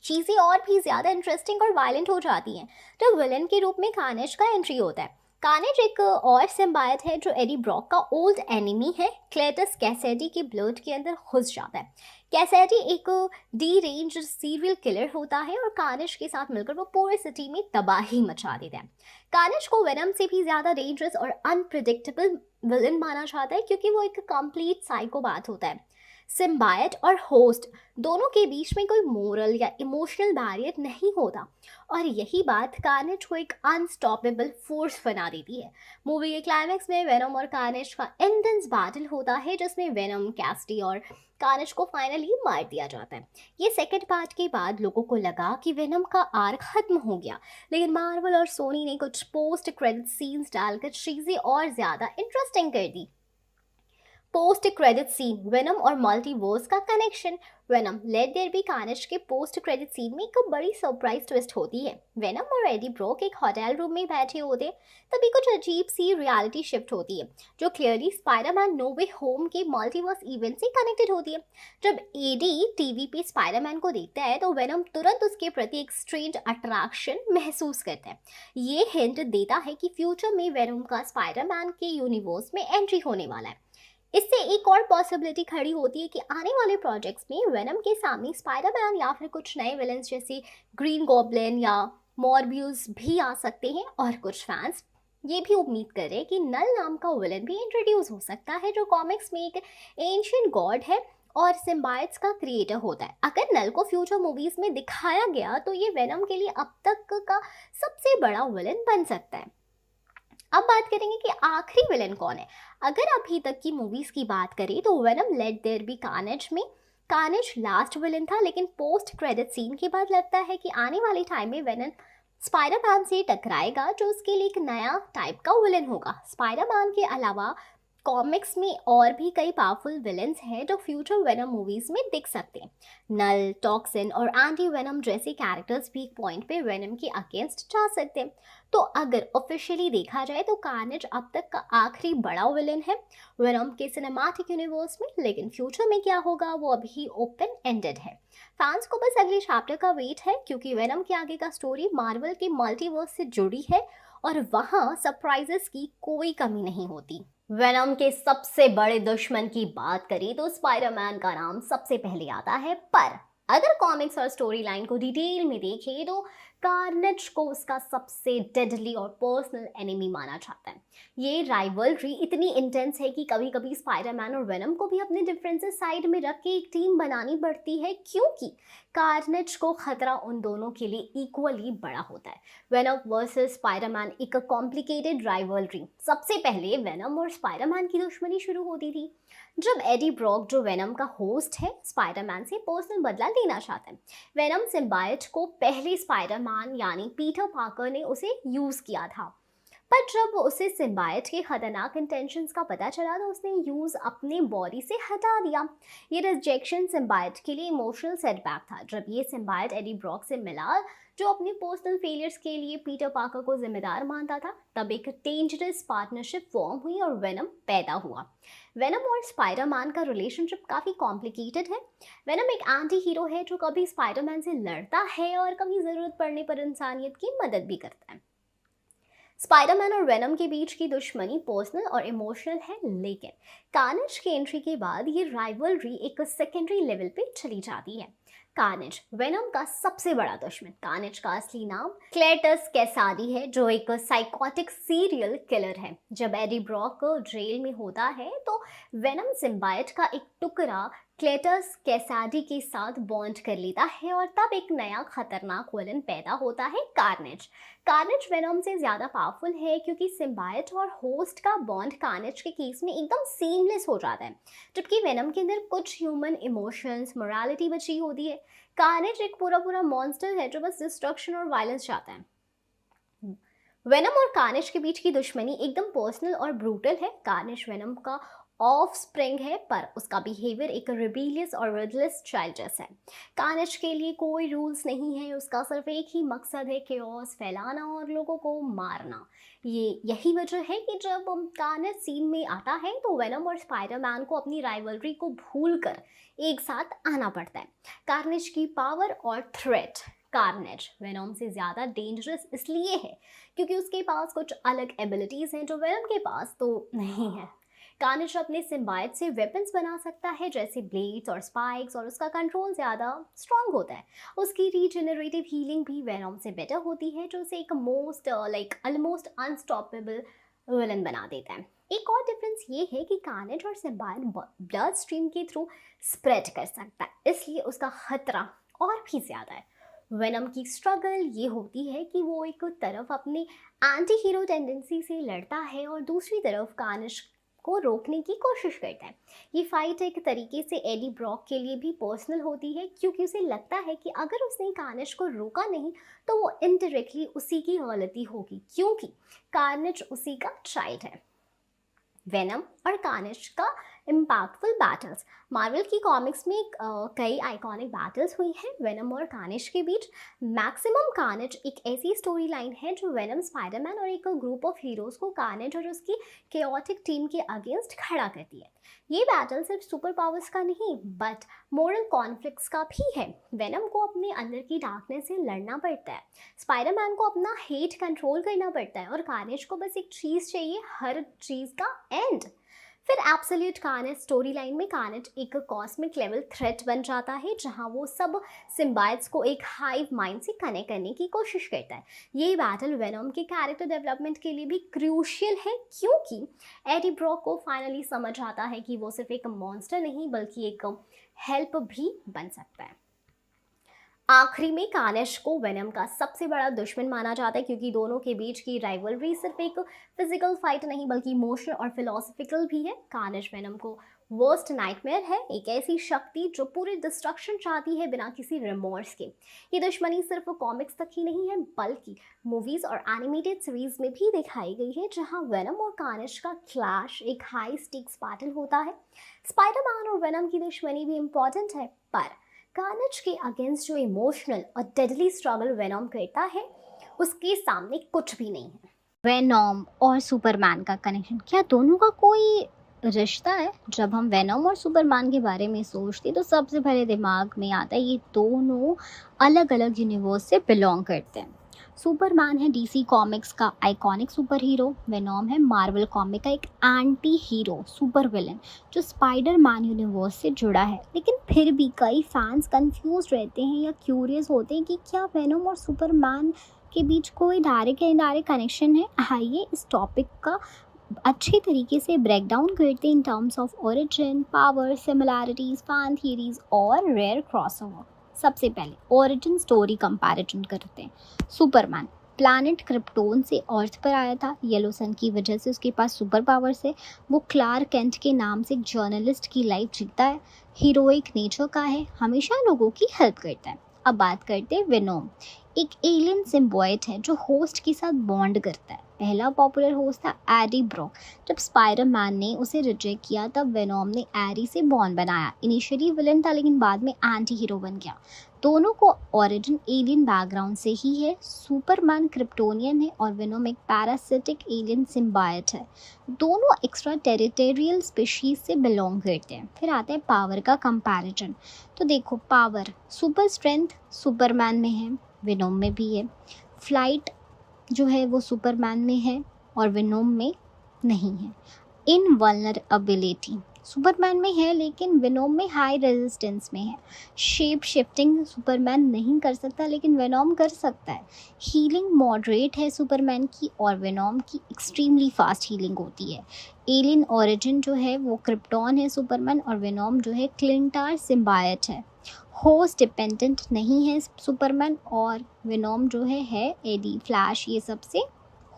चीज़ें और भी ज़्यादा इंटरेस्टिंग और वायलेंट हो जाती हैं जब विलन के रूप में कार्नेज का एंट्री होता है। कार्नेज एक और सिम्बायोट है जो एडी ब्रॉक का ओल्ड एनिमी है। क्लेटस कैसेडी के ब्लड के अंदर घुस जाता है। कैसेडी एक डी रेंज सीरियल किलर होता है और कार्नेज के साथ मिलकर वो पूरी सिटी में तबाही मचा देता है। कार्नेज को वेनम से भी ज़्यादा डेंजरस और अनप्रिडिक्टेबल विलन माना जाता है क्योंकि वो एक कंप्लीट साइकोपैथ होता है। सिम्बायट और होस्ट दोनों के बीच में कोई मोरल या इमोशनल बैरियर नहीं होता, और यही बात कार्नेज को एक अनस्टॉपेबल फोर्स बना देती है। मूवी के क्लाइमैक्स में वेनम और कार्नेज का इंटेंस बैटल होता है, जिसमें वेनम, कैस्टी और कार्नेज को फाइनली मार दिया जाता है। ये सेकंड पार्ट के बाद लोगों को लगा कि वेनम का आर्क खत्म हो गया, लेकिन मार्वल और सोनी ने कुछ पोस्ट क्रेडिट सीन्स डालकर चीजें और ज्यादा इंटरेस्टिंग कर दी। पोस्ट क्रेडिट सीन, वेनम और मल्टीवर्स का connection. Venom let there be Carnage के पोस्ट क्रेडिट सीन में एक बड़ी सरप्राइज ट्विस्ट होती है। वेनम और एडी ब्रॉक एक होटल रूम में बैठे होते, तभी कुछ अजीब सी रियलिटी शिफ्ट होती है, जो क्लियरली स्पाइडरमैन नो वे होम के मल्टीवर्स इवेंट से कनेक्टेड होती है। जब एडी टीवी पे स्पाइडरमैन को देखता है तो वेनम तुरंत उसके प्रति एक स्ट्रेंज अट्रैक्शन महसूस करता है। ये हिंट देता है कि फ्यूचर में वेनम का स्पाइडरमैन के यूनिवर्स में एंट्री होने वाला है। इससे एक और पॉसिबिलिटी खड़ी होती है कि आने वाले प्रोजेक्ट्स में वेनम के सामने स्पाइडरमैन या फिर कुछ नए विलन्स जैसे ग्रीन गॉब्लिन या मॉर्बियस भी आ सकते हैं। और कुछ फैंस ये भी उम्मीद कर रहे हैं कि नल नाम का विलन भी इंट्रोड्यूस हो सकता है, जो कॉमिक्स में एक एंशिएंट गॉड है और सिम्बायट्स का क्रिएटर होता है। अगर नल को फ्यूचर मूवीज में दिखाया गया तो ये वेनम के लिए अब तक का सबसे बड़ा विलन बन सकता है। अब बात करेंगे कि आखिरी विलन कौन है। अगर अभी तक की मूवीज की बात करें तो Venom let there be Carnage में कार्नेज लास्ट विलन था, लेकिन पोस्ट क्रेडिट सीन के बाद लगता है कि आने वाले टाइम में वेनम स्पाइडरमैन से टकराएगा, जो उसके लिए एक नया टाइप का विलन होगा। स्पाइडरमैन के अलावा कॉमिक्स में और भी कई पावरफुल विलन्स हैं जो फ्यूचर वेनम मूवीज में दिख सकते हैं। नल, टॉक्सिन और एंटी वेनम जैसे कैरेक्टर्स भी एक पॉइंट पे वेनम के अगेंस्ट जा सकते हैं। तो अगर ऑफिशियली देखा जाए तो कार्नेज अब तक का आखिरी बड़ा विलन है वेनम के सिनेमैटिक यूनिवर्स में, लेकिन फ्यूचर में क्या होगा वो अभी ओपन एंडेड है। फैंस को बस अगले चैप्टर का वेट है, क्योंकि वेनम के आगे का स्टोरी मार्वल के मल्टीवर्स से जुड़ी है और वहाँ सरप्राइजेस की कोई कमी नहीं होती। वेनम के सबसे बड़े दुश्मन की बात करें तो स्पाइडरमैन का नाम सबसे पहले आता है, पर अगर कॉमिक्स और स्टोरी लाइन को डिटेल में देखें तो कार्नेज को उसका सबसे डेडली और पर्सनल एनिमी माना जाता है। ये राइवलरी इतनी इंटेंस है कि कभी कभी स्पाइडरमैन और वेनम को भी अपने डिफरेंसेस साइड में रख के एक टीम बनानी पड़ती है, क्योंकि कार्नेज को खतरा उन दोनों के लिए इक्वली बड़ा होता है। वेनम वर्सेस स्पाइडरमैन एक कॉम्प्लिकेटेड राइवलरी। सबसे पहले वेनम और स्पाइडरमैन की दुश्मनी शुरू होती थी जब एडी ब्रॉक, जो वेनम का होस्ट है, स्पाइडरमैन से पर्सनल बदला लेना चाहता है। वेनम सिम्बायट को पहले स्पाइडरमैन यानी पीटर पार्कर ने उसे यूज किया था, पर जब उसे सिम्बायट के खतरनाक इंटेंशंस का पता चला तो उसने यूज अपने बॉडी से हटा दिया। ये रिजेक्शन सिम्बायट के लिए इमोशनल सेटबैक था। जब ये सिम्बायट एडी ब्रॉक से मिला, जो अपने पर्सनल फेलियर्स के लिए पीटर पार्कर को जिम्मेदार मानता था, तब एक डेंजरस पार्टनरशिप फॉर्म हुई और वेनम पैदा हुआ। वेनम और स्पाइडरमैन का रिलेशनशिप काफ़ी कॉम्प्लिकेटेड है। वेनम एक एंटी हीरो है जो कभी स्पाइडरमैन से लड़ता है और कभी ज़रूरत पड़ने पर इंसानियत की मदद भी करता है। स्पाइडरमैन और वेनम के बीच की दुश्मनी पर्सनल और इमोशनल है, लेकिन कार्नेज की एंट्री के बाद ये राइवलरी एक सेकेंडरी लेवल पे चली जाती है। कार्नेज वेनम का सबसे बड़ा दुश्मन। कार्नेज का असली नाम क्लेटस कैसाडी है, जो एक साइकोटिक सीरियल किलर है। जब एडी ब्रॉक जेल में होता है तो वेनम सिम्बायट का एक टुकड़ा क्लेटस कैसाडी के साथ बॉन्ड कर लेता है और तब एक नया खतरनाक विलन पैदा होता है, कार्नेज। कार्नेज वेनम से ज़्यादा पावरफुल है क्योंकि सिम्बायट और होस्ट का बॉन्ड कार्नेज के केस में एकदम सीमलेस हो जाता है, जबकि वेनम के अंदर कुछ ह्यूमन इमोशंस, मोरालिटी बची होती है। कार्नेज एक पूरा मॉन्स्टर है जो बस डिस्ट्रक्शन और वायलेंस चाहता है। वेनम और कार्नेज के बीच की दुश्मनी एकदम पर्सनल और ब्रूटल है। कार्नेज वेनम का ऑफ स्प्रिंग है, पर उसका बिहेवियर एक रिबेलियस और रेडलेस चाइल्ड जैसा है। कार्नेज के लिए कोई रूल्स नहीं है, उसका सिर्फ एक ही मकसद है, केओस फैलाना और लोगों को मारना। यही वजह है कि जब कार्नेज सीन में आता है तो वेनम और स्पाइडरमैन को अपनी राइवलरी को भूलकर एक साथ आना पड़ता है। कार्नेज की पावर और थ्रेट। कार्नेज वेनम से ज़्यादा डेंजरस इसलिए है क्योंकि उसके पास कुछ अलग एबिलिटीज़ हैं जो वेनम के पास तो नहीं है। कार्नेज अपने सिम्बायट से वेपन्स बना सकता है, जैसे ब्लेड्स और स्पाइक्स, और उसका कंट्रोल ज़्यादा स्ट्रॉन्ग होता है। उसकी रीजनरेटिव हीलिंग भी वेनम से बेटर होती है, जो उसे एक ऑलमोस्ट अनस्टॉपेबल विलन बना देता है। एक और डिफरेंस ये है कि कार्नेज और सिम्बायोट ब्लड स्ट्रीम के थ्रू स्प्रेड कर सकता है, इसलिए उसका खतरा और भी ज़्यादा है। वेनम की स्ट्रगल ये होती है कि वो एक तरफ अपनी एंटी हीरो टेंडेंसी से लड़ता है और दूसरी तरफ कार्नेज को रोकने की कोशिश करता है। ये फाइट एक तरीके से एडी ब्रॉक के लिए भी पर्सनल होती है, क्योंकि उसे लगता है कि अगर उसने कार्नेज को रोका नहीं तो वो इनडायरेक्टली उसी की गलती होगी, क्योंकि कार्नेज उसी का चाइल्ड है। वेनम और कार्नेज का इम्पैक्टफुल बैटल्स। मार्वल की कॉमिक्स में कई आइकॉनिक बैटल्स हुई हैं वेनम और कार्नेज के बीच। मैक्सिमम कार्नेज एक ऐसी स्टोरी लाइन है जो वेनम, स्पाइडरमैन और एक ग्रुप ऑफ हीरोज़ को कार्नेज और उसकी केओटिक टीम के अगेंस्ट खड़ा करती है। ये बैटल सिर्फ सुपर पावर्स का नहीं बट मोरल कॉन्फ्लिक्ट्स का भी है। वेनम को अपने अंदर की डार्कनेस से लड़ना पड़ता है, स्पाइडरमैन को अपना हेट कंट्रोल करना पड़ता है और कार्नेज को बस एक चीज़ चाहिए, हर चीज़ का एंड। फिर एब्सोल्यूट कार्नेज स्टोरी लाइन में कार्नेज एक कॉस्मिक लेवल थ्रेट बन जाता है, जहां वो सब सिम्बाइट्स को एक हाइव माइंड से कनेक्ट करने की कोशिश करता है। ये बैटल वेनम के कैरेक्टर डेवलपमेंट के लिए भी क्रूशियल है, क्योंकि एडी ब्रॉक को फाइनली समझ आता है कि वो सिर्फ एक मॉन्स्टर नहीं बल्कि एक हेल्प भी बन सकता है। आखिरी में कार्नेज को वेनम का सबसे बड़ा दुश्मन माना जाता है, क्योंकि दोनों के बीच की राइवलरी सिर्फ एक फिजिकल फाइट नहीं बल्कि इमोशनल और फिलोसफिकल भी है। कार्नेज वेनम को वर्स्ट नाइटमेयर है, एक ऐसी शक्ति जो पूरी डिस्ट्रक्शन चाहती है बिना किसी रिमोर्स के। ये दुश्मनी सिर्फ कॉमिक्स तक ही नहीं है बल्कि मूवीज और एनिमेटेड सीरीज में भी दिखाई गई है, जहां वेनम और कार्नेज का क्लैश एक हाई स्टिक्स बैटल होता है। स्पाइडरमैन और वेनम की दुश्मनी भी इम्पॉर्टेंट है, पर कार्नेज के अगेंस्ट जो इमोशनल और डेडली स्ट्रगल वेनम करता है उसके सामने कुछ भी नहीं है। वेनम और सुपरमैन का कनेक्शन, क्या दोनों का कोई रिश्ता है? जब हम वेनम और सुपरमैन के बारे में सोचते तो सबसे पहले दिमाग में आता है ये दोनों अलग अलग यूनिवर्स से बिलोंग करते हैं। सुपरमैन है डीसी कॉमिक्स का आइकॉनिक सुपर हीरो, वेनम है मार्वल कॉमिक का एक एंटी हीरो सुपर विलन जो स्पाइडरमैन यूनिवर्स से जुड़ा है। लेकिन फिर भी कई फैंस कंफ्यूज रहते हैं या क्यूरियस होते हैं कि क्या वेनम और सुपरमैन के बीच कोई डायरेक्ट या इनडायरेक्ट कनेक्शन है। आइए इस टॉपिक का अच्छे तरीके से ब्रेक डाउन करते हैं in terms of origin, power, similarities, fan theories और रेयर क्रॉसओवर। सबसे पहले ओरिजिन स्टोरी कंपैरिजन करते हैं। सुपरमैन प्लैनेट क्रिप्टोन से अर्थ पर आया था, येलो सन की वजह से उसके पास सुपर पावर्स है। वो क्लार्क केंट के नाम से एक जर्नलिस्ट की लाइफ जीता है, हीरोइक नेचर का है, हमेशा लोगों की हेल्प करता है। अब बात करते हैं वेनम, एक एलियन सिम्बायोट है जो होस्ट के साथ बॉन्ड करता है। पहला पॉपुलर होस्ट था एडी ब्रॉक। जब स्पाइडरमैन ने उसे रिजेक्ट किया तब वेनम ने एरी से बॉन्ड बनाया। इनिशियली विलन था लेकिन बाद में एंटी हीरो बन गया। दोनों को ओरिजिन एलियन बैकग्राउंड से ही है। सुपरमैन क्रिप्टोनियन है और वेनम एक पैरासिटिक एलियन सिम्बायोट है। दोनों एक्स्ट्रा टेरिटोरियल स्पीशीज से बिलोंग करते हैं। फिर आता है पावर का कंपैरिजन। तो देखो, पावर सुपर स्ट्रेंथ सुपरमैन में है, वेनम में भी है। फ्लाइट जो है वो सुपरमैन में है और वेनम में नहीं है। इनवल्नरेबिलिटी सुपरमैन में है लेकिन वेनम में हाई रेजिस्टेंस में है। शेप शिफ्टिंग सुपरमैन नहीं कर सकता लेकिन वेनम कर सकता है। हीलिंग मॉडरेट है सुपरमैन की और वेनम की एक्सट्रीमली फास्ट हीलिंग होती है। एलियन ओरिजिन जो है वो क्रिप्टॉन है सुपरमैन और वेनम जो है क्लिंटार सिम्बायोट है। होस्ट डिपेंडेंट नहीं है सुपरमैन और वेनम जो है एडी, फ्लैश, ये सबसे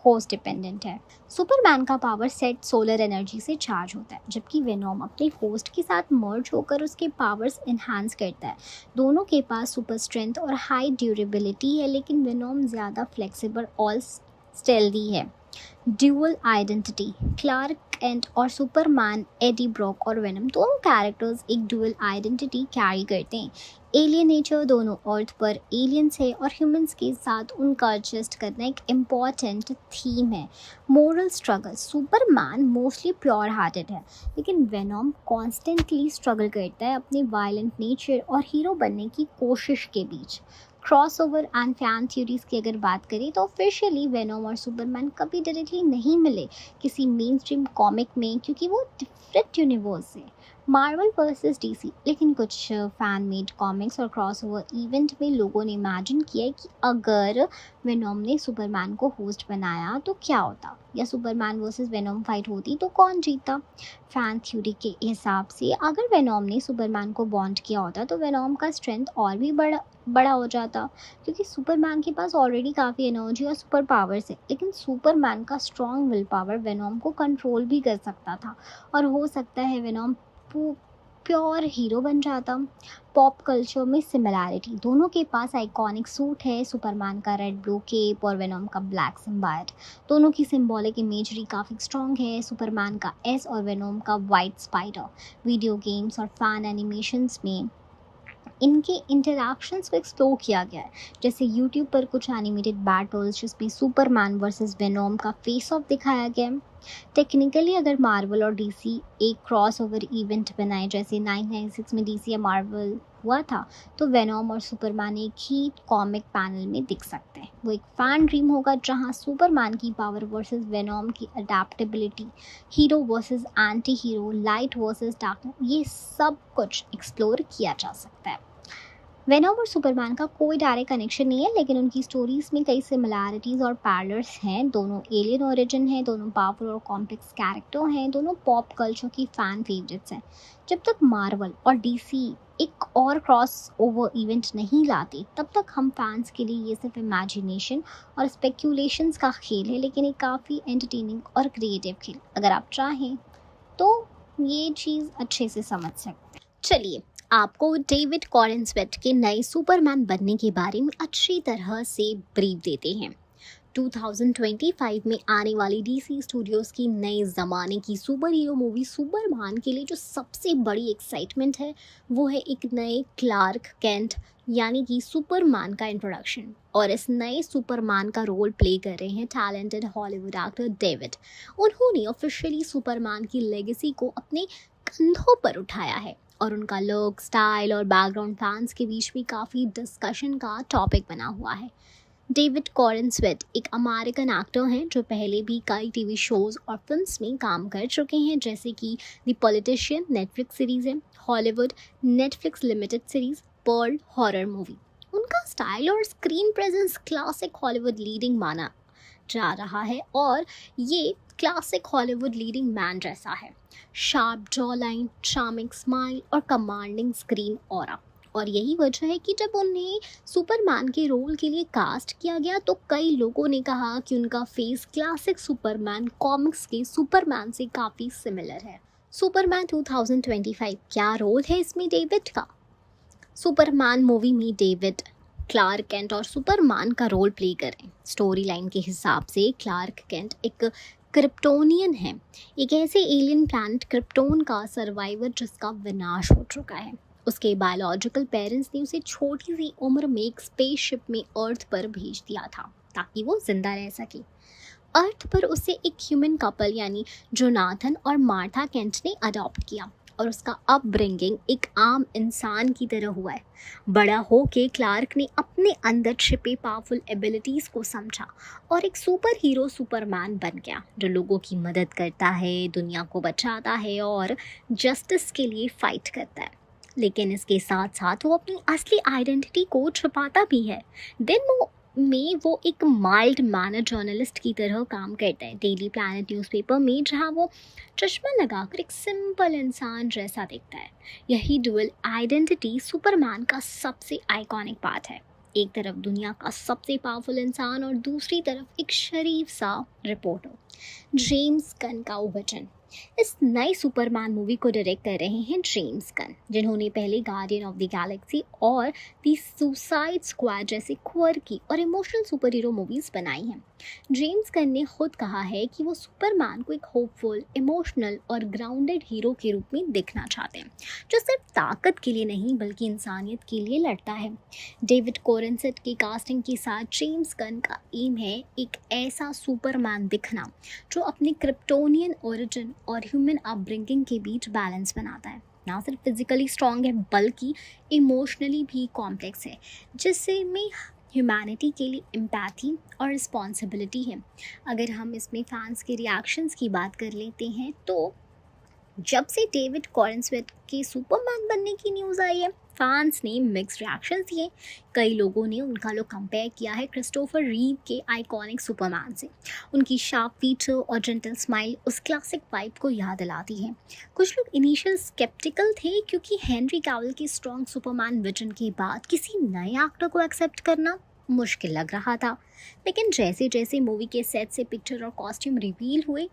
होस्ट डिपेंडेंट है। सुपरमैन का पावर सेट सोलर एनर्जी से चार्ज होता है, जबकि वेनम अपने होस्ट के साथ मर्ज होकर उसके पावर्स एनहांस करता है। दोनों के पास सुपर स्ट्रेंथ और हाई ड्यूरेबिलिटी है, लेकिन वेनम ज़्यादा फ्लेक्सिबल और स्टेल्दी है। ड्यूअल आइडेंटिटी क्लार्क केंट और सुपरमैन, एडी ब्रॉक और वेनम दोनों कैरेक्टर्स एक ड्यूअल आइडेंटिटी कैरी करते हैं। एलियन नेचर दोनों अर्थ पर एलियंस है और ह्यूमंस के साथ उनका एडजस्ट करना एक इम्पॉर्टेंट थीम है। Moral struggle Superman mostly pure hearted है लेकिन वेनम कॉन्स्टेंटली स्ट्रगल करता है अपने वायलेंट नेचर और हीरो बनने की कोशिश के बीच। क्रॉसओवर एंड फैन थ्योरीज की अगर बात करें तो ऑफिशियली वेनम और सुपरमैन कभी डायरेक्टली नहीं मिले किसी मेन स्ट्रीम कॉमिक में, क्योंकि वो डिफरेंट यूनिवर्स है। मार्वल वर्सेस डीसी, लेकिन कुछ फैन मेड कॉमिक्स और क्रॉसओवर इवेंट में लोगों ने इमेजिन किया है कि अगर वेनोम ने सुपरमैन को होस्ट बनाया तो क्या होता, या सुपरमैन वर्सेस वेनोम फाइट होती तो कौन जीतता। फैन थ्योरी के हिसाब से अगर वेनोम ने सुपरमैन को बॉन्ड किया होता तो वेनोम का स्ट्रेंथ और भी बड़ा बड़ा हो जाता, क्योंकि सुपरमैन के पास ऑलरेडी काफ़ी एनर्जी और सुपर पावर्स है, लेकिन सुपरमैन का स्ट्रॉन्ग विल पावर वेनोम को कंट्रोल भी कर सकता था, और हो सकता है वेनोम प्योर हीरो बन जाता। पॉप कल्चर में सिमिलैरिटी, दोनों के पास आइकॉनिक सूट है, सुपरमैन का रेड ब्लू केप और वेनोम का ब्लैक सिम्बायोट। दोनों की सिंबॉलिक इमेजरी काफ़ी स्ट्रॉन्ग है, सुपरमैन का एस और वेनोम का वाइट स्पाइडर। वीडियो गेम्स और फैन एनिमेशंस में इनके इंटरैक्शंस को एक्सप्लोर किया गया है, जैसे यूट्यूब पर कुछ एनिमेटेड बैटल्स जिसमें सुपरमैन वर्सेस वेनोम का फेस ऑफ दिखाया गया है। टेक्निकली अगर मार्वल और डीसी एक क्रॉस ओवर इवेंट बनाए, जैसे 996 में डीसी या मार्वल हुआ था, तो वेनोम और सुपरमैन एक ही कॉमिक पैनल में दिख सकते हैं। वो एक फैन ड्रीम होगा जहां सुपरमैन की पावर वर्सेस वेनोम की adaptability, hero versus anti hero, light versus darkness, ये सब कुछ एक्सप्लोर किया जा सकता है। वेनोम और सुपरमैन का कोई डायरेक्ट कनेक्शन नहीं है, लेकिन उनकी स्टोरीज में कई सिमिलैरिटीज़ और पैरलर्स हैं। दोनों एलियन ओरिजिन हैं, दोनों पावरफुल और कॉम्प्लेक्स कैरेक्टर हैं, दोनों पॉप कल्चर की फ़ैन फेवरेट्स हैं। जब तक मार्वल और डीसी एक और क्रॉस ओवर इवेंट नहीं लाते, तब तक हम फैंस के लिए ये सिर्फ इमेजिनेशन और स्पेक्यूलेशंस का खेल है, लेकिन एक काफ़ी एंटरटेनिंग और क्रिएटिव खेल। अगर आप चाहें तो ये चीज़ अच्छे से समझ सकते हैं। चलिए, आपको डेविड कॉरेंस्वेट के नए सुपरमैन बनने के बारे में अच्छी तरह से ब्रीफ देते हैं। 2025 में आने वाली डीसी स्टूडियोज़ की नए ज़माने की सुपर हीरो मूवी सुपरमैन के लिए जो सबसे बड़ी एक्साइटमेंट है, वो है एक नए क्लार्क केंट यानी कि सुपरमैन का इंट्रोडक्शन। और इस नए सुपरमैन का रोल प्ले कर रहे हैं टैलेंटेड हॉलीवुड एक्टर डेविड। उन्होंने ऑफिशियली सुपरमैन की लेगेसी को अपने कंधों पर उठाया है, और उनका लुक, स्टाइल और बैकग्राउंड फैंस के बीच भी काफ़ी डिस्कशन का टॉपिक बना हुआ है। डेविड कॉरेंस्वेट एक अमेरिकन एक्टर हैं जो पहले भी कई टीवी शोज़ और फिल्म्स में काम कर चुके हैं, जैसे कि द पॉलिटिशियन नेटफ्लिक्स सीरीज़ है, Hollywood Netflix limited series Pearl horror movie. उनका स्टाइल और screen presence classic Hollywood leading माना जा रहा है, और ये क्लासिक हॉलीवुड लीडिंग मैन जैसा है। Sharp jaw line, charming smile और कमांडिंग स्क्रीन ऑरा। और यही वजह है कि जब उन्हें सुपरमैन के रोल के लिए कास्ट किया गया तो कई लोगों ने कहा कि उनका फेस क्लासिक सुपरमैन कॉमिक्स के सुपरमैन से काफ़ी सिमिलर है। सुपरमैन 2025, क्या रोल है इसमें डेविड का? सुपरमैन मूवी में डेविड क्लार्क केंट और सुपरमैन का रोल प्ले करें। स्टोरी लाइन के हिसाब से क्लार्क केंट एक क्रिप्टोनियन है, एक ऐसे एलियन प्लैनेट क्रिप्टोन का सर्वाइवर जिसका विनाश हो चुका है। उसके बायोलॉजिकल पेरेंट्स ने उसे छोटी सी उम्र में एक स्पेसशिप में अर्थ पर भेज दिया था ताकि वो जिंदा रह सके। अर्थ पर उसे एक ह्यूमन कपल यानी जोनाथन और मार्था केंट ने अडॉप्ट किया, और उसका अपब्रिंगिंग एक आम इंसान की तरह हुआ है। बड़ा होके क्लार्क ने अपने अंदर छिपे पावरफुल एबिलिटीज़ को समझा और एक सुपर हीरो सुपरमैन बन गया, जो लोगों की मदद करता है, दुनिया को बचाता है और जस्टिस के लिए फाइट करता है। लेकिन इसके साथ साथ वो अपनी असली आइडेंटिटी को छुपाता भी है। दिन में वो एक माइल्ड मैनर जर्नलिस्ट की तरह काम करता है डेली प्लैनेट न्यूज़पेपर में, जहाँ वो चश्मा लगाकर एक सिंपल इंसान जैसा दिखता है। यही डुअल आइडेंटिटी सुपरमैन का सबसे आइकॉनिक पार्ट है। एक तरफ दुनिया का सबसे पावरफुल इंसान और दूसरी तरफ एक शरीफ सा रिपोर्टर। जेम्स गन का विजन। इस नई सुपरमैन मूवी को डायरेक्ट कर रहे हैं जेम्स गन, जिन्होंने पहले गार्डियन ऑफ द गैलेक्सी और द सुसाइड स्क्वाड जैसे क्वर्की और इमोशनल सुपर हीरो मूवीज़ बनाई हैं। जेम्स गन ने खुद कहा है कि वो सुपरमैन को एक होपफुल, इमोशनल और ग्राउंडेड हीरो के रूप में देखना चाहते हैं, जो सिर्फ ताकत के लिए नहीं बल्कि इंसानियत के लिए लड़ता है। डेविड कॉरेंस्वेट की कास्टिंग के साथ जेम्स गन का एम है एक ऐसा सुपरमैन दिखना जो अपने क्रिप्टोनियन ओरिजिन और ह्यूमन अपब्रिंगिंग के बीच बैलेंस बनाता है। ना सिर्फ फिजिकली स्ट्रॉन्ग है बल्कि इमोशनली भी कॉम्प्लेक्स है, जिससे में ह्यूमैनिटी के लिए एम्पैथी और रिस्पॉन्सिबिलिटी है। अगर हम इसमें फैंस के रिएक्शंस की बात कर लेते हैं तो जब से डेविड कॉरेंसवेथ के सुपरमैन बनने की न्यूज़ आई है, फैंस ने मिक्स रिएक्शंस दिए। कई लोगों ने उनका लुक कंपेयर किया है क्रिस्टोफर रीव के आइकॉनिक सुपरमैन से। उनकी शार्प फीचर और जेंटल स्माइल उस क्लासिक वाइब को याद दिलाती है। कुछ लोग इनिशियल स्केप्टिकल थे क्योंकि हेनरी कैविल के स्ट्रॉन्ग सुपरमैन विजन के बाद किसी नए एक्टर को एक्सेप्ट करना मुश्किल लग रहा था। लेकिन जैसे जैसे मूवी के सेट से पिक्चर और कॉस्ट्यूम रिवील हुए,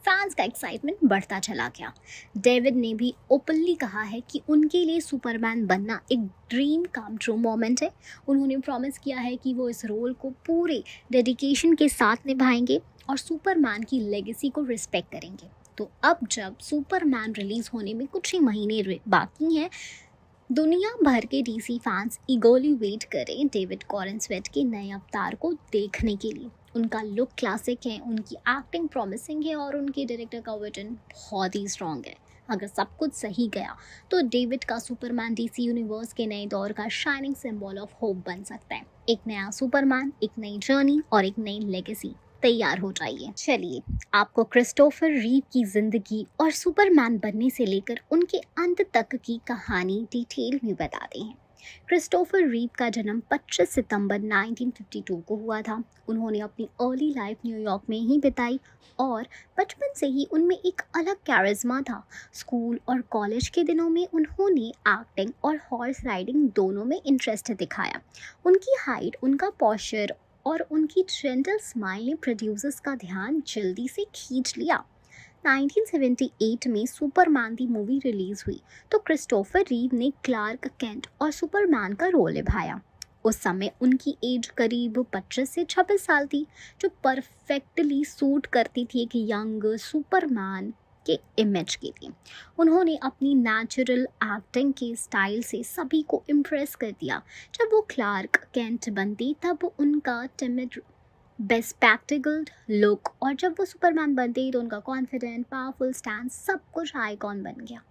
फैंस का एक्साइटमेंट बढ़ता चला गया। डेविड ने भी ओपनली कहा है कि उनके लिए सुपरमैन बनना एक ड्रीम कम ट्रू मोमेंट है। उन्होंने प्रॉमिस किया है कि वो इस रोल को पूरे डेडिकेशन के साथ निभाएंगे और सुपरमैन की लेगेसी को रिस्पेक्ट करेंगे। तो अब जब सुपरमैन रिलीज होने में कुछ ही महीने बाकी हैं, दुनिया भर के डीसी फैंस ईगरली वेट करें डेविड कॉरेंसवेथ के नए अवतार को देखने के लिए। उनका लुक क्लासिक है, उनकी एक्टिंग प्रॉमिसिंग है और उनके डायरेक्टर का विजन बहुत ही स्ट्रॉन्ग है। अगर सब कुछ सही गया तो डेविड का सुपरमैन डीसी यूनिवर्स के नए दौर का शाइनिंग सिंबल ऑफ होप बन सकता है। एक नया सुपरमैन, एक नई जर्नी और एक नई लेगेसी तैयार हो जाइए। चलिए आपको क्रिस्टोफर रीव की जिंदगी और सुपरमैन बनने से लेकर उनके अंत तक की कहानी डिटेल में बताते हैं। क्रिस्टोफर रीव का जन्म 25 सितंबर 1952 को हुआ था। उन्होंने अपनी अर्ली लाइफ न्यूयॉर्क में ही बिताई और बचपन से ही उनमें एक अलग कैरिज्मा था। स्कूल और कॉलेज के दिनों में उन्होंने एक्टिंग और हॉर्स राइडिंग दोनों में इंटरेस्ट दिखाया। उनकी हाइट, उनका पॉस्चर और उनकी जेंटल स्माइल ने प्रोड्यूसर्स का ध्यान जल्दी से खींच लिया। 1978 में सुपरमैन दी मूवी रिलीज हुई तो क्रिस्टोफर रीव ने क्लार्क केंट और सुपरमैन का रोल निभाया। उस समय उनकी एज करीब 25 से 26 साल थी, जो परफेक्टली सूट करती थी एक यंग सुपरमैन के इमेज के लिए। उन्होंने अपनी नेचुरल एक्टिंग के स्टाइल से सभी को इम्प्रेस कर दिया। जब वो क्लार्क केंट बनती तब उनका टिमिड बेस्पेक्टिकल्ड लुक, और जब वो सुपरमैन बनते तो उनका कॉन्फिडेंट पावरफुल स्टैंड सब कुछ आइकॉन बन गया।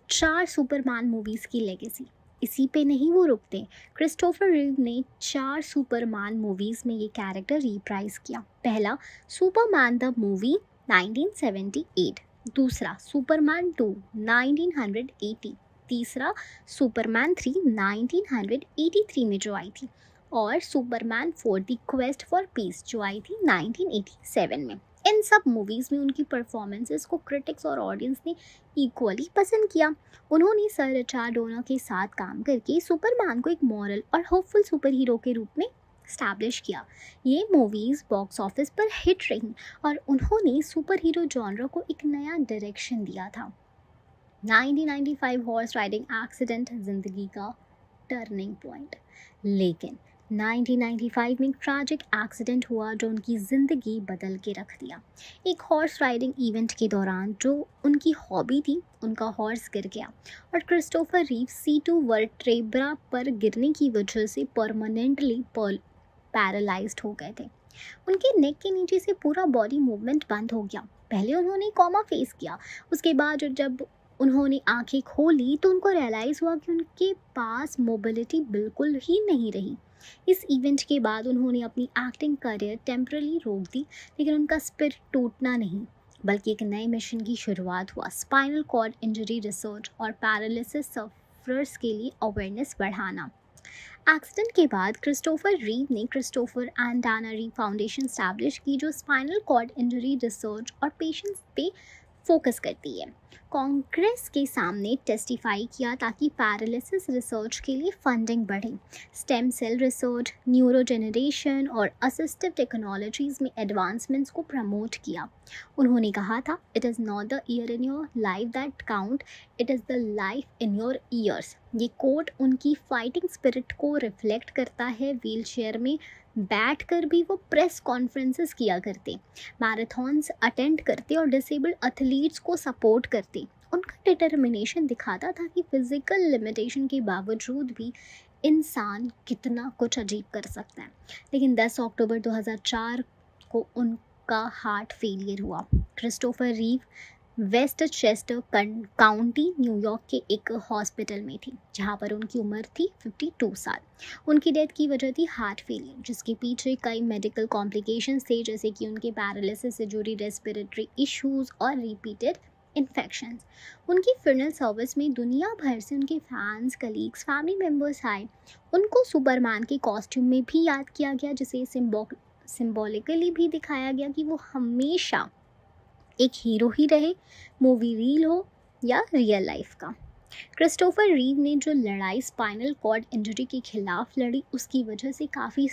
4 सुपरमैन मूवीज़ की लेगेसी, इसी पे नहीं वो रुकते। क्रिस्टोफर रीव ने 4 सुपरमैन मूवीज़ में ये कैरेक्टर रिप्राइज किया। पहला सुपरमैन द मूवी 1978, दूसरा सुपरमैन 2 1980, तीसरा सुपरमैन 3 1983 में जो आई थी, और Superman 4 the quest for piece जो आई थी 1987 में। इन सब मूवीज़ में उनकी परफॉर्मेंसेस को क्रिटिक्स और ऑडियंस ने इक्वली पसंद किया। उन्होंने सर रिचर्ड डोनर के साथ काम करके सुपरमैन को एक मॉरल और होपफुल सुपर हीरो के रूप में स्टैब्लिश किया। ये मूवीज़ बॉक्स ऑफिस पर हिट रहीं और उन्होंने सुपर हीरो जॉनर को एक नया डायरेक्शन दिया था। 1995 हॉर्स राइडिंग एक्सीडेंट जिंदगी का टर्निंग पॉइंट, लेकिन 1995 में एक ट्रैजिक एक्सीडेंट हुआ जो उनकी ज़िंदगी बदल के रख दिया। एक हॉर्स राइडिंग इवेंट के दौरान जो उनकी हॉबी थी, उनका हॉर्स गिर गया और क्रिस्टोफर रीव C2 वर्टेब्रा पर गिरने की वजह से परमानेंटली पैरालाइज्ड हो गए थे। उनके नेक के नीचे से पूरा बॉडी मूवमेंट बंद हो गया। पहले उन्होंने कॉमा फेस किया, उसके बाद जब उन्होंने आंखें खोली तो उनको रियलाइज़ हुआ कि उनके पास मोबिलिटी बिल्कुल ही नहीं रही। इस इवेंट के बाद उन्होंने अपनी एक्टिंग करियर टेम्परली रोक दी, लेकिन उनका स्पिरिट टूटना नहीं बल्कि एक नए मिशन की शुरुआत हुआ। स्पाइनल कॉर्ड इंजरी रिसर्च और पैरालिसिस सफरर्स के लिए अवेयरनेस बढ़ाना। एक्सीडेंट के बाद क्रिस्टोफर रीव ने Christopher and Dana रीव foundation establish की, जो स्पाइनल कॉर्ड इंजरी रिसर्च और पेशेंट्स पे फोकस करती है। कांग्रेस के सामने टेस्टिफाई किया ताकि पैरालिसिस रिसर्च के लिए फंडिंग बढ़े। स्टेम सेल रिसर्च, न्यूरोजेनरेशन और असिस्टिव टेक्नोलॉजीज में एडवांसमेंट्स को प्रमोट किया। उन्होंने कहा था, it is not the year in your life that count, it is the life in your ears. ये कोट उनकी फाइटिंग स्पिरिट को रिफ्लेक्ट करता है। व्हीलचेयर में बैठकर भी वो प्रेस कॉन्फ्रेंसेस किया करते, मैराथन्स अटेंड करते और डिसेबल्ड एथलीट्स को सपोर्ट करते। उनका डिटर्मिनेशन दिखाता था कि फिजिकल लिमिटेशन के बावजूद भी इंसान कितना कुछ अजीब कर सकता है। लेकिन 10 अक्टूबर 2004 को उनका हार्ट फेलियर हुआ। Christopher रीव waste Chester county New York के एक हॉस्पिटल में थी, जहां पर उनकी उम्र थी 52 साल। उनकी डेथ की वजह थी हार्ट फेलियर, जिसके पीछे कई मेडिकल कॉम्प्लिकेशंस थे, जैसे कि उनके पैरालिसिस से जुड़ी रेस्पिरेटरी इश्यूज और रिपीटेड इन्फेक्शंस। उनकी फ्यूनरल सर्विस में दुनिया भर से उनके फैंस, कलीग्स, फैमिली मेम्बर्स आए। उनको सुपरमैन के कॉस्ट्यूम में भी याद किया गया, जिसे सिम्बॉलिकली भी दिखाया गया कि वो हमेशा एक हीरो ही रहे, मूवी रील हो या रियल लाइफ का। क्रिस्टोफर रीव ने जो लड़ाई स्पाइनल कॉर्ड इंजरी के खिलाफ लड़ी, उसकी वजह से काफ़ी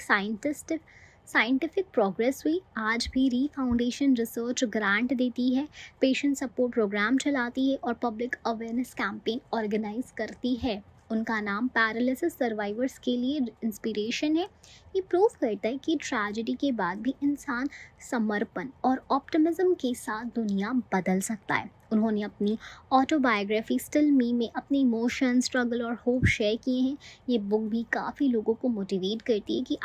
साइंटिफिक प्रोग्रेस हुई। आज भी री फाउंडेशन रिसर्च ग्रांट देती है, पेशेंट सपोर्ट प्रोग्राम चलाती है और पब्लिक अवेयरनेस कैंपेन ऑर्गेनाइज करती है। उनका नाम पैरालिसिस सर्वाइवर्स के लिए इंस्पिरेशन है। ये प्रूव करता है कि ट्रेजेडी के बाद भी इंसान समर्पण और ऑप्टिमिज्म के साथ दुनिया बदल सकता है। उन्होंने अपनी ऑटोबायोग्राफी स्टिल मी में अपने इमोशन, स्ट्रगल और होप शेयर किए हैं। ये बुक भी काफ़ी लोगों को मोटिवेट करती है कि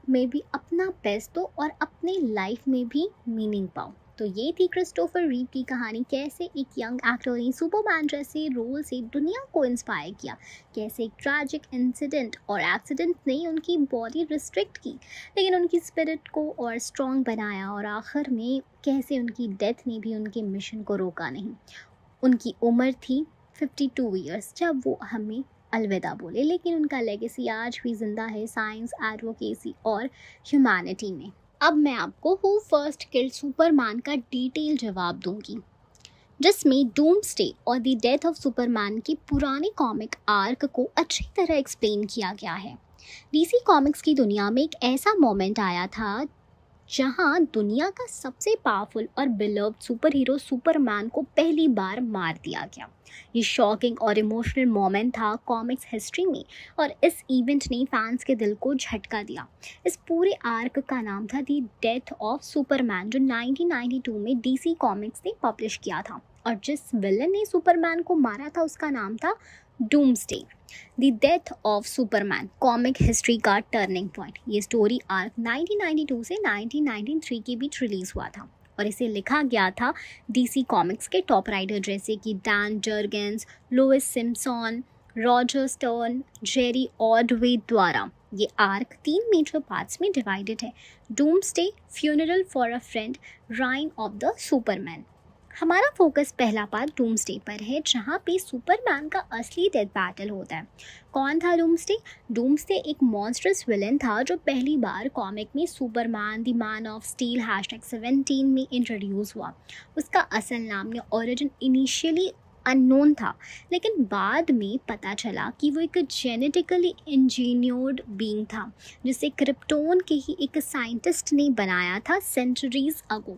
में भी अपना बेस्ट दो और अपने लाइफ में भी मीनिंग पाओ। तो ये थी क्रिस्टोफर रीव की कहानी, कैसे एक यंग एक्टर ने सुपरमैन जैसे रोल से दुनिया को इंस्पायर किया, कैसे एक ट्रैजिक इंसिडेंट और एक्सीडेंट ने उनकी बॉडी रिस्ट्रिक्ट की लेकिन उनकी स्पिरिट को और स्ट्रॉन्ग बनाया, और आखिर में कैसे उनकी डेथ ने भी उनके मिशन को रोका नहीं। उनकी उम्र थी 52 ईयर्स जब वो हमें अलविदा बोले, लेकिन उनका लेगेसी आज भी जिंदा है साइंस, एडवोकेसी और ह्यूमैनिटी में। अब मैं आपको हु फर्स्ट किल्ड सुपरमैन का डिटेल जवाब दूंगी, जिसमें डूम्सडे और द डेथ ऑफ सुपरमैन की पुरानी कॉमिक आर्क को अच्छी तरह एक्सप्लेन किया गया है। डीसी कॉमिक्स की दुनिया में एक ऐसा मोमेंट आया था जहां दुनिया का सबसे पावरफुल और बिलव्ड सुपर हीरो सुपरमैन को पहली बार मार दिया गया। ये शॉकिंग और इमोशनल मोमेंट था कॉमिक्स हिस्ट्री में, और इस इवेंट ने फैंस के दिल को झटका दिया। इस पूरे आर्क का नाम था द डेथ ऑफ सुपरमैन, जो 1992 में डीसी कॉमिक्स ने पब्लिश किया था, और जिस विलन ने सुपरमैन को मारा था उसका नाम था doomsday. The death of Superman comic history का टर्निंग पॉइंट। ये स्टोरी आर्क 1992 से 1993 के बीच रिलीज हुआ था, और इसे लिखा गया था डीसी कॉमिक्स के टॉप राइटर जैसे कि Dan Jurgens, Louise Simpson, Roger Stern, Jerry Ordway द्वारा। ये आर्क 3 मेजर पार्ट्स में डिवाइडेड है: Doomsday, funeral for a friend, reign of the Superman. हमारा फोकस पहला पार्ट डूम्सडे पर है, जहाँ पे सुपरमैन का असली डेथ बैटल होता है। कौन था डूम्सडे? डूम्सडे एक मॉन्स्टरस विलन था जो पहली बार कॉमिक में Superman the man of steel #17 में इंट्रोड्यूस हुआ। उसका असल नाम या ओरिजिन इनिशियली अननोन था, लेकिन बाद में पता चला कि वो एक जेनेटिकली इंजीनियर्ड बीइंग था, जिसे क्रिप्टोन के ही एक साइंटिस्ट ने बनाया था सेंचुरीज अगो।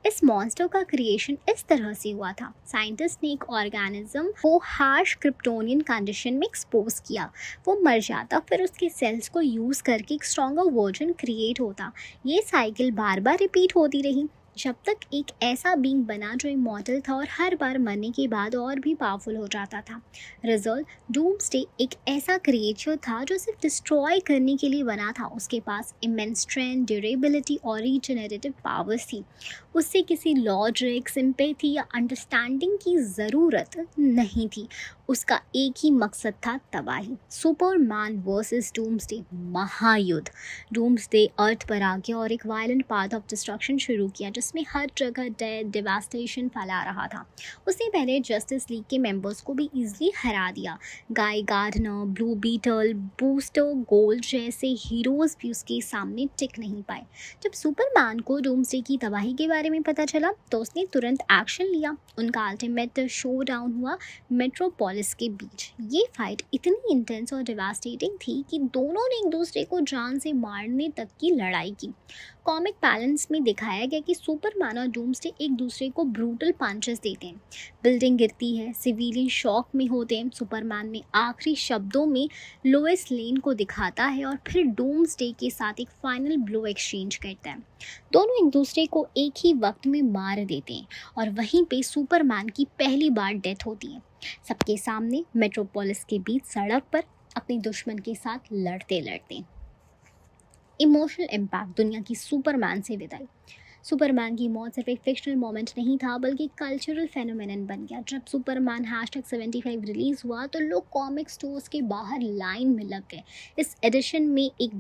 इस मॉन्स्टर का क्रिएशन इस तरह से हुआ था: साइंटिस्ट ने एक ऑर्गेनिज्म को हार्श क्रिप्टोनियन कंडीशन में एक्सपोज किया, वो मर जाता, फिर उसके सेल्स को यूज़ करके एक स्ट्रॉन्गर वर्जन क्रिएट होता। ये साइकिल बार बार रिपीट होती रही जब तक एक ऐसा बीइंग बना जो इमॉर्टल था और हर बार मरने के बाद और भी पावरफुल हो जाता था। रिजल्ट, डूम्सडे एक ऐसा क्रिएचर था जो सिर्फ डिस्ट्रॉय करने के लिए बना था। उसके पास इमेंस स्ट्रेंथ, ड्यूरेबिलिटी और रीजनरेटिव पावर्स थी। उससे किसी लॉजिक, सिंपैथी या अंडरस्टैंडिंग की ज़रूरत नहीं थी। उसका एक ही मकसद था, तबाही। सुपरमैन वर्सेस डूम्सडे, महायुद्ध। डूम्सडे अर्थ पर आ गया और एक वायलेंट पाथ ऑफ डिस्ट्रक्शन शुरू किया, जिसमें हर जगह डेथ, डिवास्टेशन फैला रहा था। उसने पहले जस्टिस लीग के मेंबर्स को भी इजीली हरा दिया। Guy Gardner, Blue Beetle, Booster Gold जैसे हीरोज भी उसके सामने टिक नहीं पाए। जब सुपरमैन को डूम्सडे की तबाही के बारे में पता चला तो उसने तुरंत एक्शन लिया। उनका अल्टीमेट शोडाउन हुआ मेट्रोपोलिस के बीच। ये फाइट इतनी इंटेंस और डिवास्टेटिंग थी कि दोनों ने एक दूसरे को जान से मारने तक की लड़ाई की। कॉमिक बैलेंस में दिखाया गया कि सुपरमैन और डूम्सडे एक दूसरे को ब्रूटल पंचेस देते हैं। बिल्डिंग गिरती है, सिविलियन शॉक में होते हैं। सुपरमैन ने आखिरी शब्दों में लोएस लेन को दिखाता है और फिर डूम्सडे के साथ एक फाइनल ब्लो एक्सचेंज करता है। दोनों एक दूसरे को एक ही वक्त में मार देते हैं, और वहीं पे सुपरमैन की पहली बार डेथ होती है, सबके सामने मेट्रोपोलिस के बीच सड़क पर अपने दुश्मन के साथ लड़ते लड़ते। इमोशनल इम्पैक्ट, दुनिया की सुपरमैन से विदाई। सुपरमैन की मौत सिर्फ एक फिक्शनल मोमेंट नहीं था, बल्कि कल्चरल फेनोमेनन बन गया। जब सुपरमैन #75 रिलीज हुआ तो लोग कॉमिक स्टोर्स के बाहर लाइन में लग गए। इस एडिशन में एक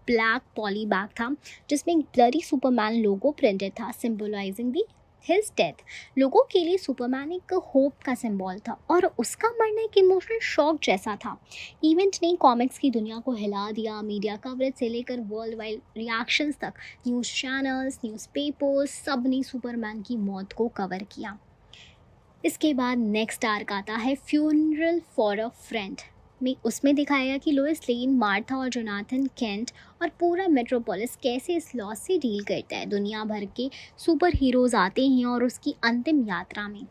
ब्लैक पॉली बैग था जिसमें एक ब्लरी सुपरमैन लोगो प्रिंटेड था, सिंबलाइजिंग दी हिज डेथ लोगों के लिए सुपरमैन एक होप का सिंबल था और उसका मरना एक इमोशनल शॉक जैसा था। इवेंट ने कॉमिक्स की दुनिया को हिला दिया। मीडिया कवरेज से लेकर वर्ल्ड वाइड रिएक्शंस तक न्यूज़ चैनल्स, न्यूज़पेपर्स सब ने सुपरमैन की मौत को कवर किया। इसके बाद नेक्स्ट आर्क आता है फ्यूनरल फॉर अ फ्रेंड में। उसमें दिखाया गया कि लोइस लेन, मार्था और जोनाथन केंट और पूरा मेट्रोपोलिस कैसे इस लॉस से डील करता है। दुनिया भर के सुपर हीरोज आते हैं और उसकी अंतिम यात्रा में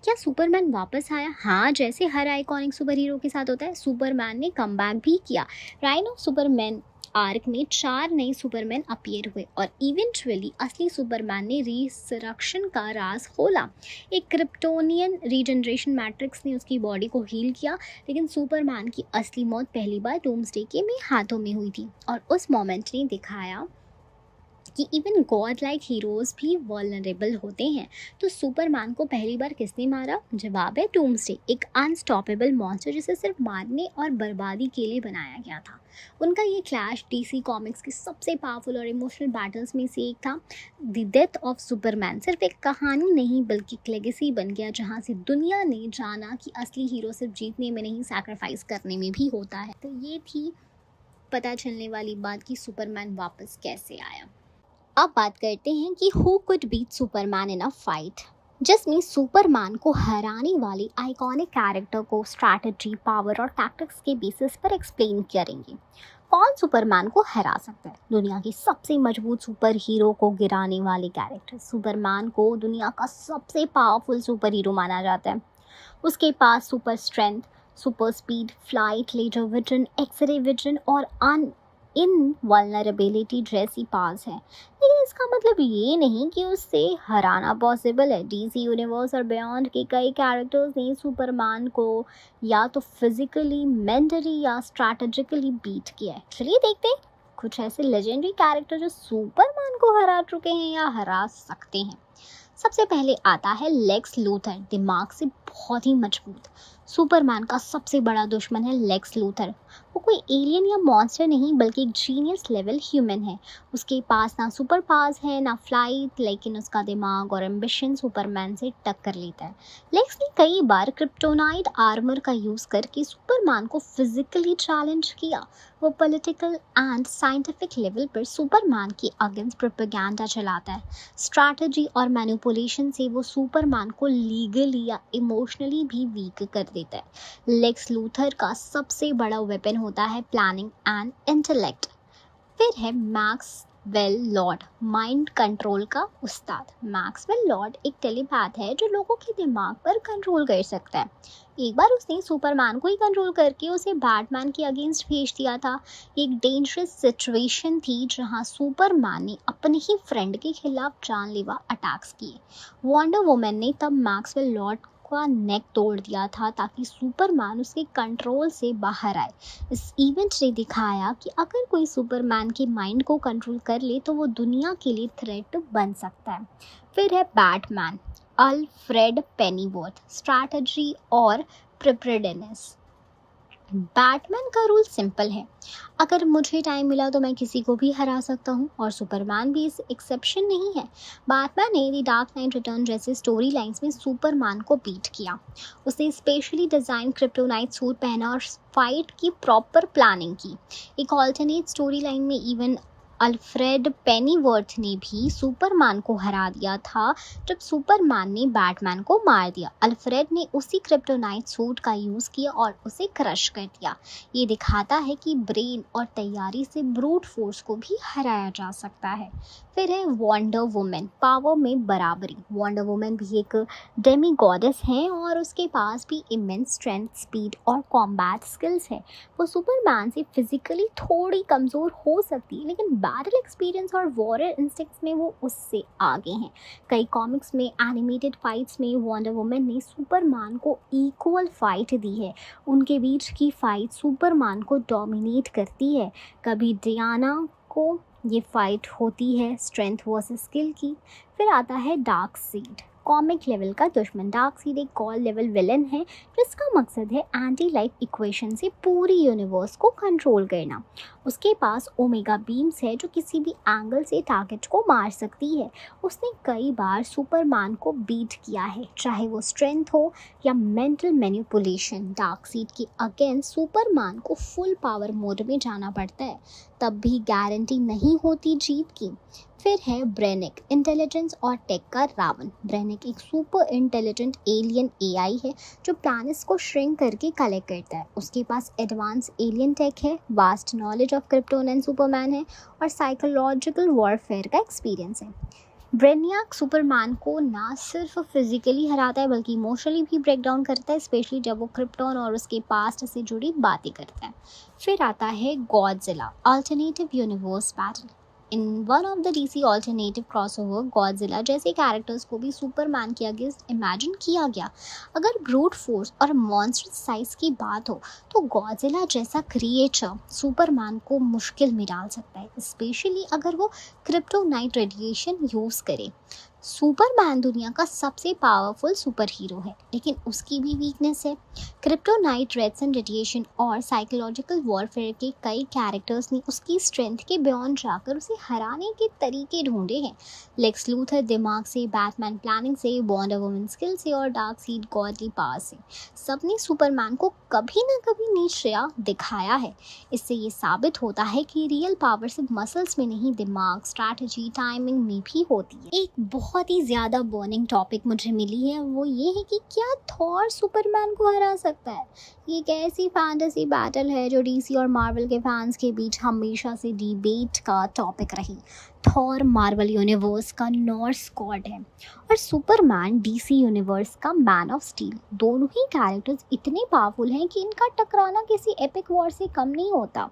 क्या सुपरमैन वापस आया? हाँ, जैसे हर आइकॉनिक सुपर हीरो के साथ होता है, सुपरमैन ने कमबैक भी किया। राइन ऑफ सुपरमैन आर्क में 4 नए सुपरमैन अपीयर हुए और इवेंचुअली असली सुपरमैन ने रिसरेक्शन का राज खोला। एक क्रिप्टोनियन रीजनरेशन मैट्रिक्स ने उसकी बॉडी को हील किया, लेकिन सुपरमैन की असली मौत पहली बार डूम्सडे के में हाथों में हुई थी और उस मोमेंट ने दिखाया कि इवन गॉड लाइक हीरोज भी वल्नरेबल होते हैं। तो सुपरमैन को पहली बार किसने मारा? जवाब है डूम्सडे, एक अनस्टॉपेबल मॉन्स्टर जिसे सिर्फ मारने और बर्बादी के लिए बनाया गया था। उनका ये क्लैश डीसी कॉमिक्स के सबसे पावरफुल और इमोशनल बैटल्स में से एक था। द डेथ ऑफ सुपरमैन सिर्फ एक कहानी नहीं बल्कि एक लेगेसी बन गया, जहाँ से दुनिया ने जाना कि असली हीरो सिर्फ जीतने में नहीं, सैक्रिफाइस करने में भी होता है। तो ये थी पता चलने वाली बात कि सुपरमैन वापस कैसे आया। अब बात करते हैं कि who could beat Superman in a fight, जिसमें सुपरमैन को हराने वाले आइकॉनिक कैरेक्टर को स्ट्रैटेजी, पावर और टैक्टिक्स के बेसिस पर एक्सप्लेन करेंगे। कौन सुपरमैन को हरा सकता है? दुनिया के सबसे मजबूत सुपर हीरो को गिराने वाले कैरेक्टर। सुपरमैन को दुनिया का सबसे पावरफुल सुपर हीरो माना जाता है। उसके पास super strength, super speed, flight, laser vision, X ray vision और इनवल्नरेबिलिटी जैसी पावर्स है। लेकिन इसका मतलब ये नहीं कि उससे हराना पॉसिबल है। डीसी यूनिवर्स और बियॉन्ड के कई कैरेक्टर्स ने सुपरमैन को या तो फिजिकली, मेंटली या स्ट्रैटेजिकली बीट किया है। चलिए देखते हैं कुछ ऐसे लेजेंडरी कैरेक्टर जो सुपरमैन को हरा चुके हैं या हरा सकते हैं। सबसे पहले आता है लेक्स लूथर, दिमाग से बहुत ही मजबूत। सुपरमैन का सबसे बड़ा दुश्मन है लेक्स लूथर। वो कोई एलियन या मॉन्स्टर नहीं बल्कि एक जीनियस लेवल ह्यूमन है। उसके पास ना सुपर पावर्स है ना फ्लाइट, लेकिन उसका दिमाग और एम्बिशन सुपरमैन से टक्कर लेता है। लेक्स ने कई बार क्रिप्टोनाइट आर्मर का यूज़ करके सुपरमैन को फिजिकली चैलेंज किया। वो पॉलिटिकल एंड साइंटिफिक लेवल पर सुपरमैन के अगेंस्ट प्रोपेगेंडा चलाता है। स्ट्रैटेजी और मैनिपुलेशन से वो सुपरमैन को लीगली या इमोशनली भी वीक कर देता है। लेक्स लूथर का सबसे बड़ा वेपन होता है प्लानिंग एंड इंटेलेक्ट। फिर है मैक्सवेल लॉर्ड, माइंड कंट्रोल का उस्ताद। मैक्सवेल लॉर्ड एक टेलीपैथ है जो लोगों के दिमाग पर कंट्रोल कर सकता है। एक बार उसने सुपरमैन को ही कंट्रोल करके उसे बैटमैन के अगेंस्ट भेज दिया था। एक डेंजरस सिचुएशन थी जहां सुपरमैन ने अपने ही फ्रेंड के खिलाफ जानलेवा अटैक्स किए। वंडर वुमन ने तब मैक्सवेल लॉर्ड का नेक तोड़ दिया था ताकि सुपरमैन उसके कंट्रोल से बाहर आए। इस इवेंट ने दिखाया कि अगर कोई सुपरमैन के माइंड को कंट्रोल कर ले तो वो दुनिया के लिए थ्रेट बन सकता है। फिर है बैटमैन, अल्फ्रेड पेनीवर्थ, स्ट्रैटेजी और प्रिपेयर्डनेस। बैटमैन का रूल सिंपल है, अगर मुझे टाइम मिला तो मैं किसी को भी हरा सकता हूँ और सुपरमैन भी इस एक्सेप्शन नहीं है। बैटमैन ने द डार्क नाइट रिटर्न जैसे स्टोरी लाइन्स में सुपरमैन को बीट किया। उसने स्पेशली डिज़ाइन क्रिप्टोनाइट सूट पहना और फाइट की प्रॉपर प्लानिंग की। एक ऑल्टरनेट स्टोरी लाइन में इवन अल्फ्रेड पेनीवर्थ ने भी सुपरमैन को हरा दिया था जब सुपरमैन ने बैटमैन को मार दिया। अल्फ्रेड ने उसी क्रिप्टोनाइट सूट का यूज़ किया और उसे क्रश कर दिया। ये दिखाता है कि ब्रेन और तैयारी से ब्रूट फोर्स को भी हराया जा सकता है। फिर है वंडर वुमन, पावर में बराबरी। वंडर वुमन भी एक डेमी गॉडेस है और उसके पास भी इमेंस स्ट्रेंथ, स्पीड और कॉम्बैट स्किल्स है। वो सुपरमैन से फिजिकली थोड़ी कमज़ोर हो सकती है, लेकिन बैटल एक्सपीरियंस और वॉरियर इंस्टिंक्ट्स में वो उससे आगे हैं। कई कॉमिक्स में, एनिमेटेड फाइट्स में वंडर वुमन ने सुपरमैन को इक्वल फाइट दी है। उनके बीच की फाइट सुपरमैन को डोमिनेट करती है। कभी डियाना को ये फाइट होती है स्ट्रेंथ वर्सेस स्किल की। फिर आता है डार्क सीड, कॉमिक लेवल का दुश्मन। डार्कसीड एक गॉड लेवल विलन है जिसका मकसद है एंटी लाइफ इक्वेशन से पूरी यूनिवर्स को कंट्रोल करना। उसके पास ओमेगा बीम्स है जो किसी भी एंगल से टारगेट को मार सकती है। उसने कई बार सुपरमैन को बीट किया है, चाहे वो स्ट्रेंथ हो या मेंटल मैनिपुलेशन। डार्कसीड के अगेंस्ट सुपरमैन को फुल पावर मोड में जाना पड़ता है, तब भी गारंटी नहीं होती जीत की। फिर है ब्रेनिक, इंटेलिजेंस और टेक का रावण। ब्रेनिक एक सुपर इंटेलिजेंट एलियन एआई है जो प्लैनेट्स को श्रिंक करके कलेक्ट करता है। उसके पास एडवांस एलियन टेक है, vast knowledge of krypton and Superman है और साइकोलॉजिकल वॉरफेयर का एक्सपीरियंस है। ब्रेनियाक सुपरमैन को ना सिर्फ फिजिकली हराता है बल्कि इमोशनली भी ब्रेक डाउन करता है, स्पेशली जब वो क्रिप्टॉन और उसके पास्ट से जुड़ी बातें करता है। फिर आता है Godzilla, alternative universe battle. In one of the DC alternative crossover Godzilla जैसे कैरेक्टर्स को भी सुपरमैन के अगेंस्ट इमेजिन किया गया। अगर ब्रूट फोर्स और मॉन्स्टर साइज की बात हो तो गॉडजिला जैसा क्रिएचर सुपरमैन को मुश्किल में डाल सकता है, स्पेशली अगर वो क्रिप्टोनाइट रेडिएशन यूज़ करे। सुपरमैन दुनिया का सबसे पावरफुल सुपर हीरो है, लेकिन उसकी भी वीकनेस है। क्रिप्टोनाइट, रेडिएशन, रेडिएशन और साइकोलॉजिकल वॉरफेयर के कई कैरेक्टर्स ने उसकी स्ट्रेंथ के बियॉन्ड जाकर उसे हराने के तरीके ढूंढे हैं। लेक्स लूथर दिमाग से, बैटमैन प्लानिंग से, वंडर वुमन स्किल से और डार्कसीड गॉडली पावर से, सबने सुपरमैन को कभी ना कभी नीचा दिखाया है। इससे ये साबित होता है कि रियल पावर सिर्फ मसल्स में नहीं, दिमाग, स्ट्रैटेजी, टाइमिंग में भी होती है। एक बहुत ही ज़्यादा बर्निंग टॉपिक मुझे मिली है, वो ये है कि क्या थॉर सुपरमैन को हरा सकता है। ये एक ऐसी फैंटेसी बैटल है जो डीसी और मार्वल के फैंस के बीच हमेशा से डिबेट का टॉपिक रही। थॉर मार्वल यूनिवर्स का नॉर्स गॉड है और सुपरमैन डीसी यूनिवर्स का मैन ऑफ स्टील। दोनों ही कैरेक्टर्स इतने पावरफुल हैं कि इनका टकराना किसी एपिक वॉर से कम नहीं होता।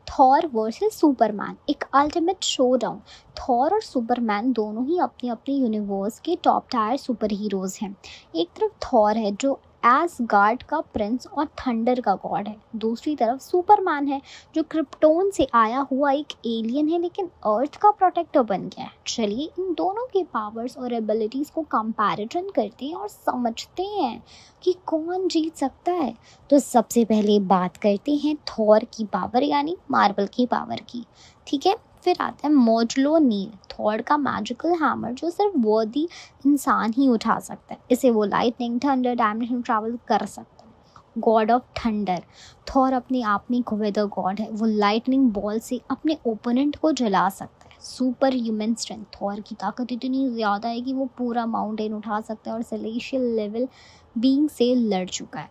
थॉर वर्सेस सुपरमैन, एक अल्टीमेट शोडाउन। थॉर और सुपरमैन दोनों ही अपने अपने यूनिवर्स के टॉप टायर सुपर हीरोज़ हैं। एक तरफ थॉर है जो एसगार्ड का प्रिंस और थंडर का गॉड है, दूसरी तरफ सुपरमैन है जो क्रिप्टोन से आया हुआ एक एलियन है लेकिन अर्थ का प्रोटेक्टर बन गया है। चलिए इन दोनों के पावर्स और एबिलिटीज़ को कंपैरिजन करते हैं और समझते हैं कि कौन जीत सकता है। तो सबसे पहले बात करते हैं थॉर की पावर यानी मार्वल की पावर की, ठीक है। फिर आता है मोजलोनीर, थॉर का मैजिकल हैमर जो सिर्फ वर्दी इंसान ही उठा सकता है। इसे वो लाइटनिंग, थंडर, डायमेंशन ट्रैवल कर सकता है। गॉड ऑफ थंडर, थॉर अपने आप में एक वेदर गॉड है, वो लाइटनिंग बॉल से अपने ओपोनेंट को जला सकता है। सुपर ह्यूमन स्ट्रेंथ, थॉर की ताकत इतनी ज़्यादा है कि वो पूरा माउंटेन उठा सकता है और सेलेशियल लेवल बीइंग से लड़ चुका है।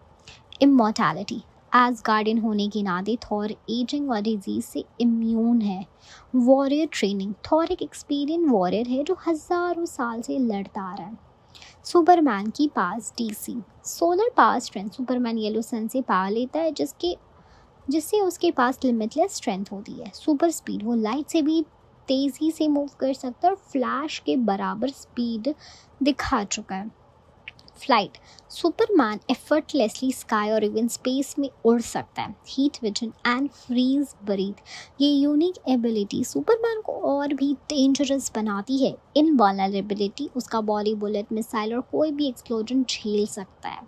इमॉर्टैलिटी, एज गार्डियन होने के नाते थॉर एजिंग और डिजीज से इम्यून है। वॉरियर ट्रेनिंग, थॉर एक एक्सपीरियंस वॉरियर है जो हज़ारों साल से लड़ता आ रहा है। सुपरमैन की पास DC, solar power strength, Superman yellow sun से पावर लेता है जिससे उसके पास लिमिटलेस स्ट्रेंथ होती है। सुपर स्पीड, वो लाइट से भी तेज़ी से मूव कर सकता है और फ्लैश के बराबर स्पीड दिखा चुका है। फ्लाइट, सुपरमैन एफर्टलेसली स्काई और इवन स्पेस में उड़ सकता है। Heat vision and freeze breath, ये यूनिक एबिलिटी सुपरमैन को और भी डेंजरस बनाती है। इनवल्नरेबिलिटी, उसका बॉडी बुलेट, मिसाइल और कोई भी एक्सप्लोजन झेल सकता है।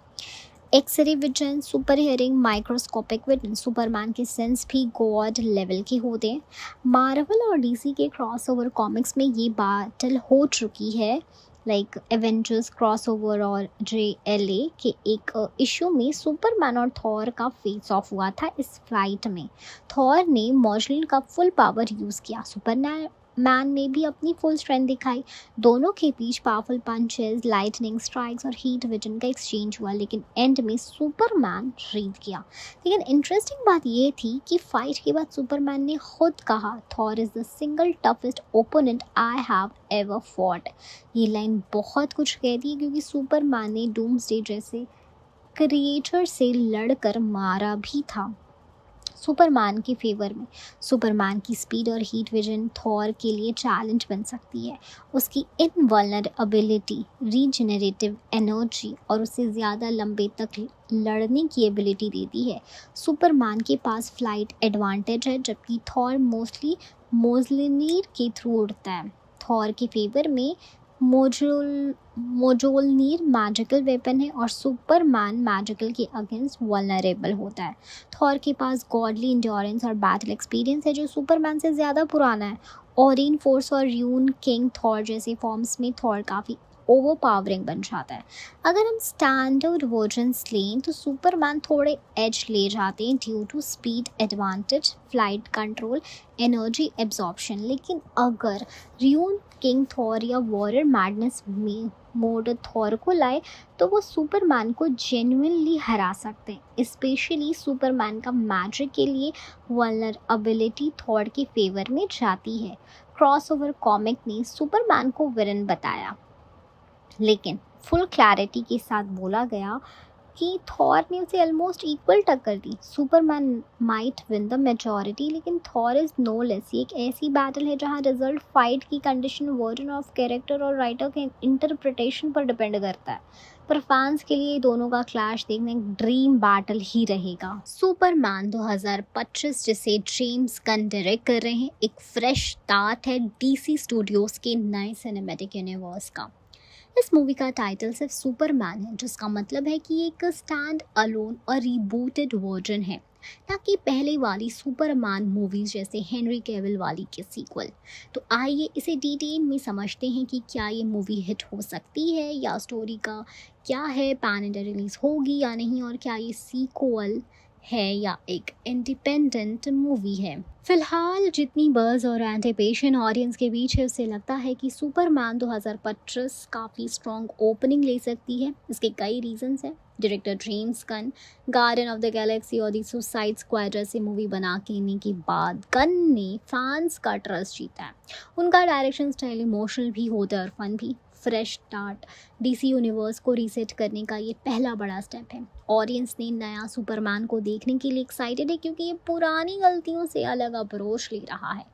X ray vision, super hearing, microscopic vision, Superman के सेंस भी गॉड लेवल के होते हैं। मार्वल और डीसी के क्रॉसओवर कॉमिक्स में ये बैटल हो चुकी है, लाइक एवेंजर्स क्रॉसओवर और JLA के एक इशू में सुपरमैन और थॉर का फेस ऑफ हुआ था। इस फाइट में थॉर ने मॉर्जलिन का फुल पावर यूज़ किया, सुपरमैन ने भी अपनी फुल स्ट्रेंथ दिखाई। दोनों के बीच पावरफुल पंचेस, लाइटनिंग स्ट्राइक्स और हीट विजन का एक्सचेंज हुआ, लेकिन एंड में सुपरमैन जीत गया। लेकिन इंटरेस्टिंग बात ये थी कि फाइट के बाद सुपरमैन ने खुद कहा, Thor is the single toughest opponent I have ever fought. ये लाइन बहुत कुछ कहती है क्योंकि सुपरमैन ने डूम्सडे जैसे क्रिएचर से लड़कर मारा भी था। सुपरमैन के फेवर में सुपरमैन की स्पीड और हीट विजन थॉर के लिए चैलेंज बन सकती है। उसकी इनवल्नरेबिलिटी, रीजनरेटिव एनर्जी और उसे ज़्यादा लंबे तक लड़ने की एबिलिटी देती है। सुपरमैन के पास फ्लाइट एडवांटेज है जबकि थॉर मोस्टली मोजलिनीर के थ्रू उड़ता है। थॉर के फेवर में मोजोलनीर मैजिकल वेपन है और सुपरमैन मैजिकल के अगेंस्ट वल्नरेबल होता है। थॉर के पास गॉडली इंड्योरेंस और बैटल एक्सपीरियंस है जो सुपरमैन से ज़्यादा पुराना है। ओरिन फोर्स और यून किंग थॉर जैसे फॉर्म्स में थॉर काफ़ी ओवरपावरिंग बन जाता है। अगर हम स्टैंडर्ड वर्जन्स लें तो सुपरमैन थोड़े एज ले जाते हैं due to speed advantage, flight control, energy absorption. लेकिन अगर र्यून किंग थॉर या वॉरियर मैडनेस में मोड थॉर को लाए तो वो सुपरमैन को जेन्युइनली हरा सकते हैं। स्पेशली सुपरमैन का मैजिक के लिए वल्नरेबिलिटी थॉर के फेवर में जाती है। क्रॉसओवर कॉमिक ने सुपरमैन को विलन बताया, लेकिन फुल क्लैरिटी के साथ बोला गया कि थॉर ने उसे ऑलमोस्ट इक्वल टक्कर दी। Superman might win the majority लेकिन थॉर इज नो लेस। ये एक ऐसी बैटल है जहां रिजल्ट फाइट की कंडीशन, वर्जन ऑफ कैरेक्टर और राइटर के इंटरप्रिटेशन पर डिपेंड करता है। पर फैंस के लिए दोनों का क्लैश देखना एक ड्रीम बैटल ही रहेगा। सुपरमैन 2025 जिसे जेम्स गन डायरेक्ट कर रहे हैं एक फ्रेश स्टार्ट है डीसी स्टूडियोज के नए सिनेमैटिक यूनिवर्स का। इस मूवी का टाइटल सिर्फ सुपरमैन है, जिसका मतलब है कि ये एक स्टैंड अलोन और रीबूटेड वर्जन है, ना कि पहले वाली सुपरमैन मूवीज जैसे हेनरी कैविल वाली के सीक्वल। तो आइए इसे डिटेल में समझते हैं कि क्या ये मूवी हिट हो सकती है या स्टोरी का क्या है, पैन इंडिया रिलीज होगी या नहीं, और क्या ये सीक्वल है या एक इंडिपेंडेंट मूवी है। फिलहाल जितनी बज़ और एंटिसिपेशन ऑडियंस के बीच है उससे लगता है कि सुपरमैन 2025 काफ़ी स्ट्रॉन्ग ओपनिंग ले सकती है। इसके कई रीजंस हैं। Director James Gunn guardian of the Galaxy और द सुसाइड स्क्वाड जैसे मूवी बना के बाद गन ने फैंस का ट्रस्ट जीता है। उनका डायरेक्शन स्टाइल इमोशनल भी होता है और फन भी। फ्रेश स्टार्ट डीसी यूनिवर्स को रीसेट करने का ये पहला बड़ा स्टेप है। ऑडियंस ने नया सुपरमैन को देखने के लिए एक्साइटेड है क्योंकि ये पुरानी गलतियों से अलग अप्रोच ले रहा है।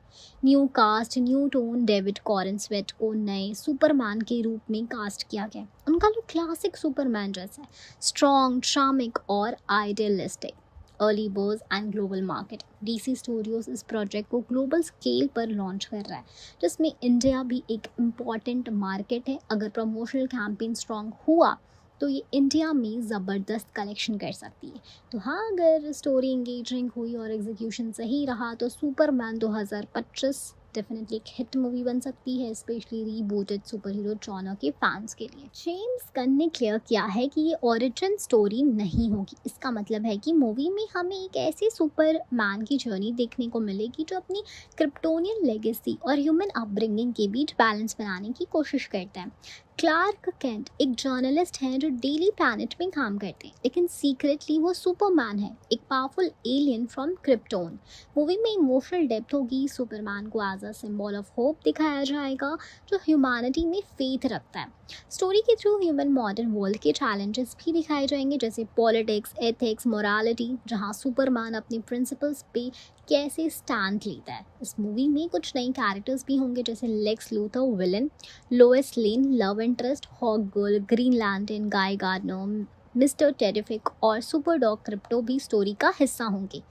New cast, new tone. David Corenswet को नए सुपरमैन के रूप में कास्ट किया गया। उनका लुक क्लासिक सुपरमैन जैसा है, स्ट्रॉन्ग, चार्मिंग और idealistic. Early buzz and global market. DC Studios इस प्रोजेक्ट को ग्लोबल स्केल पर लॉन्च कर रहा है, जिसमें इंडिया भी एक इम्पॉर्टेंट मार्केट है। अगर प्रमोशनल कैंपेन स्ट्रॉन्ग हुआ तो ये इंडिया में ज़बरदस्त कलेक्शन कर सकती है। तो हाँ, अगर स्टोरी इंगेजिंग हुई और एग्जीक्यूशन सही रहा तो सुपरमैन 2025 डेफिनेटली एक हिट मूवी बन सकती है, स्पेशली रीबूटेड सुपर हीरो जॉनर के फैंस के लिए। जेम्स गन ने क्लियर किया है कि ये ओरिजिन स्टोरी नहीं होगी। इसका मतलब है कि मूवी में हमें एक ऐसे सुपरमैन की जर्नी देखने को मिलेगी जो अपनी क्रिप्टोनियन लेगेसी और ह्यूमन अपब्रिंगिंग के बीच बैलेंस बनाने की कोशिश करता है। क्लार्क केंट एक जर्नलिस्ट हैं जो डेली प्लैनेट में काम करते हैं, लेकिन सीक्रेटली वो सुपरमैन है, एक powerful alien from Krypton. Movie में इमोशनल डेप्थ होगी। सुपरमैन को as a symbol of hope दिखाया जाएगा जो ह्यूमैनिटी में फेथ रखता है। स्टोरी के थ्रू ह्यूमन मॉडर्न वर्ल्ड के चैलेंजेस भी दिखाए जाएंगे, जैसे पॉलिटिक्स, एथिक्स, मोरालिटी, जहाँ सुपरमैन अपने प्रिंसिपल्स पे कैसे स्टैंड लेता है। इस मूवी में कुछ नए कैरेक्टर्स भी होंगे, जैसे Lex Luthor villain, Lois Lane love interest, Hawk Girl, Green Lantern, Guy Gardner, Mister Terrific और सुपर डॉग क्रिप्टो भी स्टोरी का हिस्सा होंगे।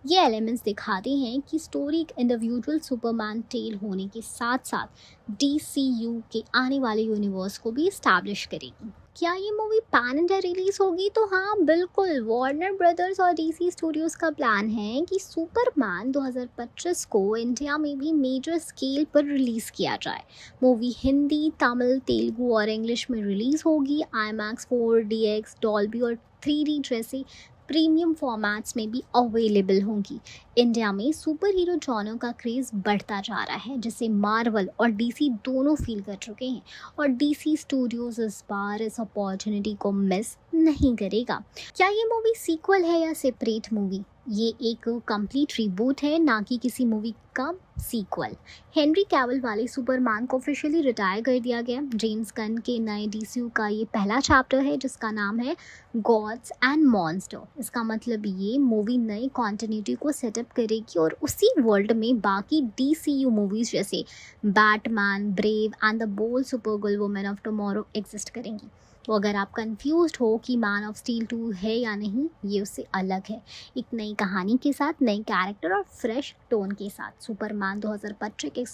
ये एलिमेंट्स दिखाते हैं कि स्टोरी एक इंडिविजुअल सुपरमैन टेल होने के साथ साथ डीसीयू के आने वाले यूनिवर्स को भी इस्टेब्लिश करेगी। क्या ये मूवी पैन इंडिया रिलीज होगी? तो हाँ, बिल्कुल। वार्नर ब्रदर्स और डीसी स्टूडियोज का प्लान है कि सुपरमैन 2025 को इंडिया में भी मेजर स्केल पर रिलीज किया जाए। मूवी हिंदी, तमिल, तेलुगु और इंग्लिश में रिलीज होगी। IMAX, 4DX, डॉल्बी और 3D जैसे प्रीमियम फॉर्मेट्स में भी अवेलेबल होंगी। इंडिया में सुपर हीरो जॉनर का क्रेज़ बढ़ता जा रहा है, जिसे मार्वल और डीसी दोनों फील कर चुके हैं, और डीसी स्टूडियोज इस बार इस अपॉर्चुनिटी को मिस नहीं करेगा। क्या ये मूवी सीक्वल है या सेपरेट मूवी? ये एक कंप्लीट रिबूट है, ना कि किसी मूवी का सीक्वल। हेनरी कैविल वाले सुपरमैन को ऑफिशियली रिटायर कर दिया गया। जेम्स गन के नए डीसीयू का ये पहला चैप्टर है जिसका नाम है गॉड्स एंड मॉन्स्टर। इसका मतलब ये मूवी नई कॉन्टिन्यूटी को सेटअप करेगी और उसी वर्ल्ड में बाकी डीसीयू मूवीज जैसे Batman, Brave and the Bold Super Girl Woman of Tomorrow exist करेंगी। तो अगर आप कंफ्यूज्ड हो कि मैन ऑफ स्टील 2 है या नहीं, ये उससे अलग है। एक नई कहानी के साथ, नई कैरेक्टर और फ्रेश टोन के साथ सुपरमैन 2025 की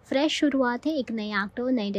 फ्रेश शुरुआत है। एक नए एक्टर, नए